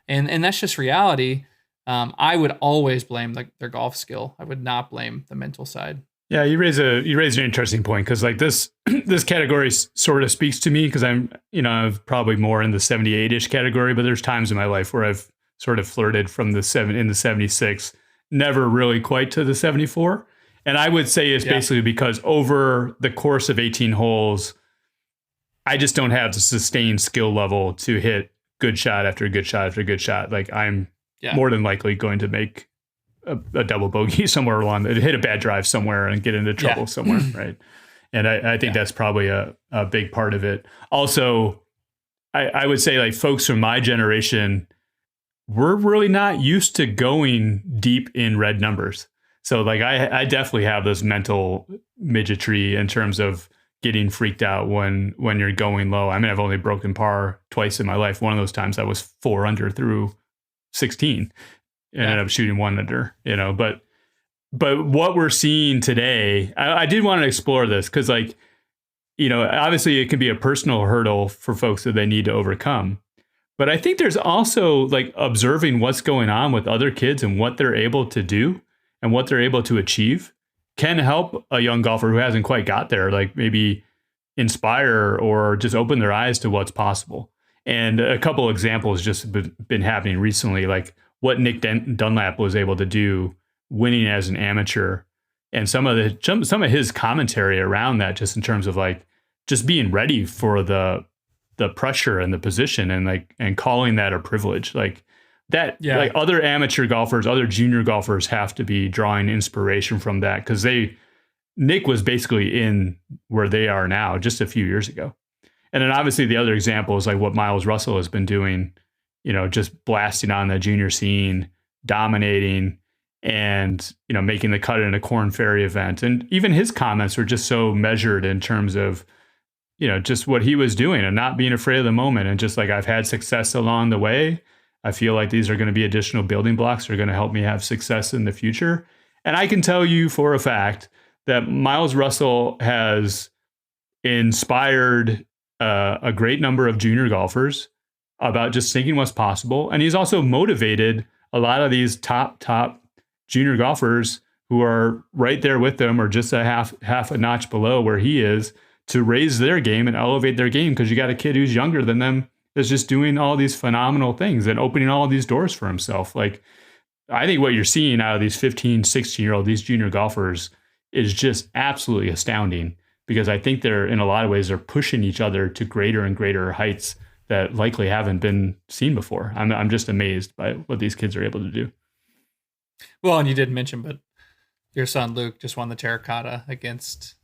And that's just reality. I would always blame their golf skill. I would not blame the mental side. Yeah, you raise an interesting point, because like this category sort of speaks to me, because I'm probably more in the 78-ish category, but there's times in my life where I've sort of flirted from the 76, never really quite to the 74. And I would say it's basically because over the course of 18 holes, I just don't have the sustained skill level to hit good shot after good shot after good shot. Like, I'm more than likely going to make a double bogey somewhere along, hit a bad drive somewhere and get into trouble somewhere, right? And I think that's probably a big part of it. Also, I would say, like, folks from my generation, we're really not used to going deep in red numbers. So like, I definitely have this mental midgetry in terms of getting freaked out when you're going low. I mean, I've only broken par twice in my life. One of those times I was 4 under through 16. Ended up shooting 1 under, but what we're seeing today, I did want to explore this, because like, obviously it can be a personal hurdle for folks that they need to overcome. But I think there's also like observing what's going on with other kids and what they're able to do and what they're able to achieve can help a young golfer who hasn't quite got there, like maybe inspire or just open their eyes to what's possible. And a couple examples just been happening recently, like what Nick Dunlap was able to do winning as an amateur, and some of his commentary around that, just in terms of like just being ready for the pressure and the position, and calling that a privilege, like that. Like, other amateur golfers, other junior golfers have to be drawing inspiration from that, because Nick was basically in where they are now just a few years ago. And then obviously the other example is like what Miles Russell has been doing, just blasting on the junior scene, dominating, and, making the cut in a Korn Ferry event. And even his comments were just so measured in terms of, just what he was doing and not being afraid of the moment. And just like, I've had success along the way. I feel like these are going to be additional building blocks that are going to help me have success in the future. And I can tell you for a fact that Miles Russell has inspired a great number of junior golfers about just thinking what's possible. And he's also motivated a lot of these top junior golfers who are right there with them, or just a half a notch below where he is, to raise their game and elevate their game. Because you got a kid who's younger than them that's just doing all these phenomenal things and opening all these doors for himself. Like, I think what you're seeing out of these 15, 16-year-old, these junior golfers, is just absolutely astounding, because I think they're, in a lot of ways, they're pushing each other to greater and greater heights that likely haven't been seen before. I'm just amazed by what these kids are able to do. Well, and you did mention, but your son Luke just won the Terracotta against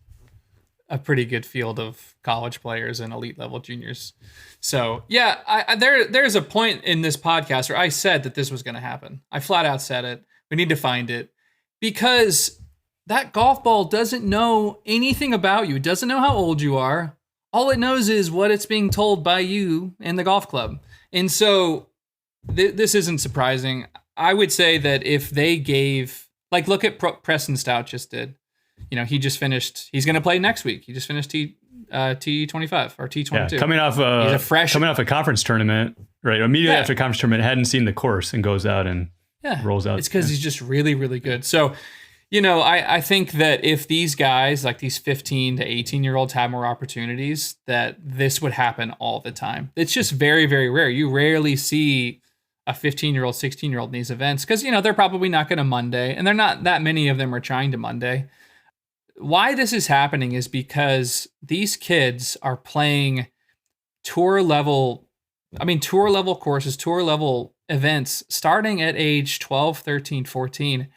a pretty good field of college players and elite level juniors. So yeah, there's a point in this podcast where I said that this was going to happen. I flat out said it. We need to find it, because that golf ball doesn't know anything about you. It doesn't know how old you are. All it knows is what it's being told by you and the golf club. And so this isn't surprising. I would say that if they gave, like, look at Preston Stout just did. He just finished. He's going to play next week. He just finished T25 or T22. Yeah, coming off a conference tournament, right? Immediately after a conference tournament, hadn't seen the course and goes out and rolls out. It's because he's just really, really good. So, I think that if these guys, like these 15 to 18-year-olds, have more opportunities, that this would happen all the time. It's just very, very rare. You rarely see a 15-year-old, 16-year-old in these events, because, they're probably not going to Monday, and they're not that many of them are trying to Monday. Why this is happening is because these kids are playing tour level courses, tour level events, starting at age 12, 13, 14.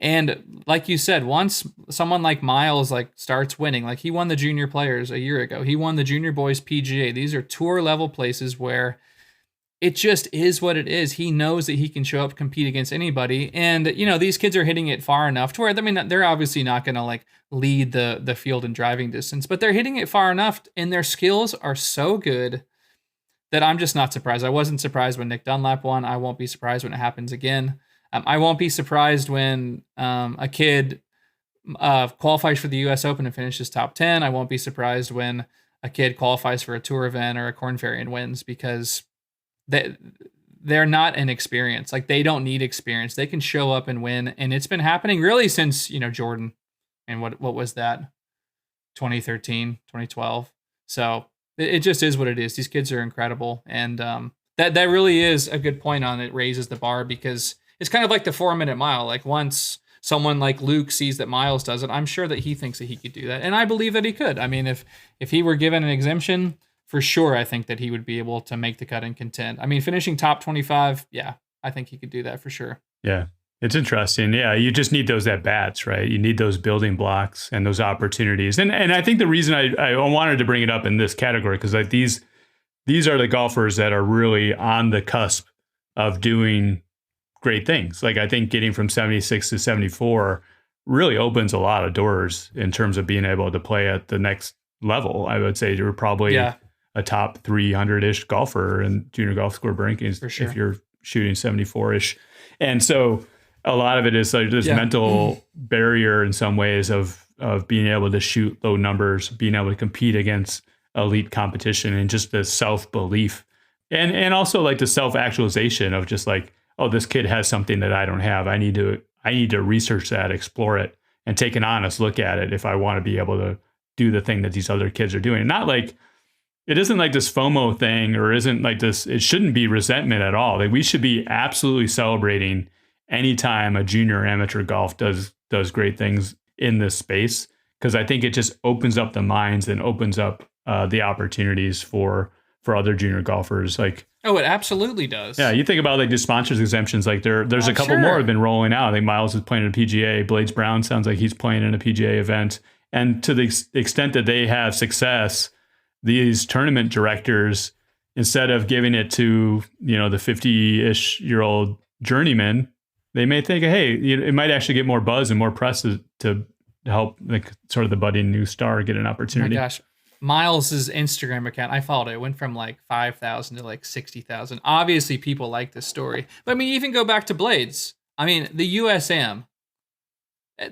And like you said, once someone like Miles like starts winning, like he won the junior players a year ago, he won the junior boys PGA. These are tour level places where it just is what it is. He knows that he can show up, compete against anybody. And, these kids are hitting it far enough to where, I mean, they're obviously not going to like lead the field in driving distance, but they're hitting it far enough and their skills are so good that I'm just not surprised. I wasn't surprised when Nick Dunlap won. I won't be surprised when it happens again. I won't be surprised when a kid qualifies for the U.S. Open and finishes top 10. I won't be surprised when a kid qualifies for a tour event or a Korn Ferry and wins, because they're not inexperienced. Like, they don't need experience. They can show up and win. And it's been happening really since, Jordan. And what was that? 2013, 2012. So it just is what it is. These kids are incredible. And that really is a good point on it. Raises the bar, because it's kind of like the 4-minute mile. Like, once someone like Luke sees that Miles does it, I'm sure that he thinks that he could do that. And I believe that he could. I mean, if he were given an exemption, for sure, I think that he would be able to make the cut and contend. I mean, finishing top 25, yeah, I think he could do that for sure. Yeah, it's interesting. Yeah, you just need those at-bats, right? You need those building blocks and those opportunities. And I think the reason I wanted to bring it up in this category, because like these are the golfers that are really on the cusp of doing great things. Like, I think getting from 76 to 74 really opens a lot of doors in terms of being able to play at the next level. I would say you're probably a top 300-ish golfer in junior golf score rankings, for sure, if you're shooting 74-ish. And so a lot of it is like this mental barrier in some ways of being able to shoot low numbers, being able to compete against elite competition, and just the self-belief and also like the self-actualization of just like, oh, this kid has something that I don't have. I need to research that, explore it, and take an honest look at it if I want to be able to do the thing that these other kids are doing. Not like, it isn't like this FOMO thing, or isn't like this, it shouldn't be resentment at all. Like, we should be absolutely celebrating anytime a junior amateur golf does great things in this space, because I think it just opens up the minds and opens up the opportunities for other junior golfers. Like, oh, it absolutely does. Yeah, you think about like the sponsors exemptions, like there's a couple more have been rolling out. I think Miles is playing in a PGA. Blades Brown sounds like he's playing in a PGA event. And to the extent that they have success, these tournament directors, instead of giving it to, the 50-ish year old journeyman, they may think, hey, it might actually get more buzz and more press to help like sort of the budding new star get an opportunity. Oh my gosh. Miles's Instagram account, I followed it. It went from like 5,000 to like 60,000. Obviously, people like this story. But I mean, even go back to Blades. I mean, the USAM,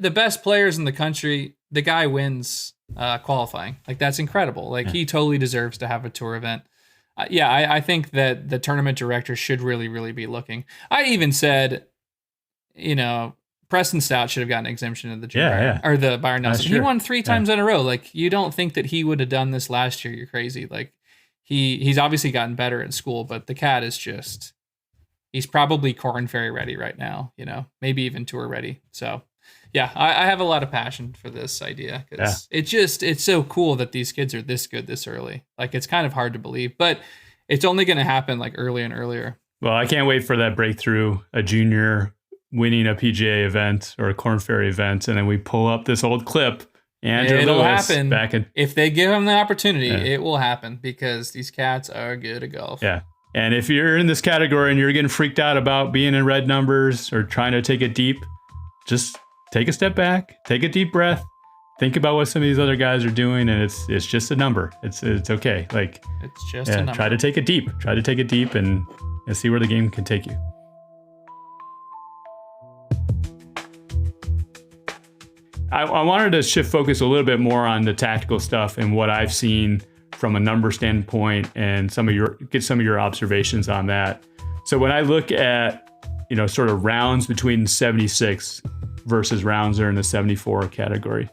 the best players in the country, the guy wins qualifying. Like, that's incredible. Like, he totally deserves to have a tour event. I think that the tournament director should really, really be looking. I even said, Preston Stout should have gotten an exemption of the or the Byron Nelson. He won 3 times in a row. Like, you don't think that he would have done this last year. You're crazy. Like, he's obviously gotten better in school, but the cat is just, he's probably Korn Ferry ready right now, maybe even tour ready. So yeah, I have a lot of passion for this idea, because it's so cool that these kids are this good this early. Like, it's kind of hard to believe, but it's only going to happen like earlier and earlier. Well, I can't wait for that breakthrough, a junior winning a PGA event or a Korn Ferry event, and then we pull up this old clip. Andrew It'll Lewis happen. Back in, if they give him the opportunity, it will happen, because these cats are good at golf. Yeah. And if you're in this category and you're getting freaked out about being in red numbers or trying to take it deep, just take a step back, take a deep breath, think about what some of these other guys are doing, and it's just a number. It's okay. Like, it's just a number. Try to take it deep and see where the game can take you. I wanted to shift focus a little bit more on the tactical stuff and what I've seen from a number standpoint, and get some of your observations on that. So when I look at, sort of rounds between 76 versus rounds that are in the 74 category,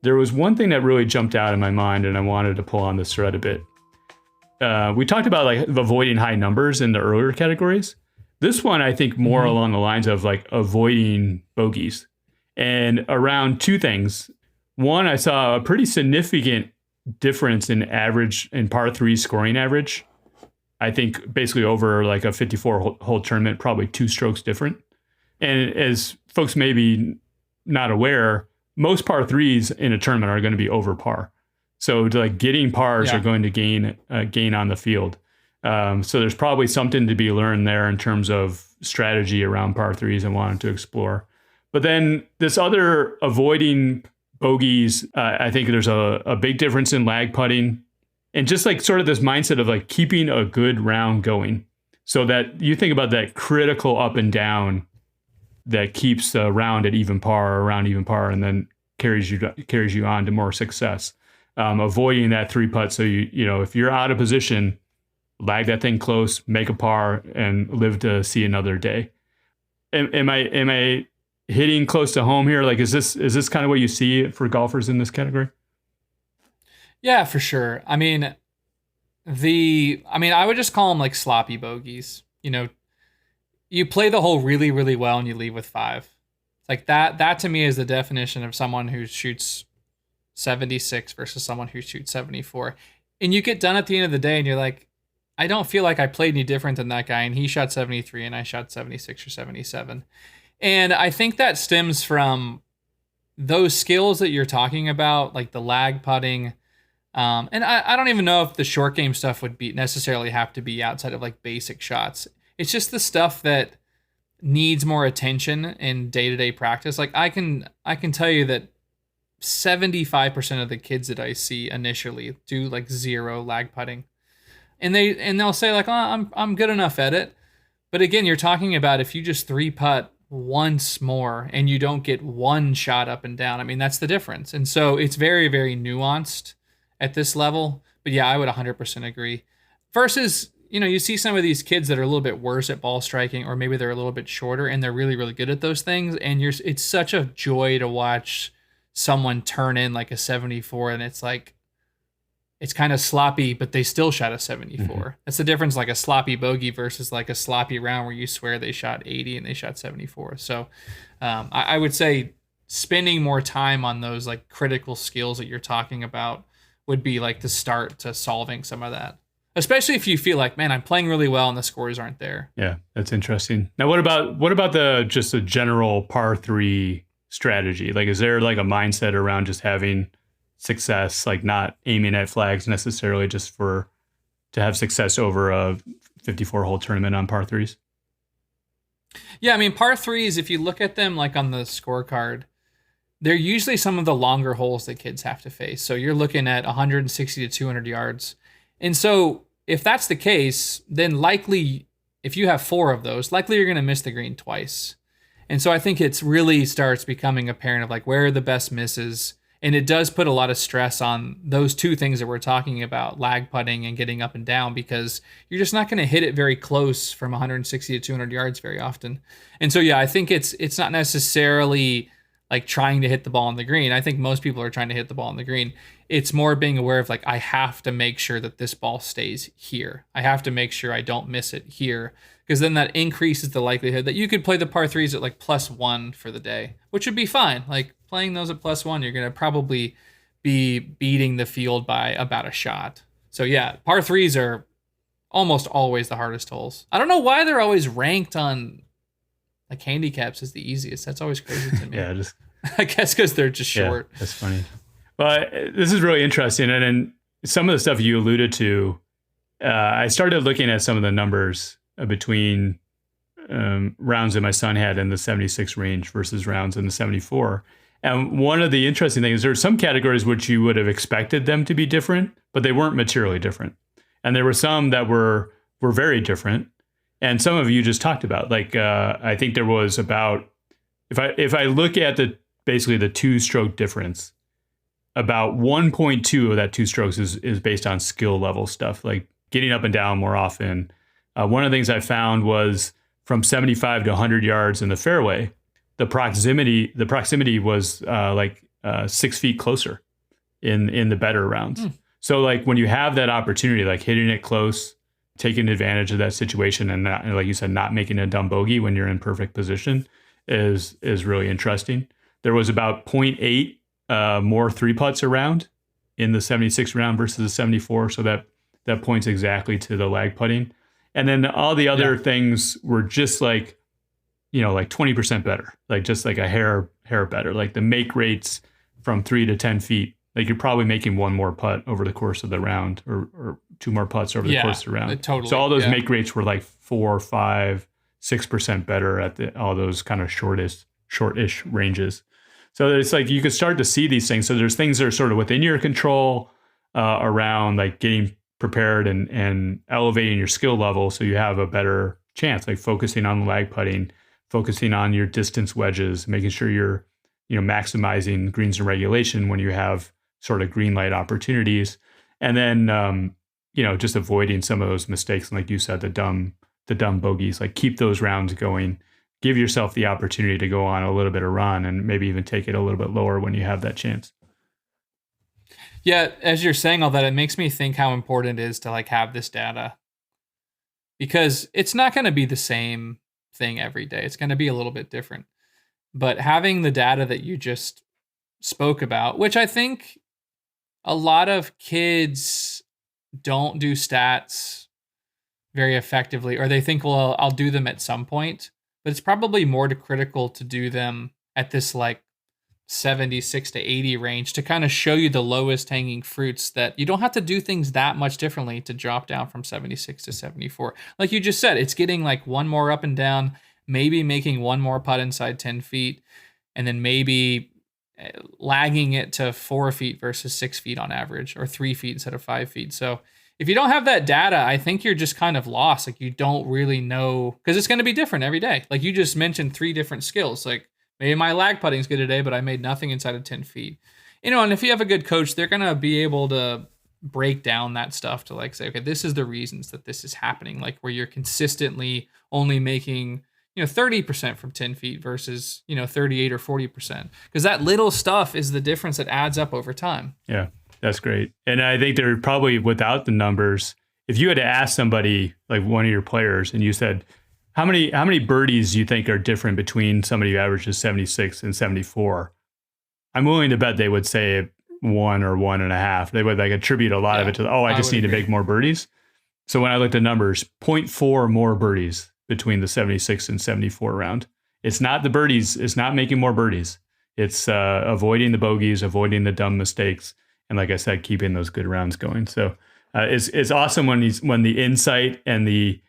there was one thing that really jumped out in my mind, and I wanted to pull on this thread a bit. We talked about like avoiding high numbers in the earlier categories. This one, I think, more along the lines of like avoiding bogeys. And around 2 things. One, I saw a pretty significant difference in par 3 scoring average. I think basically over like a 54 hole tournament, probably 2 strokes different. And as folks maybe not aware, most par threes in a tournament are going to be over par. So like getting pars are going to gain on the field. So there's probably something to be learned there in terms of strategy around par threes and wanting to explore. But then this other avoiding bogeys, I think there's a big difference in lag putting and just like sort of this mindset of like keeping a good round going so that you think about that critical up and down that keeps the round at even par or around even par and then carries you on to more success. Avoiding that 3-putt. So you know, if you're out of position, lag that thing close, make a par and live to see another day. Am I hitting close to home here? Like, is this kind of what you see for golfers in this category? Yeah, for sure. I mean, I would just call them like sloppy bogeys. You know, you play the hole really, really well and you leave with 5. Like that to me is the definition of someone who shoots 76 versus someone who shoots 74. And you get done at the end of the day and you're like, I don't feel like I played any different than that guy. And he shot 73 and I shot 76 or 77. And I think that stems from those skills that you're talking about, like the lag putting. And I don't even know if the short game stuff would be necessarily have to be outside of like basic shots. It's just the stuff that needs more attention in day-to-day practice. Like I can tell you that 75% of the kids that I see initially do like 0 lag putting. And they'll say like, oh, I'm good enough at it. But again, you're talking about if you just 3-putt once more and you don't get one shot up and down. I mean, that's the difference. And so it's very, very nuanced at this level. But yeah, I would 100% agree. Versus, you know, you see some of these kids that are a little bit worse at ball striking, or maybe they're a little bit shorter and they're really, really good at those things. And it's such a joy to watch someone turn in like a 74 and it's like, it's kind of sloppy, but they still shot a 74. Mm-hmm. That's the difference, like a sloppy bogey versus like a sloppy round where you swear they shot 80 and they shot 74. So I would say spending more time on those like critical skills that you're talking about would be like the start to solving some of that. Especially if you feel like, man, I'm playing really well and the scores aren't there. Yeah, that's interesting. Now, what about just a general par 3 strategy? Like, is there like a mindset around just having success, like not aiming at flags necessarily just to have success over a 54-hole tournament on par 3s? Yeah, I mean, par 3s, if you look at them like on the scorecard, they're usually some of the longer holes that kids have to face. So you're looking at 160 to 200 yards. And so if that's the case, then likely if you have 4 of those, likely you're going to miss the green twice. And so I think it's really starts becoming apparent of like where are the best misses. And it does put a lot of stress on those 2 things that we're talking about, lag putting and getting up and down, because you're just not going to hit it very close from 160 to 200 yards very often. And so, yeah, I think it's not necessarily like trying to hit the ball on the green. I think most people are trying to hit the ball on the green. It's more being aware of like, I have to make sure that this ball stays here. I have to make sure I don't miss it here, because then that increases the likelihood that you could play the par 3s at like +1 for the day, which would be fine. Like playing those at +1, you're going to probably be beating the field by about a shot. So yeah, par 3s are almost always the hardest holes. I don't know why they're always ranked on like handicaps as the easiest. That's always crazy to me. Yeah, I guess because they're just short. Yeah, that's funny. But this is really interesting. And then some of the stuff you alluded to, I started looking at some of the numbers between rounds that my son had in the 76 range versus rounds in the 74. And one of the interesting things, there are some categories which you would have expected them to be different, but they weren't materially different. And there were some that were very different. And some of you just talked about, like, I think there was about, if I look at basically the 2-stroke difference, about 1.2 of that 2 strokes is based on skill level stuff, like getting up and down more often. One of the things I found was from 75 to 100 yards in the fairway, the proximity was like 6 feet closer in the better rounds. So like when you have that opportunity, like hitting it close, taking advantage of that situation, and not, like you said, not making a dumb bogey when you're in perfect position is really interesting. There was about 0.8 more 3-putts around in the 76 round versus the 74. So that points exactly to the lag putting. And then all the other things were just like, you know, like 20% better, like just like a hair hair better. Like the make rates from 3 to 10 feet, like you're probably making one more putt over the course of the round, or two more putts over the course of the round. Totally. So all those make rates were like 4, 5, 6% better at all those kind of shortish ranges. So it's like you could start to see these things. So there's things that are sort of within your control around like getting prepared and elevating your skill level so you have a better chance, like focusing on the lag putting, focusing on your distance wedges, making sure you're maximizing greens and regulation when you have sort of green light opportunities, and then just avoiding some of those mistakes. And like you said, the dumb bogeys, like keep those rounds going, give yourself the opportunity to go on a little bit of run and maybe even take it a little bit lower when you have that chance. Yeah, as you're saying all that, it makes me think how important it is to like have this data, because it's not going to be the same thing every day. It's going to be a little bit different. But having the data that you just spoke about, which I think a lot of kids don't do stats very effectively, or they think, well, I'll do them at some point, but it's probably more critical to do them at this like 76 to 80 range to kind of show you the lowest hanging fruits, that you don't have to do things that much differently to drop down from 76 to 74. Like you just said, it's getting like one more up and down, maybe making one more putt inside 10 feet, and then maybe lagging it to 4 feet versus 6 feet on average, or 3 feet instead of 5 feet. So if you don't have that data, I think you're just kind of lost. Like you don't really know, because it's going to be different every day. Like you just mentioned 3 different skills. Like maybe my lag putting's good today, but I made nothing inside of 10 feet. And if you have a good coach, they're going to be able to break down that stuff to like say, okay, this is the reasons that this is happening. Like where you're consistently only making 30% from 10 feet versus 38 or 40%, because that little stuff is the difference that adds up over time. Yeah, that's great. And I think they're probably, without the numbers, if you had to ask somebody like one of your players and you said, how many birdies do you think are different between somebody who averages 76 and 74? I'm willing to bet they would say 1 or 1.5. They would like attribute a lot of it to, I just need to make more birdies. So when I looked at numbers, 0.4 more birdies between the 76 and 74 round. It's not the birdies. It's not making more birdies. It's avoiding the bogeys, avoiding the dumb mistakes, and like I said, keeping those good rounds going. So it's awesome when the insight and the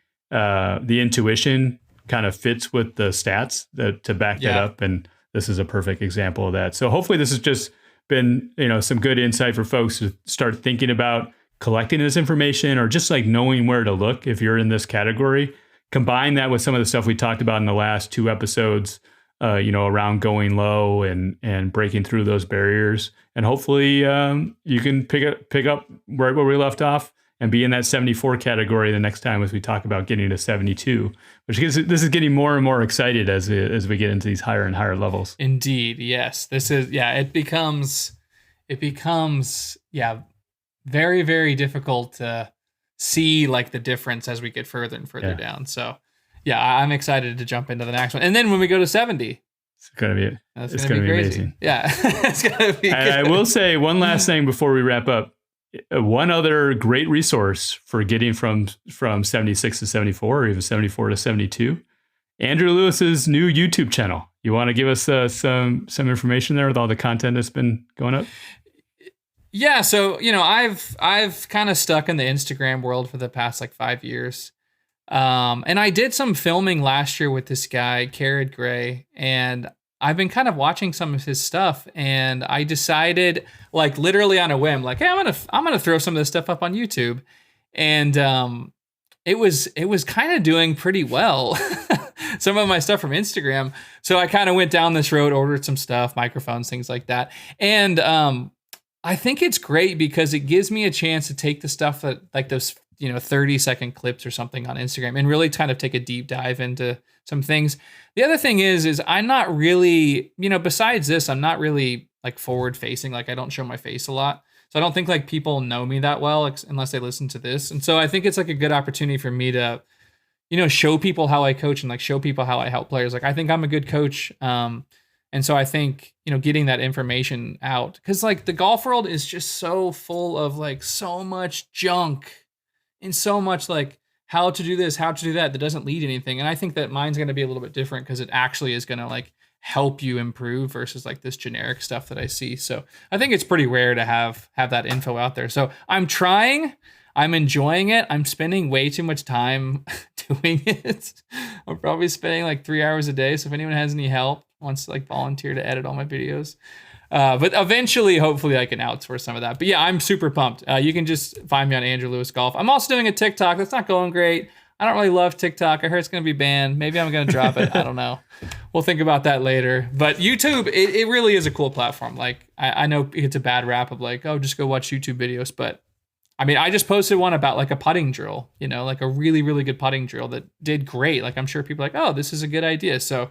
intuition kind of fits with the stats to back that up. And this is a perfect example of that. So hopefully this has just been some good insight for folks to start thinking about collecting this information, or just like knowing where to look if you're in this category. Combine that with some of the stuff we talked about in the last 2 episodes, around going low and breaking through those barriers. And hopefully you can pick up right where we left off and be in that 74 category the next time as we talk about getting to 72, which this is getting more and more excited as we get into these higher and higher levels. Indeed. Yes. This is, it becomes very, very difficult to see like the difference as we get further and further down. So I'm excited to jump into the next one. And then when we go to 70, it's going to be crazy. Amazing. Yeah. It's going to be good. I will say one last thing before we wrap up. One other great resource for getting from 76 to 74, or even 74 to 72, Andrew Lewis's new YouTube channel. You want to give us some information there with all the content that's been going up? Yeah, so I've kind of stuck in the Instagram world for the past like 5 years, and I did some filming last year with this guy, Carrot Gray, and I've been kind of watching some of his stuff, and I decided, like literally on a whim, like, hey, I'm gonna throw some of this stuff up on YouTube, and it was kind of doing pretty well. Some of my stuff from Instagram, so I kind of went down this road, ordered some stuff, microphones, things like that, and I think it's great because it gives me a chance to take the stuff that like those 30-second clips or something on Instagram and really kind of take a deep dive into some things. The other thing is I'm not really, besides this, I'm not really like forward facing. Like I don't show my face a lot. So I don't think like people know me that well unless they listen to this. And so I think it's like a good opportunity for me to, show people how I coach and like show people how I help players. Like I think I'm a good coach. And so I think, getting that information out, because like the golf world is just so full of like so much junk and so much like how to do this, how to do that doesn't lead anything. And I think that mine's going to be a little bit different because it actually is going to like help you improve versus like this generic stuff that I see. So I think it's pretty rare to have that info out there. So I'm trying. I'm enjoying it. I'm spending way too much time doing it. I'm probably spending like 3 hours a day. So if anyone has any help, wants to like volunteer to edit all my videos. But eventually, hopefully I can outsource some of that. But yeah, I'm super pumped. You can just find me on Andrew Lewis Golf. I'm also doing a TikTok. That's not going great. I don't really love TikTok. I heard it's going to be banned. Maybe I'm going to drop it. I don't know. We'll think about that later. But YouTube, it really is a cool platform. Like I know it's a bad rap of like, oh, just go watch YouTube videos. But I mean, I just posted one about like a putting drill, you know, like a really, really good putting drill that did great. Like I'm sure people are like, oh, this is a good idea. So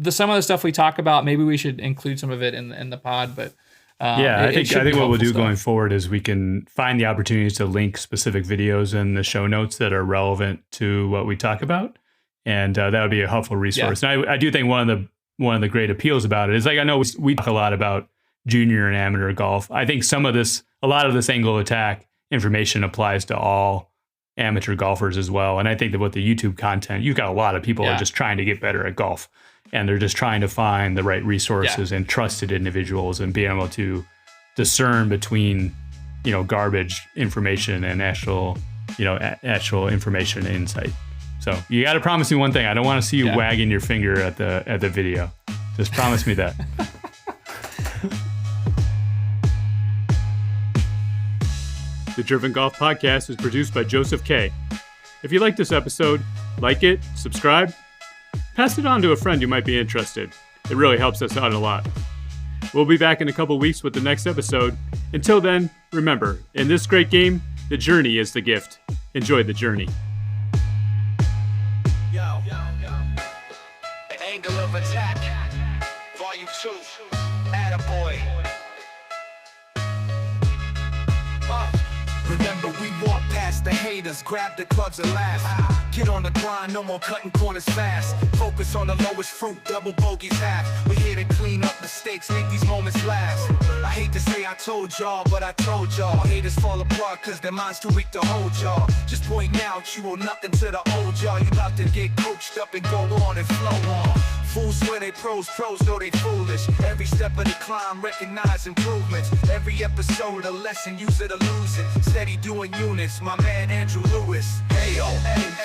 some of the stuff we talk about, maybe we should include some of it in the pod. But I think what we'll do going forward is we can find the opportunities to link specific videos in the show notes that are relevant to what we talk about, and that would be a helpful resource. Yeah. And I do think one of the great appeals about it is like I know we talk a lot about junior and amateur golf. I think a lot of this angle attack information applies to all amateur golfers as well. And I think that with the YouTube content, you've got a lot of people who are just trying to get better at golf. And they're just trying to find the right resources and trusted individuals and being able to discern between, you know, garbage information and actual information and insight. So you got to promise me one thing. I don't want to see you wagging your finger at the video. Just promise me that. The Driven Golf Podcast is produced by Joseph K. If you like this episode, like it, subscribe, pass it on to a friend who might be interested. It really helps us out a lot. We'll be back in a couple weeks with the next episode. Until then, remember, in this great game, the journey is the gift. Enjoy the journey. Angle of attack, volume 2, attaboy. Remember, we walk past the haters, grab the clubs and laugh. Get on the grind, no more cutting corners fast. Focus on the lowest fruit, double bogeys half. We're here to clean up mistakes, make these moments last. I hate to say I told y'all, but I told y'all. Haters fall apart cause their minds too weak to hold y'all. Just pointing out you owe nothing to the old y'all. You about to get coached up and go on and flow on. Fools swear they pros know they foolish. Every step of the climb, recognize improvements. Every episode a lesson, use it or lose it. Steady doing units, my man Andrew Lewis. Hey yo,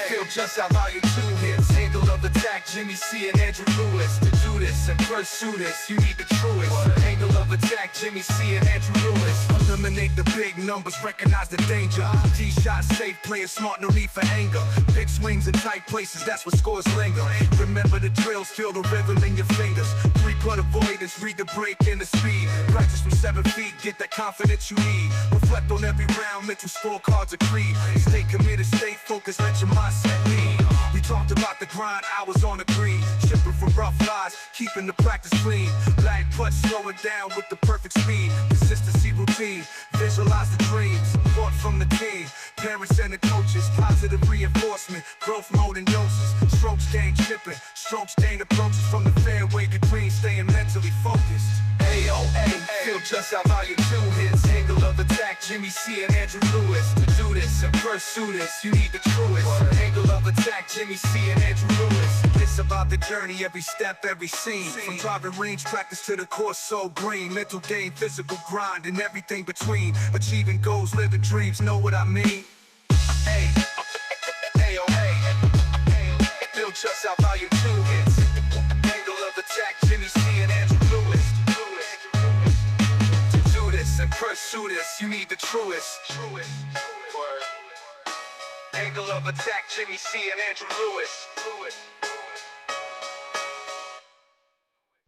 feel just how volume 2 hits. Angle of attack, Jimmy C and Andrew Lewis. To do this and pursue this, you need the truest. Angle of attack, Jimmy C and Andrew Lewis. Eliminate the big numbers, recognize the danger. T-shot safe, playing smart, no need for anger. Big swings in tight places, that's what scores linger. Remember the drills, feel the rhythm in your fingers. 3-putt avoidance, read the break and the speed. Practice from 7 feet, get that confidence you need. Reflect on every round, mental scorecards agree. Stay committed, stay focused, let your mindset lead. We talked about the grind, hours on the green. Shipping from rough lies, keeping the practice clean. Black putt, slow it down with the perfect speed. Consistency routine, visualize the dreams. Bought from the team, parents and the coaches. Positive reinforcement, growth mode and doses. Strokes gain chipping, strokes gain approaches from the fairway to green. Staying mentally focused. Ayo, feel just how volume 2 hits. Angle of attack, Jimmy C and Andrew Lewis. To do this and pursue this, you need the truest. Angle of attack, Jimmy C and Andrew Lewis. It's about the journey, every step, every scene. From driving range practice to the course so green. Mental game, physical grind, and everything between. Achieving goals, living dreams, know what I mean? Hey, ayo, feel just how volume 2 hits. Angle of attack, Jimmy C and Andrew Lewis. To do this and pursue this, you need the truest. Angle of attack, Jimmy C and Andrew Lewis.